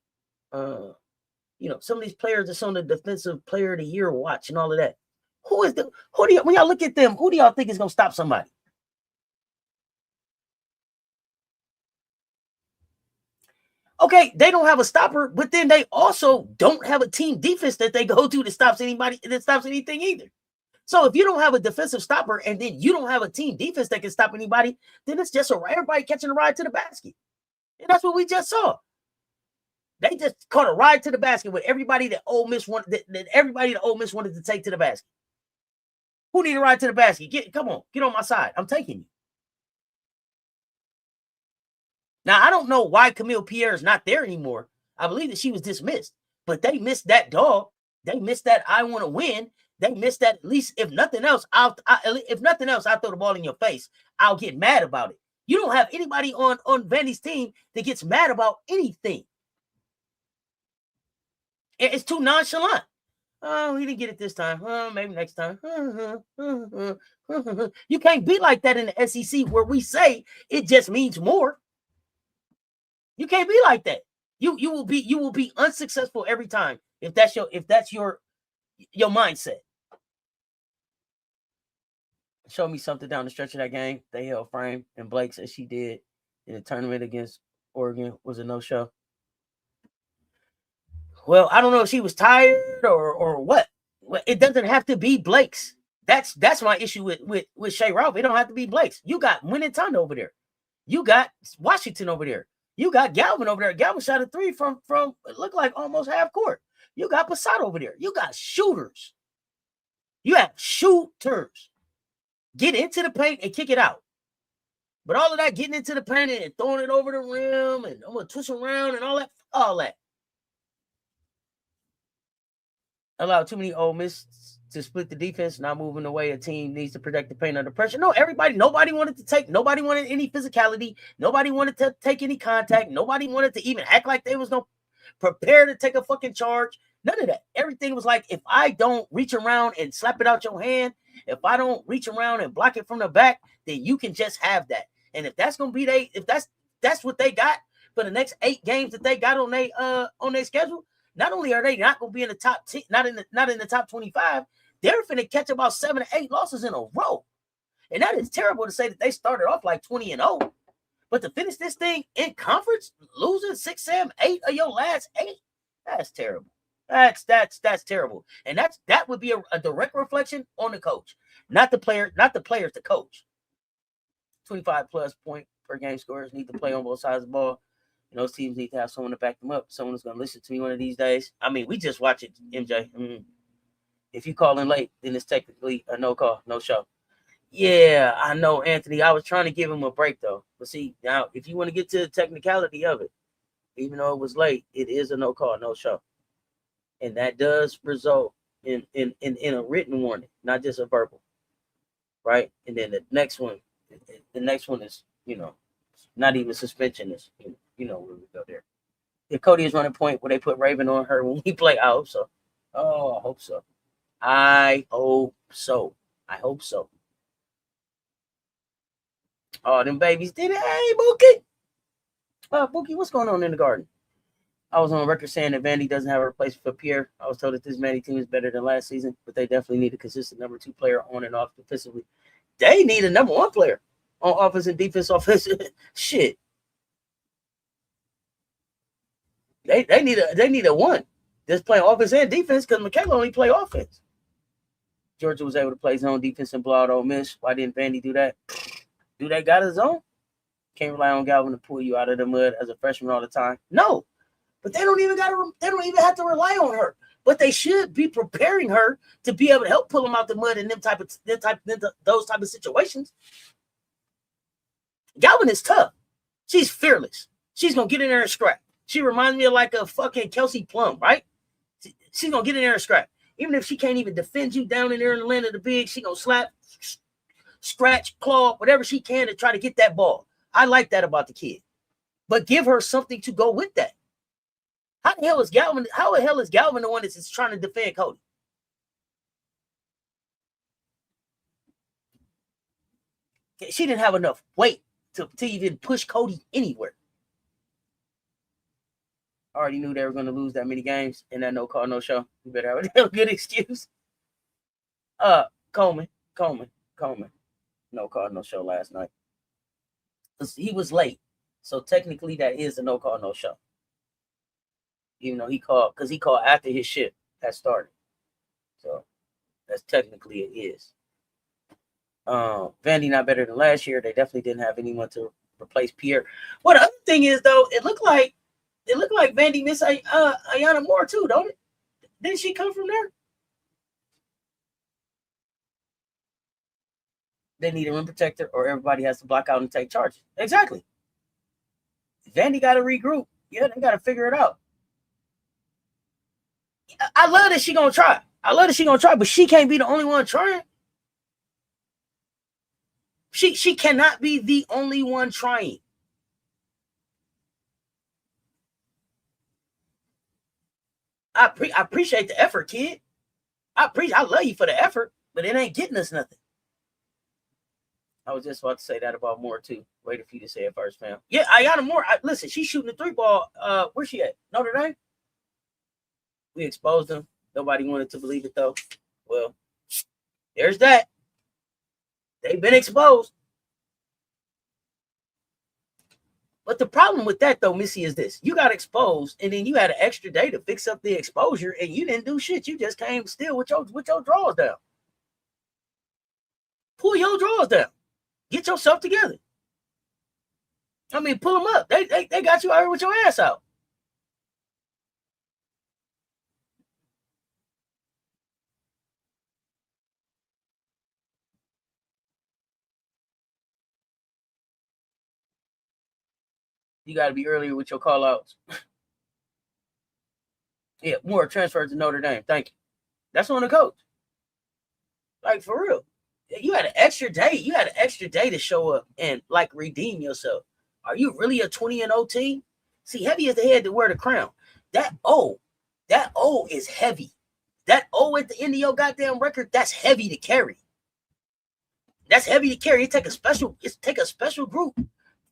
Some of these players that's on the defensive player of the year watch and all of that. When y'all look at them, who do y'all think is gonna stop somebody? Okay, they don't have a stopper, but then they also don't have a team defense that they go to that stops anything either. So if you don't have a defensive stopper and then you don't have a team defense that can stop anybody, then it's just everybody catching a ride to the basket. And that's what we just saw. They just caught a ride to the basket with everybody that Ole Miss wanted to take to the basket. Who need a ride to the basket? Get on my side. I'm taking you. Now, I don't know why Camille Pierre is not there anymore. I believe that she was dismissed, but they missed that dog. They missed that I want to win. They missed that. At least, if nothing else, I'll throw the ball in your face. I'll get mad about it. You don't have anybody on Vandy's team that gets mad about anything. It's too nonchalant. Oh, he didn't get it this time. Maybe next time. You can't be like that in the SEC where we say it just means more. You can't be like that. You will be unsuccessful every time if that's your mindset. Show me something down the stretch of that game. They held frame, and Blake said she did in the tournament against Oregon was a no-show. Well, I don't know if she was tired or what. It doesn't have to be Blake's. That's my issue with Shay Ralph. It don't have to be Blake's. You got Winninton over there. You got Washington over there. You got Galvin over there. Galvin shot a 3 from it looked like almost half court. You got Passat over there. You got shooters. You have shooters. Get into the paint and kick it out. But all of that getting into the paint and throwing it over the rim and I'm going to twist around and all that. Allow too many Ole Miss to split the defense, not moving the way a team needs to protect the paint under pressure. No, nobody wanted any physicality. Nobody wanted to take any contact. Nobody wanted to even act like they was no prepared to take a fucking charge. None of that. Everything was like, if I don't reach around and slap it out your hand, if I don't reach around and block it from the back, then you can just have that. And if that's gonna be if that's what they got for the next 8 games that they got on their schedule, not only are they not gonna be in the top 10, not in the top 25, they're finna catch about 7 or 8 losses in a row. And that is terrible to say that they started off like 20-0. But to finish this thing in conference, losing 6, 7, 8 of your last 8, that's terrible. That's terrible. And that would be a direct reflection on the coach. Not the players, the coach. 25 plus point per game scorers need to play on both sides of the ball. And those teams need to have someone to back them up. Someone who's going to listen to me one of these days. I mean, we just watch it, MJ. If you call in late, then it's technically a no call, no show. Yeah, I know, Anthony. I was trying to give him a break, though. But see, now, if you want to get to the technicality of it, even though it was late, it is a no call, no show. And that does result in a written warning, not just a verbal. Right? And then the next one is, not even suspension. Is, where we go there. If Cotie is running point, will they put Raven on her when we play? I hope so. Oh, I hope so. I hope so. Oh, them babies did it. Hey, Bookie. Bookie, what's going on in the garden? I was on record saying that Vandy doesn't have a replacement for Pierre. I was told that this Vandy team is better than last season, but they definitely need a consistent number 2 player on and off defensively. They need a number 1 player on offense and defense. Shit. They need a 1 that's playing offense and defense because Mikaylah only play offense. Georgia was able to play zone defense and blow out Ole Miss. Why didn't Vandy do that? Do they got a zone? Can't rely on Galvin to pull you out of the mud as a freshman all the time. No. But they don't even have to rely on her. But they should be preparing her to be able to help pull them out the mud in those type of situations. Galvin is tough. She's fearless. She's gonna get in there and scrap. She reminds me of like a fucking Kelsey Plum, right? She's gonna get in there and scrap. Even if she can't even defend you down in there in the land of the big, she gonna slap, scratch, claw, whatever she can to try to get that ball. I like that about the kid. But give her something to go with that. How the hell is Galvin the one that's trying to defend Cotie? She didn't have enough weight to even push Cotie anywhere. I already knew they were going to lose that many games in that no call, no show. You better have a good excuse. Coleman. No call, no show last night. He was late. So technically that is a no call, no show. Even though he called after his shift had started. So that's technically it is. Vandy not better than last year. They definitely didn't have anyone to replace Pierre. Well, the other thing is though, it looked like Vandy missed Ayana Moore too, don't it? Didn't she come from there? They need a rim protector or everybody has to block out and take charges. Exactly. Vandy got to regroup. Yeah, they got to figure it out. I love that she gonna try. But she can't be the only one trying. She cannot be the only one trying. I appreciate the effort, kid. I love you for the effort, but it ain't getting us nothing. I was just about to say that about Moore too. Waiting for you to say it first, fam. Yeah, Ayana Moore. Listen, she's shooting the 3 ball. Where's she at? Notre Dame? We exposed them. Nobody wanted to believe it, though. Well, there's that. They've been exposed. But the problem with that, though, Missy, is this. You got exposed, and then you had an extra day to fix up the exposure, and you didn't do shit. You just came still with your drawers down. Pull your drawers down. Get yourself together. I mean, pull them up. They got you out here with your ass out. You got to be earlier with your call-outs. Yeah, Moore transferred to Notre Dame. Thank you. That's on the coach. Like, for real. You had an extra day. You had an extra day to show up and, like, redeem yourself. Are you really a 20-0 team? See, heavy is the head to wear the crown. That O is heavy. That O at the end of your goddamn record, that's heavy to carry. That's heavy to carry. It take a special group.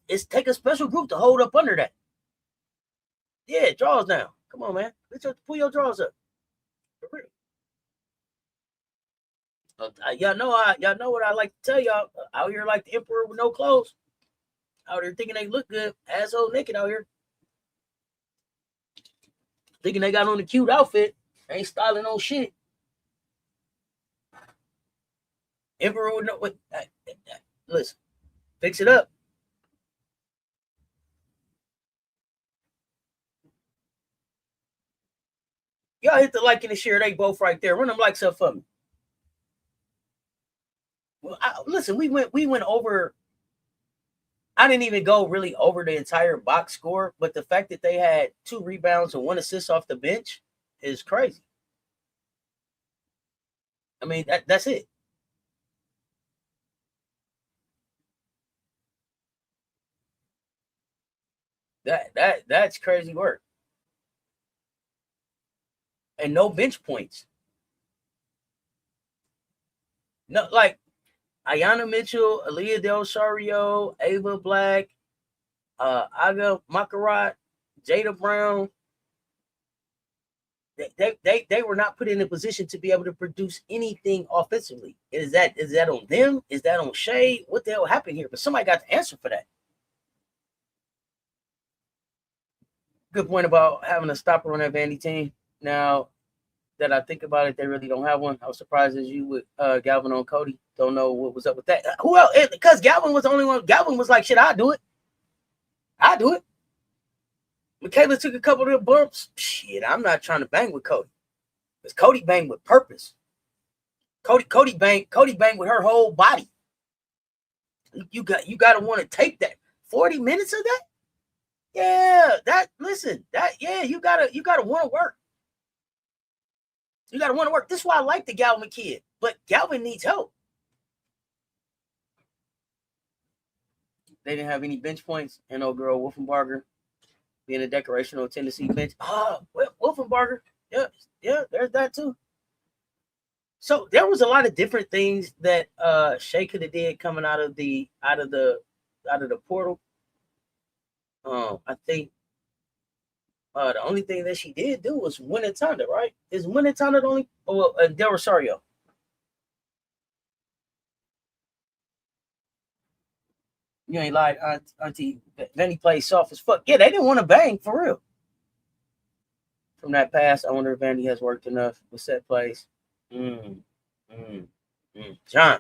It's take a special group to hold up under that. Yeah, draws down. Come on, man. Pull your drawers up. For real. Y'all know what I like to tell y'all. Out here like the emperor with no clothes. Out here thinking they look good. Asshole naked out here. Thinking they got on a cute outfit. Ain't styling on shit. Emperor with no... listen. Fix it up. Y'all hit the like and the share. They both right there. Run them likes up for me. Well, listen, we went over. I didn't even go really over the entire box score, but the fact that they had 2 rebounds and 1 assist off the bench is crazy. I mean, that's it. That's crazy work. And no bench points. No, like Ayanna Mitchell, Aaliyah Del Shario, Ava Black, Aga Makarat, Jada Brown. They were not put in a position to be able to produce anything offensively. Is that on them? Is that on Shea? What the hell happened here? But somebody got the answer for that. Good point about having a stopper on that Vandy team. Now that I think about it, they really don't have one. I was surprised as you with Galvin on Cotie. Don't know what was up with that. Who else? Because Galvin was the only one. Galvin was like, shit, I'll do it. Mikaylah took a couple of bumps. Shit, I'm not trying to bang with Cotie. Because Cotie banged with purpose. Cotie banged with her whole body. You got to want to take that. 40 minutes of that? Yeah, you gotta want to work. You gotta want to work. This is why I like the Galvin kid, but Galvin needs help. They didn't have any bench points, and old girl Wolfenbarger being a decorational Tennessee bench. Wolfenbarger. Yeah, there's that too. So there was a lot of different things that Shea could have did coming out of the portal. I think the only thing that she did do was win a Tonda, right? Is win a Tonda the only? Oh, well, Del Rosario. You ain't lied, Auntie. Vandy plays soft as fuck. Yeah, they didn't want to bang for real. From that pass, I wonder if Vandy has worked enough with set plays. John,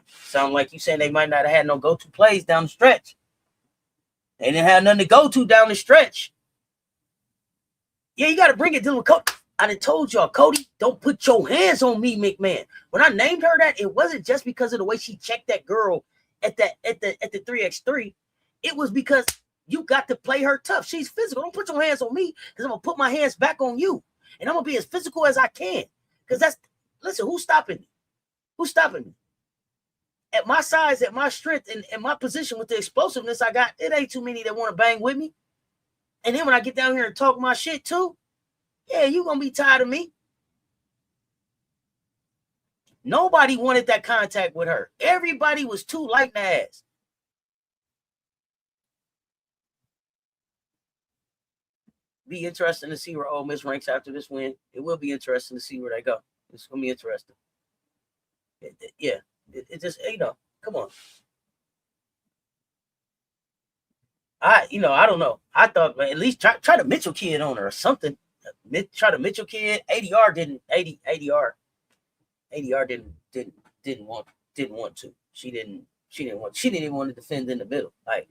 sound like you saying they might not have had no go-to plays down the stretch. They didn't have nothing to go to down the stretch. Yeah, you got to bring it to Cotie. I done told y'all, Cotie, don't put your hands on me, McMahon. When I named her that, it wasn't just because of the way she checked that girl at the 3x3. It was because you got to play her tough. She's physical. Don't put your hands on me because I'm going to put my hands back on you. And I'm going to be as physical as I can. Because listen, who's stopping me? Who's stopping me? At my size, at my strength, and my position with the explosiveness I got, it ain't too many that want to bang with me. And then when I get down here and talk my shit too, yeah, you going to be tired of me. Nobody wanted that contact with her. Everybody was too light in the ass. Be interesting to see where Ole Miss ranks after this win. It will be interesting to see where they go. It's going to be interesting. It just, come on. I don't know. I thought, man, at least try the Mitchell kid on her or something. Try the Mitchell kid. ADR didn't want to. She didn't even want to defend in the middle. Like,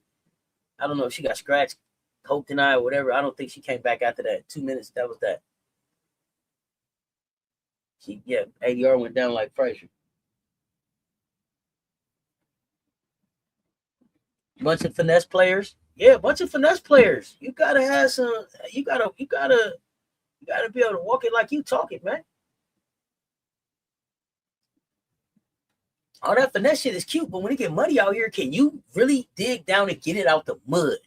I don't know if she got scratched, coke and I or whatever. I don't think she came back after that. 2 minutes, that was that. ADR went down like Frazier. Bunch of finesse players. Yeah, a bunch of finesse players. You gotta have some. You gotta be able to walk it like you talk it, man. All that finesse shit is cute, but when it get muddy out here, can you really dig down and get it out the mud?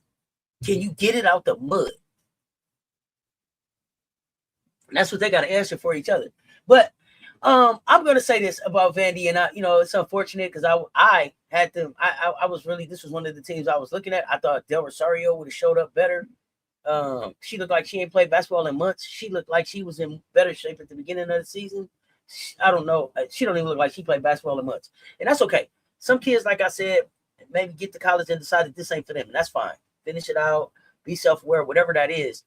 Can you get it out the mud? And that's what they got to answer for each other. But I'm going to say this about Vandy, and it's unfortunate because I had them. I was really, this was one of the teams I was looking at. I thought Del Rosario would have showed up better. She looked like she ain't played basketball in months. She looked like she was in better shape at the beginning of the season. I don't know. She don't even look like she played basketball in months, and that's okay. Some kids, like I said, maybe get to college and decide that this ain't for them, and that's fine. Finish it out, be self-aware, whatever that is.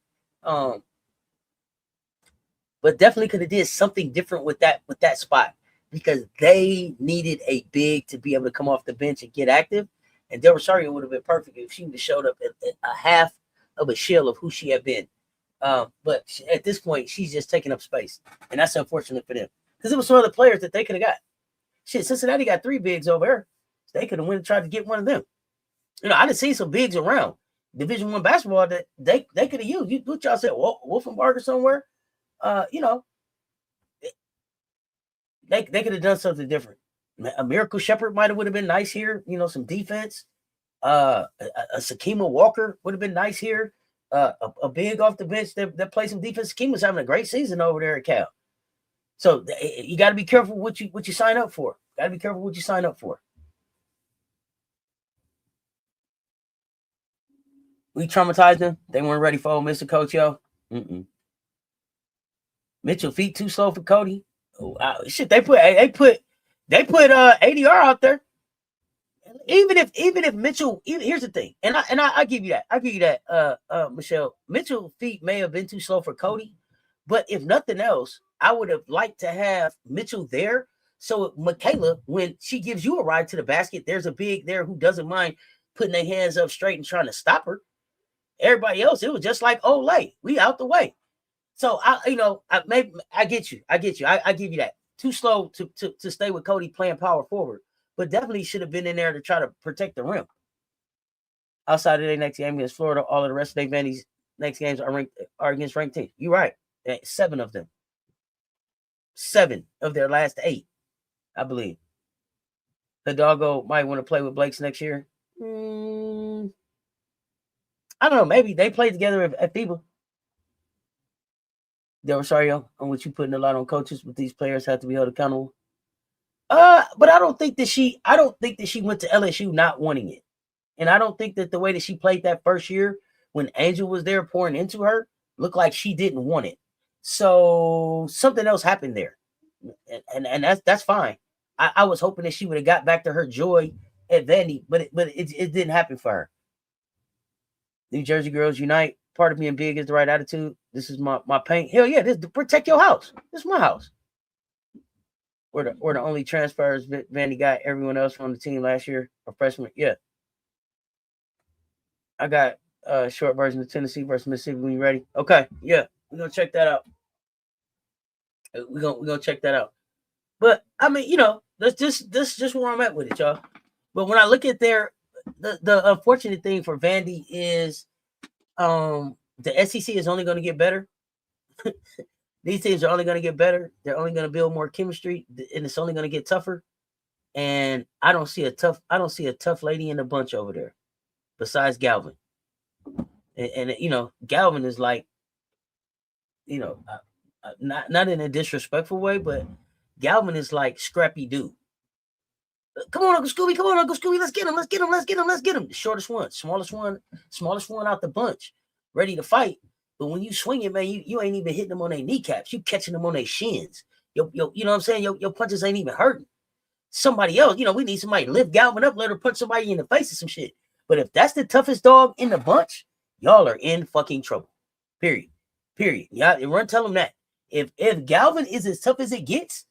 But definitely could have did something different with that spot, because they needed a big to be able to come off the bench and get active. And Del Rosario would have been perfect if she would have showed up at a half of a shell of who she had been. But at this point, she's just taking up space, and that's unfortunate for them, because it was some other players that they could have got. Shit, Cincinnati got 3 bigs over there. So they could have went and tried to get one of them. I done seen some bigs around Division I basketball that they could have used. What y'all said, Wolfenbarg or somewhere? They could have done something different. A Miracle Shepherd would have been nice here. Some defense. A Sakima Walker would have been nice here. A big off the bench that plays some defense. Sakima's having a great season over there at Cal. So you got to be careful what you sign up for. Got to be careful what you sign up for. We traumatized them. They weren't ready for Ole Miss, Coach, yo. Mitchell feet too slow for Cotie. Shit, they put ADR out there. Even if Mitchell, here's the thing, and I give you that. I give you that, Michelle. Mitchell feet may have been too slow for Cotie, but if nothing else, I would have liked to have Mitchell there. So Mikaylah, when she gives you a ride to the basket, there's a big there who doesn't mind putting their hands up straight and trying to stop her. Everybody else, it was just like Ole. We out the way. So I get you. I give you that. Too slow to stay with Cotie playing power forward, but definitely should have been in there to try to protect the rim. Outside of their next game against Florida, all of the rest of their Vandy's next games are against ranked teams. You're right. 7 of them. 7 of their last 8, I believe. Hidalgo might want to play with Blakes next year. I don't know. Maybe they played together at FIBA. Del Rosario, on what you putting a lot on coaches, but these players have to be held accountable. But I don't think that she went to LSU not wanting it. And I don't think that the way that she played that first year when Angel was there pouring into her looked like she didn't want it. So something else happened there. And that's fine. I was hoping that she would have got back to her joy at Vandy, but it didn't happen for her. New Jersey girls unite. Part of being big is the right attitude. This is my paint. Hell yeah, this protect your house. This is my house. We're the only transfers Vandy got. Everyone else from the team last year, a freshman. Yeah. I got a short version of Tennessee versus Mississippi when you ready. Okay, yeah. We're gonna check that out. We're gonna check that out. But I mean, that's just where I'm at with it, y'all. But when I look at the unfortunate thing for Vandy is the SEC is only going to get better. These teams are only going to get better. They're only going to build more chemistry, and it's only going to get tougher. And I don't see a tough lady in the bunch over there, besides Galvin. And Galvin is like, not in a disrespectful way, but Galvin is like scrappy dude. Come on, Uncle Scooby. Come on, Uncle Scooby. Let's get him. Let's get him. Let's get him. Let's get him. The shortest one, smallest one out the bunch, ready to fight. But when you swing it, man, you ain't even hitting them on their kneecaps. You catching them on their shins. You know what I'm saying? Your punches ain't even hurting. Somebody else, we need somebody to lift Galvin up, let her punch somebody in the face or some shit. But if that's the toughest dog in the bunch, y'all are in fucking trouble. Period. Y'all run tell them that. If Galvin is as tough as it gets,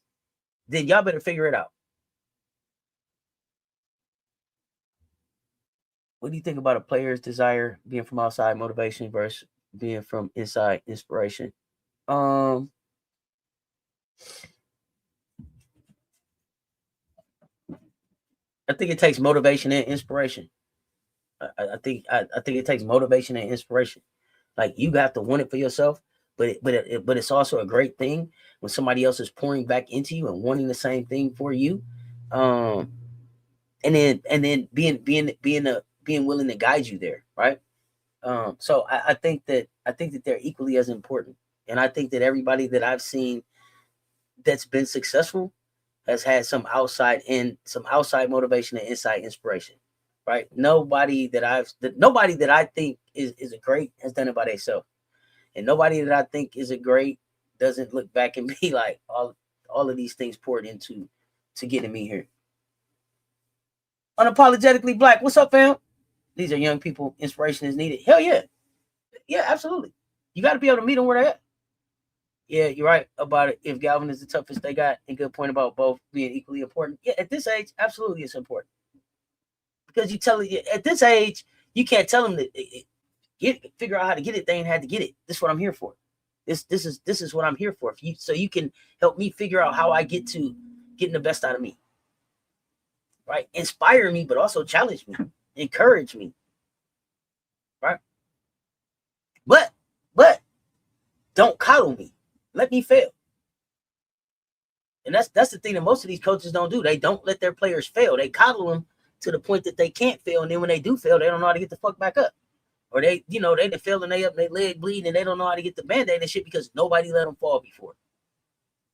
then y'all better figure it out. What do you think about a player's desire being from outside motivation versus being from inside inspiration? I think it takes motivation and inspiration. I think it takes motivation and inspiration. Like, you have to want it for yourself, but it's also a great thing when somebody else is pouring back into you and wanting the same thing for you. And then being willing to guide you there, right? So I think that they're equally as important. And I think that everybody that I've seen that's been successful has had some outside motivation and inside inspiration. Right? Nobody that I think is a great has done it by themselves. And nobody that I think is a great doesn't look back and be like all of these things poured into to getting me here. Unapologetically black. What's up, fam? These are young people. Inspiration is needed. Hell yeah. Yeah, absolutely. You got to be able to meet them where they're at. Yeah, you're right about it. If Galvin is the toughest they got, and good point about both being equally important. Yeah, at this age, absolutely it's important. Because you tell it at this age, you can't tell them that figure out how to get it. They ain't had to get it. This is what I'm here for. This is what I'm here for. So you can help me figure out how I get to getting the best out of me. Right? Inspire me, but also challenge me, encourage me. Right? But don't coddle me. Let me fail. And that's the thing that most of these coaches don't do. They don't let their players fail. They coddle them to the point that they can't fail. And then when they do fail, they don't know how to get the fuck back up. Or they fail and they up their leg bleeding and they don't know how to get the band-aid and shit because nobody let them fall before.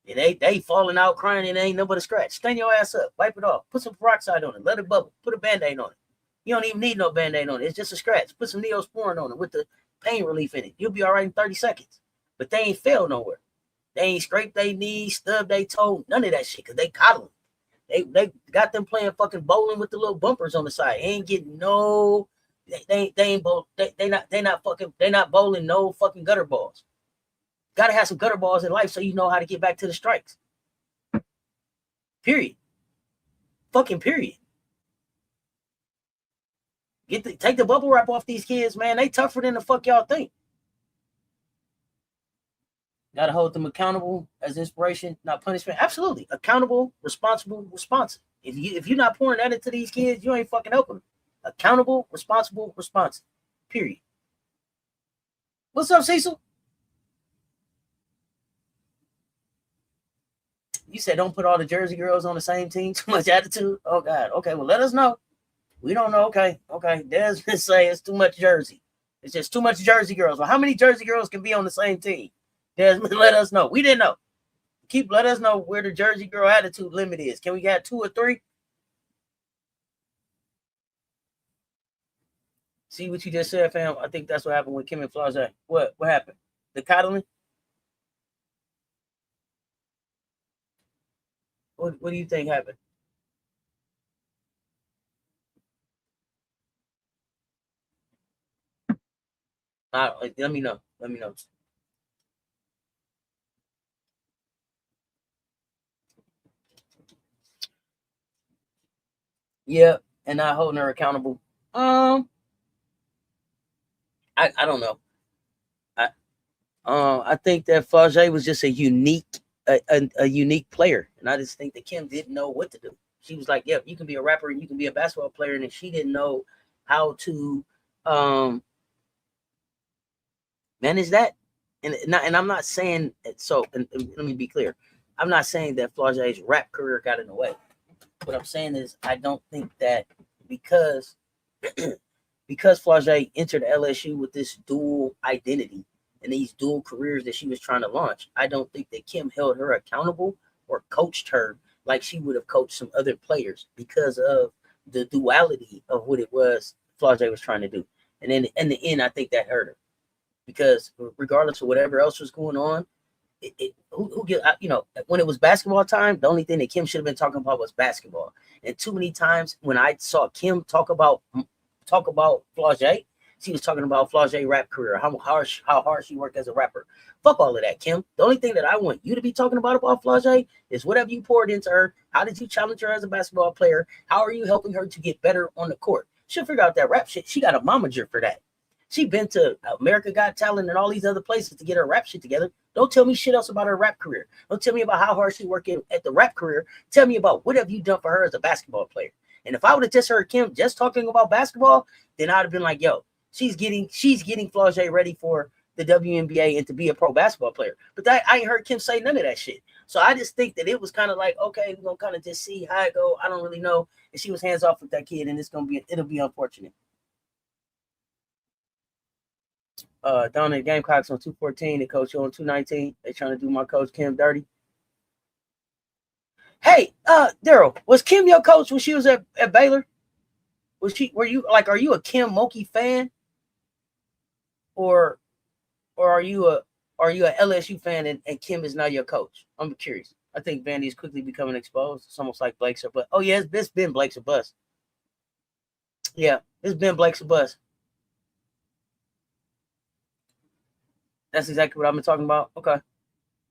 And they falling out crying and they ain't nobody scratch. Stand your ass up, wipe it off, put some peroxide on it, let it bubble, put a band-aid on it. You don't even need no band-aid on it. It's just a scratch. Put some Neosporin on it with the pain relief in it. You'll be all right in 30 seconds. But they ain't failed nowhere. They ain't scraped their knees, stubbed their toe, none of that shit, because they coddle them. They got them playing fucking bowling with the little bumpers on the side. Ain't getting no, they not bowling no fucking gutter balls. Gotta have some gutter balls in life so you know how to get back to the strikes. Period. Fucking period. Take the bubble wrap off these kids, man. They tougher than the fuck y'all think. Got to hold them accountable as inspiration, not punishment. Absolutely. Accountable, responsible, responsive. If you're not pouring that into these kids, you ain't fucking helping them. Accountable, responsible, responsive. Period. What's up, Cecil? You said don't put all the Jersey girls on the same team. Too much attitude. Oh, God. Okay, well, let us know. We don't know. Okay. Desmond say it's too much Jersey. It's just too much Jersey girls. Well, how many Jersey girls can be on the same team? Desmond, let us know. We didn't know. Let us know where the Jersey girl attitude limit is. Can we get 2 or 3? See what you just said, fam? I think that's what happened with Kim and Flau'jae. What happened? The coddling? What do you think happened? Let me know. Yeah, and not holding her accountable. I don't know. I think that Flau'jae was just a unique player, and I just think that Kim didn't know what to do. She was like, "Yeah, you can be a rapper and you can be a basketball player," and she didn't know how to manage that. And I'm not saying so. And let me be clear, I'm not saying that Flau'jae's rap career got in the way. What I'm saying is, I don't think that because Flau'jae entered LSU with this dual identity and these dual careers that she was trying to launch, I don't think that Kim held her accountable or coached her like she would have coached some other players because of the duality of what it was Flau'jae was trying to do. And then in the end, I think that hurt her because regardless of whatever else was going on, when it was basketball time, the only thing that Kim should have been talking about was basketball. And too many times when I saw Kim talk about Flau'jae, she was talking about Flau'jae rap career, how hard she worked as a rapper. Fuck all of that, Kim. The only thing that I want you to be talking about Flau'jae is whatever you poured into her. How did you challenge her as a basketball player? How are you helping her to get better on the court? She'll figure out that rap shit. She got a momager for that. She been to America Got Talent and all these other places to get her rap shit together. Don't tell me shit else about her rap career. Don't tell me about how hard she worked at the rap career. Tell me about what have you done for her as a basketball player. And if I would have just heard Kim just talking about basketball, then I'd have been like, yo, she's getting Flau'jae ready for the WNBA and to be a pro basketball player. But I ain't heard Kim say none of that shit. So I just think that it was kind of like, okay, we're gonna kind of just see how it go. I don't really know. And she was hands off with that kid, and it'll be unfortunate. Down in the Gamecocks on 214. They coach you on 219. They trying to do my coach Kim dirty. Hey, Daryl, was Kim your coach when she was at Baylor? Are you a Kim Mulkey fan? Or are you a LSU fan and Kim is now your coach? I'm curious. I think Vandy is quickly becoming exposed. It's almost like Blake's or bust. Oh yeah, it's been Blake's or bust. Yeah, it's been Blake's or bust. That's exactly what I've been talking about. Okay.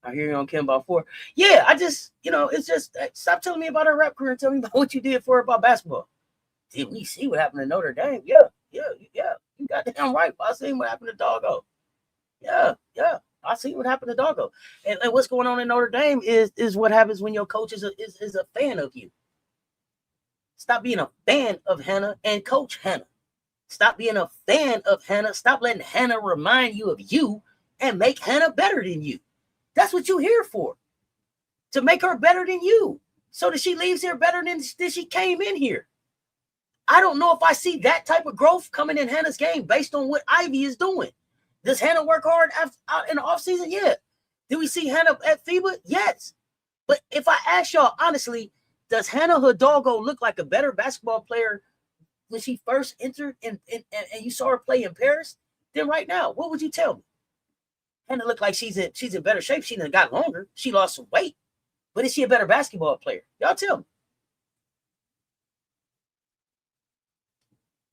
I hear you on Kim about 4. Yeah, I just, it's just, stop telling me about her rap career and tell me about what you did for her about basketball. Did we see what happened to Notre Dame? Yeah. You got damn right. I seen what happened to Doggo. Yeah. I see what happened to Doggo. And what's going on in Notre Dame is what happens when your coach is a fan of you. Stop being a fan of Hannah and coach Hannah. Stop being a fan of Hannah. Stop letting Hannah remind you of you and make Hannah better than you. That's what you're here for. To make her better than you. So that she leaves here better than she came in here. I don't know if I see that type of growth coming in Hannah's game based on what Ivy is doing. Does Hannah work hard out in the offseason? Yeah. Do we see Hannah at FIBA? Yes. But if I ask y'all honestly, does Hannah Hidalgo look like a better basketball player when she first entered and you saw her play in Paris than right now? What would you tell me? Hannah look like she's in better shape. She done got longer. She lost some weight. But is she a better basketball player? Y'all tell me.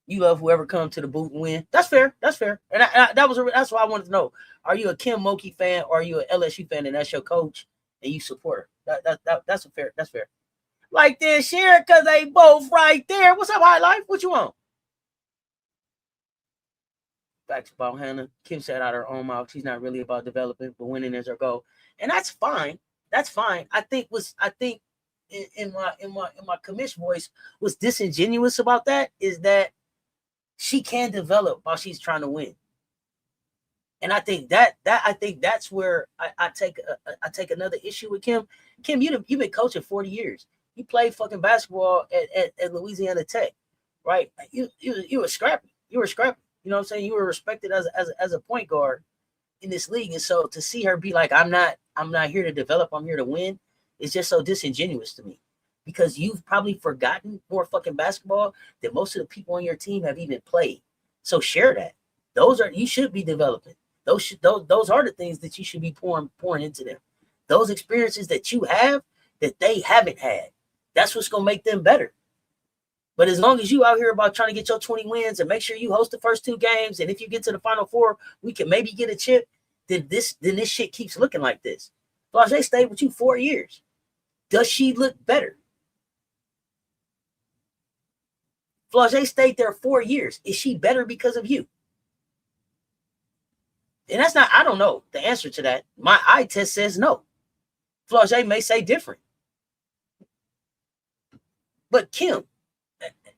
You love whoever comes to the boot and win. That's fair. And that's why I wanted to know. Are you a Kim Mulkey fan or are you an LSU fan and that's your coach and you support her? That's fair. That's fair. Like this, share because they both right there. What's up, High Life? What you want? Facts about Hannah. Kim said out her own mouth, she's not really about developing, but winning is her goal. And that's fine. That's fine. I think in my commission voice was disingenuous about that is that she can develop while she's trying to win. And I think that's where I take another issue with Kim. Kim, you've been coaching 40 years. You played fucking basketball at Louisiana Tech, right? You were scrappy. You were scrappy. You know what I'm saying? You were respected as a point guard in this league. And so to see her be like, I'm not here to develop, I'm here to win, it's just so disingenuous to me. Because you've probably forgotten more fucking basketball than most of the people on your team have even played. So share that. You should be developing. Those are the things that you should be pouring into them. Those experiences that you have that they haven't had. That's what's gonna make them better. But as long as you out here about trying to get your 20 wins and make sure you host the first 2 games, and if you get to the Final Four, we can maybe get a chip, then this shit keeps looking like this. Flage stayed with you 4 years. Does she look better? Flage stayed there 4 years. Is she better because of you? And that's not, I don't know the answer to that. My eye test says no. Flage may say different. But Kim,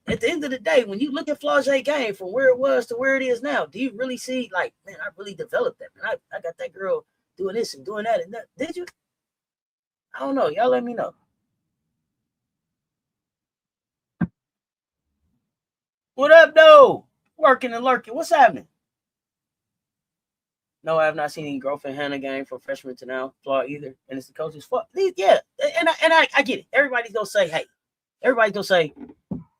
at the end of the day, when you look at Flage game from where it was to where it is now, do you really see like, man, I really developed that, man. I got that girl doing this and doing that and that. Did you? I don't know. Y'all let me know. What up, though? Working and lurking. What's happening? No, I have not seen any growth in Hannah game from freshman to now. Flaw either. And it's the coach's fault. Yeah. And I get it. Everybody's going to say, hey, everybody's going to say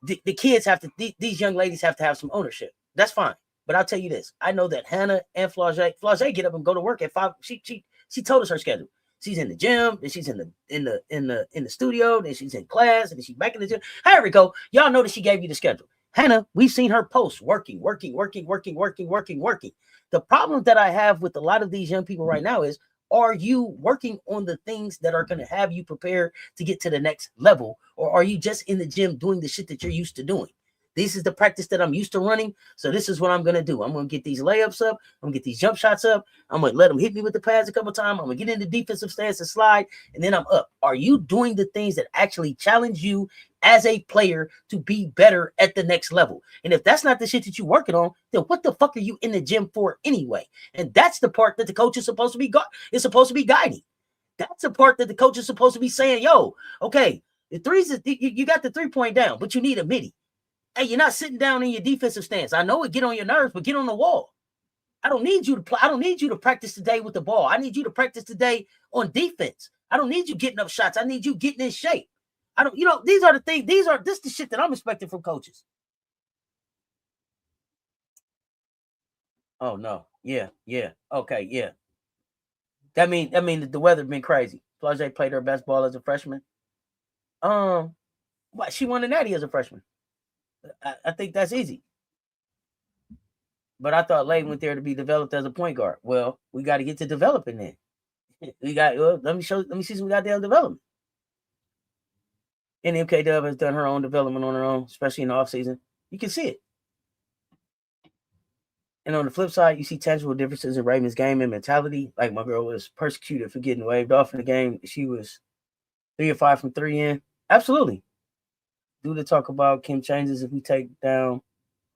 the kids have to, these young ladies have to have some ownership. That's fine. But I'll tell you this. I know that Hannah and Flage get up and go to work at 5. She told us her schedule. She's in the gym, then she's in the studio, then she's in class, and then she's back in the gym. However it go, y'all know that she gave you the schedule. Hannah, we've seen her post working. The problem that I have with a lot of these young people right now is, are you working on the things that are going to have you prepared to get to the next level? Or are you just in the gym doing the shit that you're used to doing? This is the practice that I'm used to running. So this is what I'm going to do. I'm going to get these layups up. I'm going to get these jump shots up. I'm going to let them hit me with the pads a couple of times. I'm going to get in the defensive stance and slide, and then I'm up. Are you doing the things that actually challenge you as a player to be better at the next level? And if that's not the shit that you're working on, then what the fuck are you in the gym for anyway? And that's the part that the coach is supposed to be guiding. That's the part that the coach is supposed to be saying, yo, okay, the threes is, you got the 3-point down, but you need a midi. Hey, you're not sitting down in your defensive stance. I know it get on your nerves, but get on the wall. I don't need you to play. I don't need you to practice today with the ball. I need you to practice today on defense. I don't need you getting up shots. I need you getting in shape. I don't, these are the things. This the shit that I'm expecting from coaches. Oh no. Yeah. Okay. Yeah. That mean the weather been crazy. Flage played her best ball as a freshman. What, she won the Natty as a freshman. I think that's easy. But I thought Lane went there to be developed as a point guard. Well, we got to get to developing then. Let me see some goddamn development. And NCAAW has done her own development on her own, especially in the offseason. You can see it. And on the flip side, you see tangible differences in Raymond's game and mentality. Like my girl was persecuted for getting waved off in the game. She was 3 or 5 from 3 in. Absolutely. Do the talk about Kim changes if we take down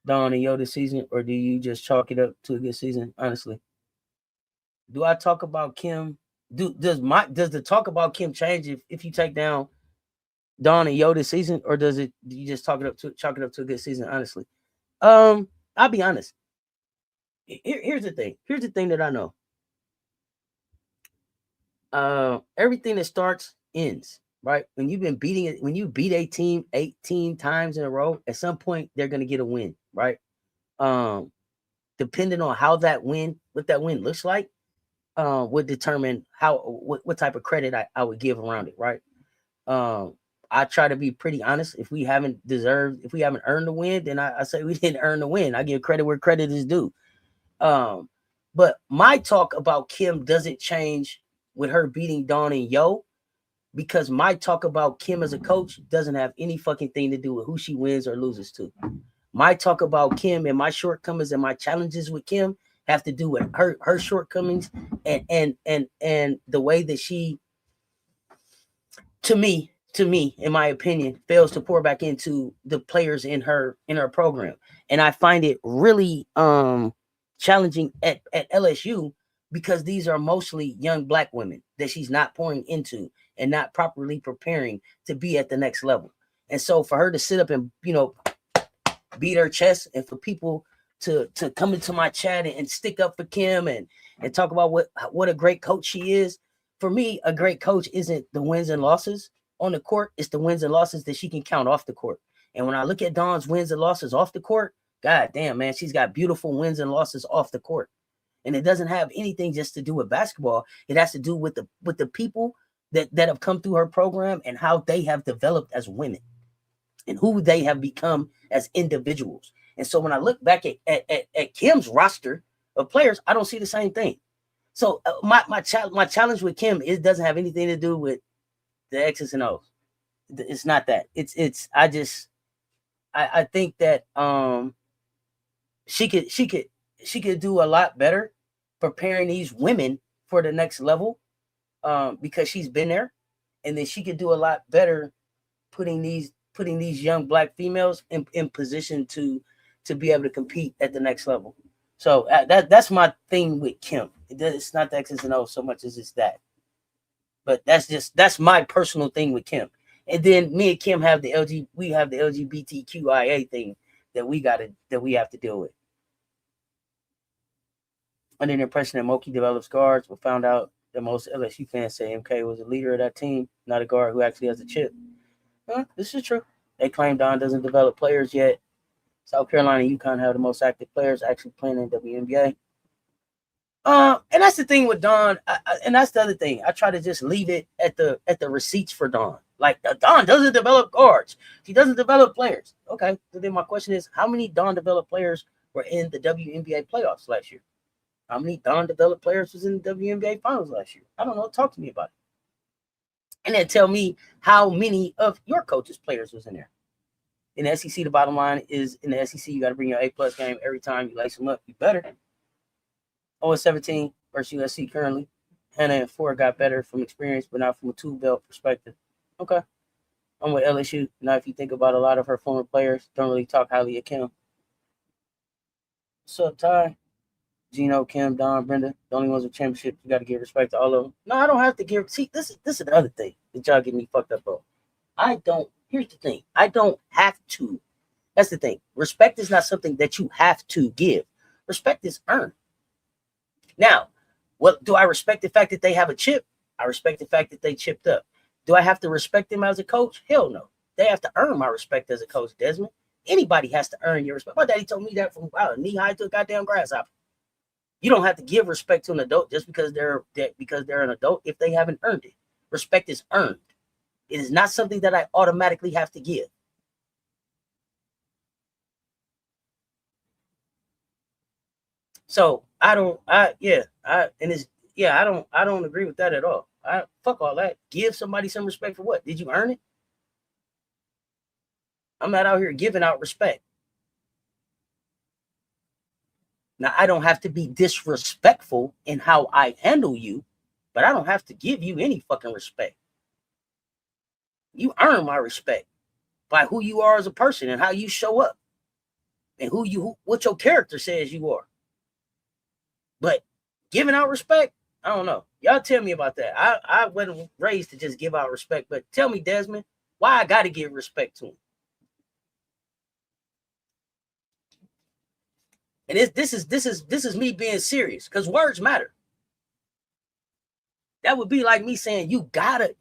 Dawn and Yo this season, or do you just chalk it up to a good season? Honestly, do I talk about Kim? Does the talk about Kim change if you take down Dawn and Yo this season, or do you just chalk it up to a good season? Honestly, I'll be honest. Here's the thing. Here's the thing that I know. Everything that starts ends, right? When you've been beating it, when you beat a team 18 times in a row, at some point they're gonna get a win, right? Depending on what that win looks like, would determine what type of credit I would give around it, right? I try to be pretty honest. If we haven't earned the win, then I say we didn't earn the win. I give credit where credit is due. But my talk about Kim doesn't change with her beating Dawn and Yo, because my talk about Kim as a coach doesn't have any fucking thing to do with who she wins or loses to. My talk about Kim and my shortcomings and my challenges with Kim have to do with her shortcomings and the way that she, to me, in my opinion, fails to pour back into the players in her program. And I find it really challenging at LSU, because these are mostly young Black women that she's not pouring into and not properly preparing to be at the next level. And so for her to sit up and, beat her chest, and for people to come into my chat and stick up for Kim and talk about what a great coach she is. For me, a great coach isn't the wins and losses on the court. It's the wins and losses that she can count off the court. And when I look at Dawn's wins and losses off the court, God damn, man, she's got beautiful wins and losses off the court. And it doesn't have anything just to do with basketball. It has to do with the people that have come through her program and how they have developed as women and who they have become as individuals. And so when I look back at Kim's roster of players, I don't see the same thing. So my challenge with Kim, it doesn't have anything to do with the X's and O's. It's not that. I think that she could do a lot better preparing these women for the next level, because she's been there, and then she could do a lot better putting these young Black females in position to be able to compete at the next level. So that's my thing with Kim. It's not the X's and O's so much as it's that. But that's my personal thing with Kim. And then me and Kim have the LGBTQIA thing that we have to deal with. Under the impression that Moki develops guards, but found out that most LSU fans say MK was a leader of that team, not a guard who actually has a chip. This is true. They claim Dawn doesn't develop players yet. South Carolina and UConn have the most active players actually playing in WNBA. And that's the thing with Dawn, and that's the other thing. I try to just leave it at the receipts for Dawn. Like, Dawn doesn't develop guards. She doesn't develop players. Okay, so then my question is, how many Dawn developed players were in the WNBA playoffs last year? How many Dawn developed players was in the WNBA finals last year? I don't know. Talk to me about it. And then tell me how many of your coaches' players was in there. In the SEC, the bottom line is, in the SEC, you got to bring your A-plus game every time you lace them up. You better. 0-17 versus USC currently. Hannah and Ford got better from experience, but not from a two-belt perspective. Okay. I'm with LSU. Now, if you think about a lot of her former players, don't really talk highly of Kim. What's up, Ty? Gino, Kim, Don, Brenda, the only ones with championships. You got to give respect to all of them. No, I don't have to give. See, this is the other thing that y'all get me fucked up on. Here's the thing. I don't have to. That's the thing. Respect is not something that you have to give. Respect is earned. Now, what do I respect the fact that they have a chip? I respect the fact that they chipped up. Do I have to respect them as a coach? Hell no. They have to earn my respect as a coach, Desmond. Anybody has to earn your respect. My daddy told me that from knee high to a goddamn grasshopper. You don't have to give respect to an adult just because they're an adult if they haven't earned it. Respect is earned. It is not something that I automatically have to give. So I don't agree with that at all. Fuck all that. Give somebody some respect for what? Did you earn it? I'm not out here giving out respect. Now, I don't have to be disrespectful in how I handle you, but I don't have to give you any fucking respect. You earn my respect by who you are as a person and how you show up and what your character says you are. But giving out respect, I don't know. Y'all tell me about that. I wasn't raised to just give out respect, but tell me, Desmond, why I got to give respect to him. And this is me being serious because words matter. That would be like me saying you gotta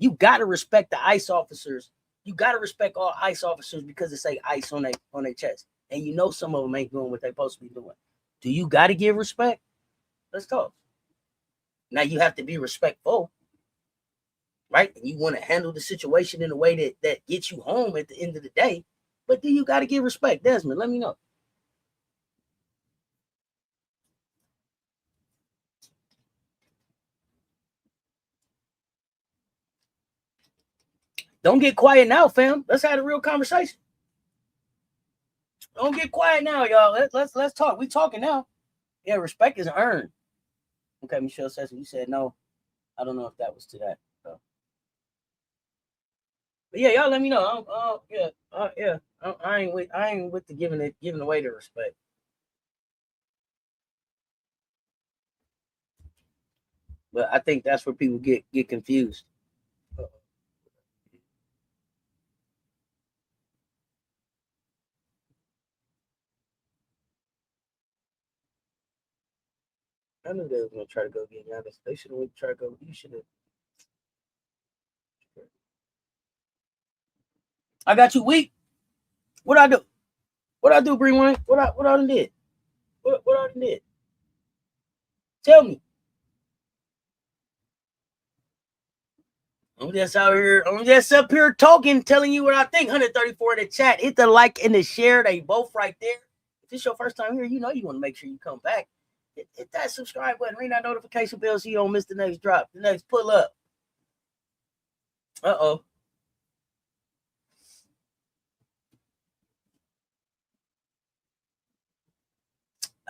respect the ICE officers. You gotta respect all ICE officers because it say ICE on their chest, and you know some of them ain't doing what they're supposed to be doing. Do you gotta give respect? Let's talk. Now you have to be respectful, right? And you want to handle the situation in a way that gets you home at the end of the day. But do you gotta give respect, Desmond? Let me know. Don't get quiet now, fam. Let's have a real conversation. Don't get quiet now, y'all. Let's talk. We talking now. Yeah, respect is earned. Okay, Michelle says you said no. I don't know if that was to that. So. But yeah, y'all let me know. I ain't with the giving away the respect. But I think that's where people get confused. I knew they was gonna try to go get Giannis. They should have tried to go. You should have. I got you weak. What I do? What I do, Bree Wayne? What I did? What I did? Tell me. I'm just up here talking, telling you what I think. 134 in the chat. Hit the like and the share. They both right there. If it's your first time here, you know you want to make sure you come back. Hit that subscribe button. Ring that notification bell so you don't miss the next drop. The next pull up. Uh-oh.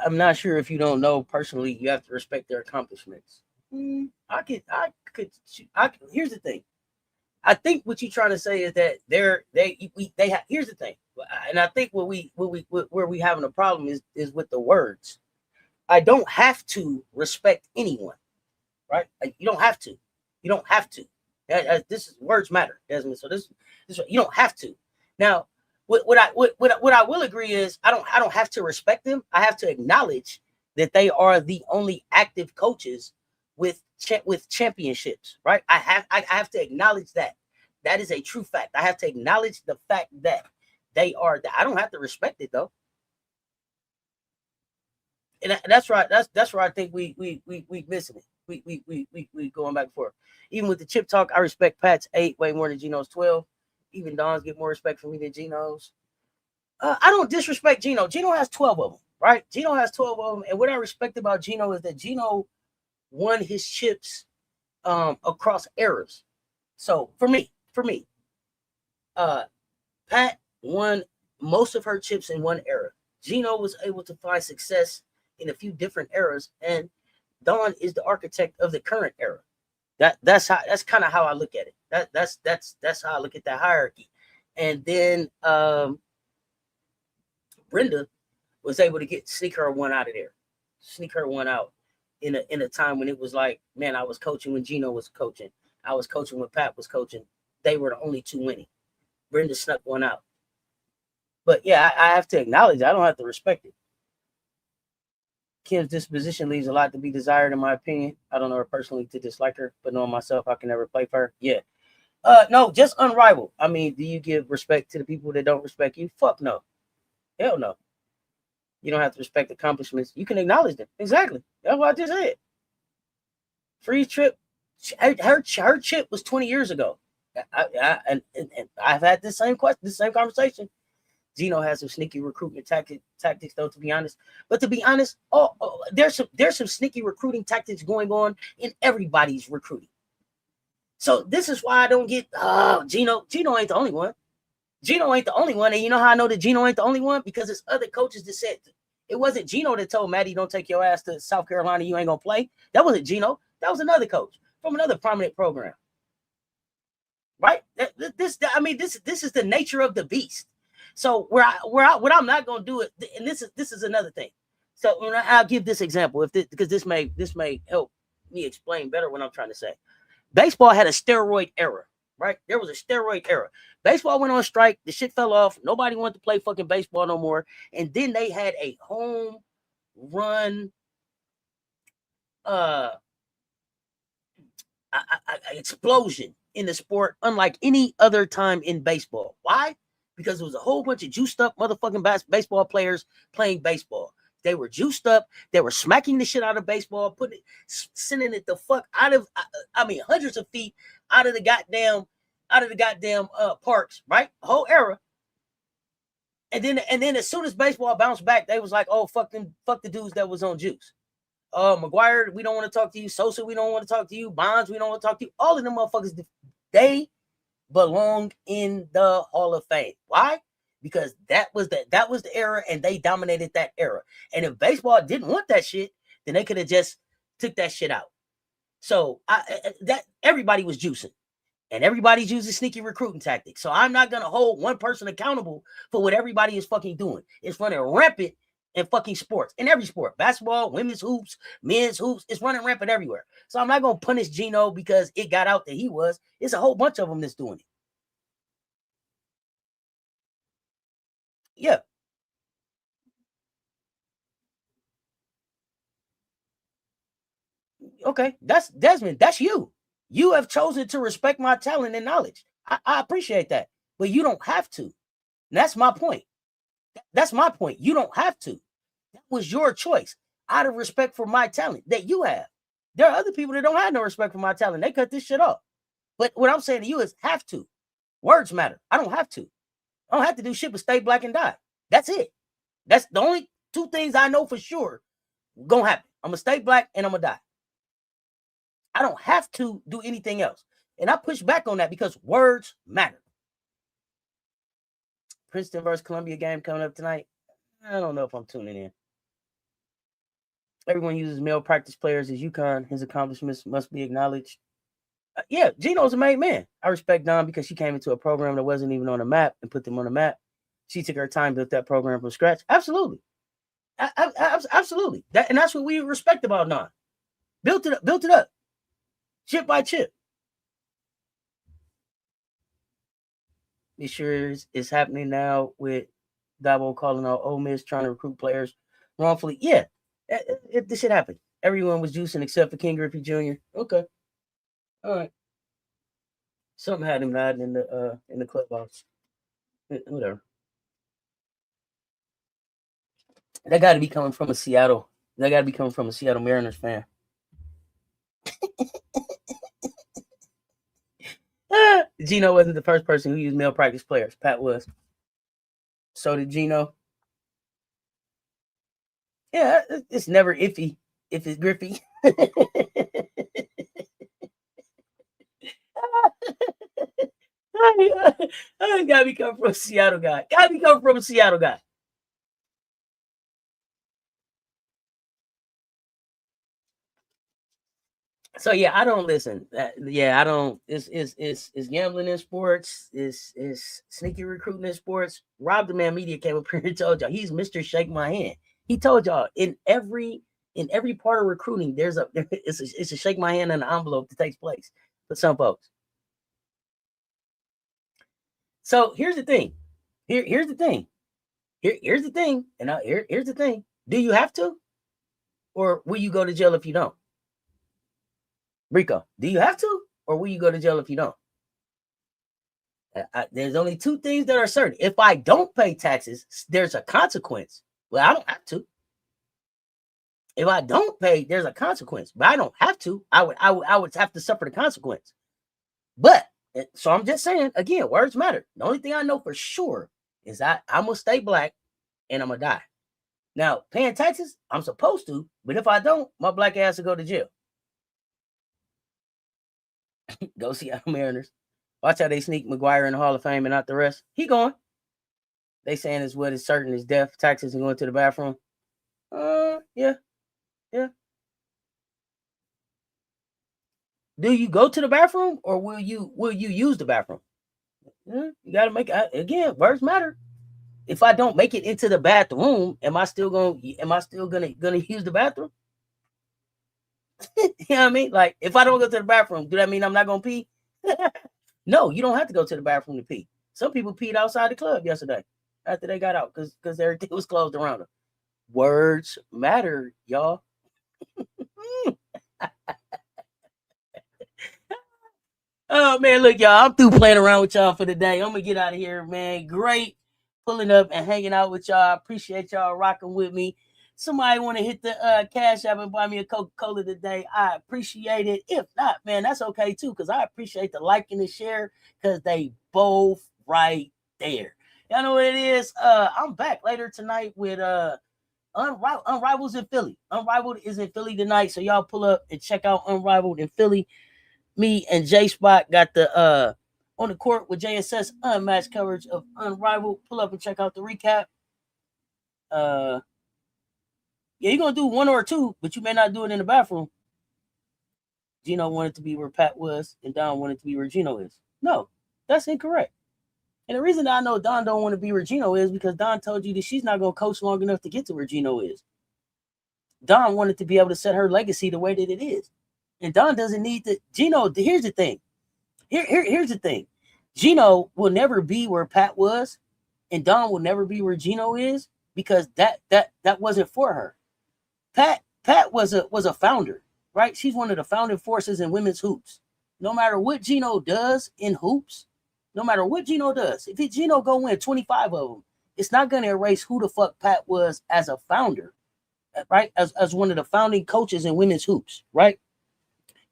I'm not sure if you don't know personally, you have to respect their accomplishments. Here's the thing. I think what you're trying to say is that they have. Here's the thing, and I think where we having a problem is with the words. I don't have to respect anyone, right? You don't have to. You don't have to. This is words matter, Desmond. So this you don't have to. Now, what I will agree is I don't have to respect them. I have to acknowledge that they are the only active coaches with championships, right? I have to acknowledge that. That is a true fact. I have to acknowledge the fact that they are. I don't have to respect it though. And that's right. That's where I think we missing it. We going back and forth. Even with the chip talk, I respect Pat's 8 way more than Gino's 12. Even Don's get more respect from me than Gino's. I don't disrespect Gino. Gino has 12 of them, right? Gino has 12 of them. And what I respect about Gino is that Gino won his chips across eras. So for me, Pat won most of her chips in one era. Gino was able to find success in a few different eras, and Don is the architect of the current era. That's kind of how I look at it. That's how I look at that hierarchy. And then Brenda was able to sneak her one out of there, sneak her one out in a time when it was like, man, I was coaching when Gino was coaching. I was coaching when Pat was coaching. They were the only two winning. Brenda snuck one out. But yeah, I have to acknowledge I don't have to respect it. Kim's disposition leaves a lot to be desired, in my opinion. I don't know her personally to dislike her, but knowing myself, I can never play for her. Yeah. No, just unrivaled. I mean, do you give respect to the people that don't respect you? Fuck no. Hell no. You don't have to respect accomplishments. You can acknowledge them. Exactly. That's what I just said. Freeze trip. Her chip was 20 years ago. And I've had this same question, this same conversation. Gino has some sneaky recruitment tactics, though, to be honest. But to be honest, there's some sneaky recruiting tactics going on in everybody's recruiting. So this is why I don't get Gino. Gino ain't the only one. Gino ain't the only one. And you know how I know that Gino ain't the only one? Because it's other coaches that said it wasn't Gino that told Maddie, don't take your ass to South Carolina, you ain't gonna play. That wasn't Gino. That was another coach from another prominent program. Right? This is the nature of the beast. So what I'm not gonna do it, and this is another thing. So I'll give this example because this may help me explain better what I'm trying to say. Baseball had a steroid era, right? There was a steroid era. Baseball went on strike. The shit fell off. Nobody wanted to play fucking baseball no more. And then they had a home run explosion in the sport unlike any other time in baseball. Why? Because there was a whole bunch of juiced up motherfucking baseball players playing baseball. They were juiced up. They were smacking the shit out of baseball, sending it the fuck out of, hundreds of feet out of the goddamn parks, right? Whole era. And then as soon as baseball bounced back, they was like, oh, fuck the dudes that was on juice. McGuire, we don't want to talk to you. Sosa, we don't want to talk to you. Bonds, we don't want to talk to you. All of them motherfuckers, they belong in the Hall of Fame. Why? Because that was the era, and they dominated that era. And if baseball didn't want that shit, then they could have just took that shit out. So that everybody was juicing, and everybody's using sneaky recruiting tactics. So I'm not gonna hold one person accountable for what everybody is fucking doing. It's running rampant in fucking sports, in every sport, basketball, women's hoops, men's hoops. It's running rampant everywhere. So I'm not gonna punish Gino because it got out that he was. It's a whole bunch of them that's doing it. Yeah. Okay. That's Desmond. That's you. You have chosen to respect my talent and knowledge. I appreciate that. But you don't have to. And that's my point. That's my point. You don't have to. That was your choice out of respect for my talent that you have. There are other people that don't have no respect for my talent. They cut this shit off. But what I'm saying to you is have to. Words matter. I don't have to. I don't have to do shit but stay black and die. That's it. That's the only two things I know for sure gonna happen. I'm gonna stay black and I'm gonna die. I don't have to do anything else. And I push back on that because words matter. Princeton versus Columbia game coming up tonight. I don't know if I'm tuning in. Everyone uses male practice players as UConn. His accomplishments must be acknowledged. Yeah, Gino's a made man. I respect Dawn because she came into a program that wasn't even on the map and put them on the map. She took her time, built that program from scratch. Absolutely. Absolutely. And that's what we respect about Dawn. Built it up. Chip by chip. It sure is happening now with Dabo calling out Ole Miss, trying to recruit players wrongfully. Yeah, this shit happened. Everyone was juicing except for King Griffey Jr. Okay. All right. Something had him nodding in the clubhouse. Whatever. That got to be coming from a Seattle. That got to be coming from a Seattle Mariners fan. Gino wasn't the first person who used male practice players. Pat was. So did Gino. Yeah, it's never iffy if it's Griffey. I gotta be coming from a Seattle guy. Gotta be coming from a Seattle guy. So yeah, I don't listen. I don't. It's gambling in sports. It's sneaky recruiting in sports. Rob the Man Media came up here and told y'all he's Mr. Shake My Hand. He told y'all in every part of recruiting, it's a shake my hand and an envelope that takes place for some folks. So here's the thing. Here's the thing. Here's the thing. And here's the thing. Do you have to? or will you go to jail if you don't? Rico, do you have to, or will you go to jail if you don't? There's only two things that are certain. If I don't pay taxes, there's a consequence. Well, I don't have to. If I don't pay, there's a consequence, but I don't have to. I would have to suffer the consequence. But so I'm just saying again, words matter. The only thing I know for sure is I'm gonna stay black and I'm gonna die. Now, paying taxes, I'm supposed to, but if I don't, my black ass will go to jail. Go see our Mariners. Watch how they sneak McGuire in the Hall of Fame and not the rest. He going. They saying it's what is certain is death, taxes, and going to the bathroom. Yeah. Do you go to the bathroom or will you use the bathroom? You gotta make again, words matter. If I don't make it into the bathroom, am I still gonna use the bathroom? You know what I mean? Like, if I don't go to the bathroom, do that mean I'm not gonna pee? No, you don't have to go to the bathroom to pee. Some people peed outside the club yesterday after they got out because everything was closed around them. Words matter, y'all. Oh man, look, y'all, I'm through playing around with y'all for the day. I'm gonna get out of here, man. Great pulling up and hanging out with y'all. Appreciate y'all rocking with me. Somebody want to hit the Cash App and buy me a Coca-Cola today, I appreciate it. If not, man, that's okay too, because I appreciate the like and the share, because they both right there. Y'all know what it is. I'm back later tonight with Unrivaled in Philly. Unrivaled is in Philly tonight, so y'all pull up and check out Unrivaled in Philly. Me and J Spot got the on the court with JSS unmatched coverage of Unrivaled. Pull up and check out the recap. Yeah, you're gonna do one or two, but you may not do it in the bathroom. Gino wanted to be where Pat was, and Don wanted to be where Gino is. No, that's incorrect. And the reason that I know Don don't want to be where Gino is because Don told you that she's not gonna coach long enough to get to where Gino is. Don wanted to be able to set her legacy the way that it is. And Don doesn't need to. Gino, here's the thing. Here's the thing. Gino will never be where Pat was, and Don will never be where Gino is because that wasn't for her. Pat was a founder, right? She's one of the founding forces in women's hoops. No matter what Gino does in hoops, no matter what Gino does, if Gino go win 25 of them, it's not going to erase who the fuck Pat was as a founder, right? As one of the founding coaches in women's hoops, right?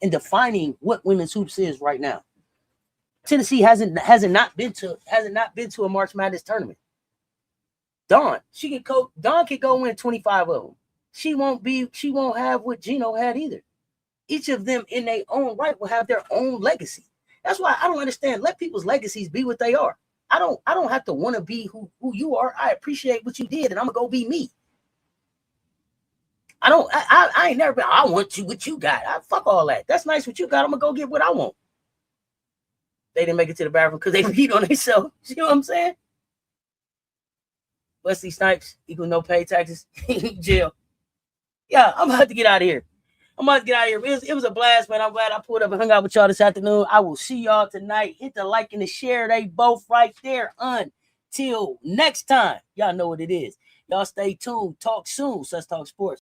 And defining what women's hoops is right now. Tennessee hasn't been to a March Madness tournament. Dawn can go win 25 of them. She won't have what Gino had either. Each of them in their own right will have their own legacy. That's why I don't understand. Let people's legacies be what they are. I don't have to want to be who you are. I appreciate what you did, and I'm gonna go be me. I ain't never been, I want you what you got. Fuck all that. That's nice what you got. I'm gonna go get what I want. They didn't make it to the bathroom because they beat on themselves. You know what I'm saying? Wesley Snipes equal no pay taxes, jail. Yeah, I'm about to get out of here. It was a blast, man. I'm glad I pulled up and hung out with y'all this afternoon. I will see y'all tonight. Hit the like and the share. They both right there. Until next time. Y'all know what it is. Y'all stay tuned. Talk soon. Cess Talk Sports.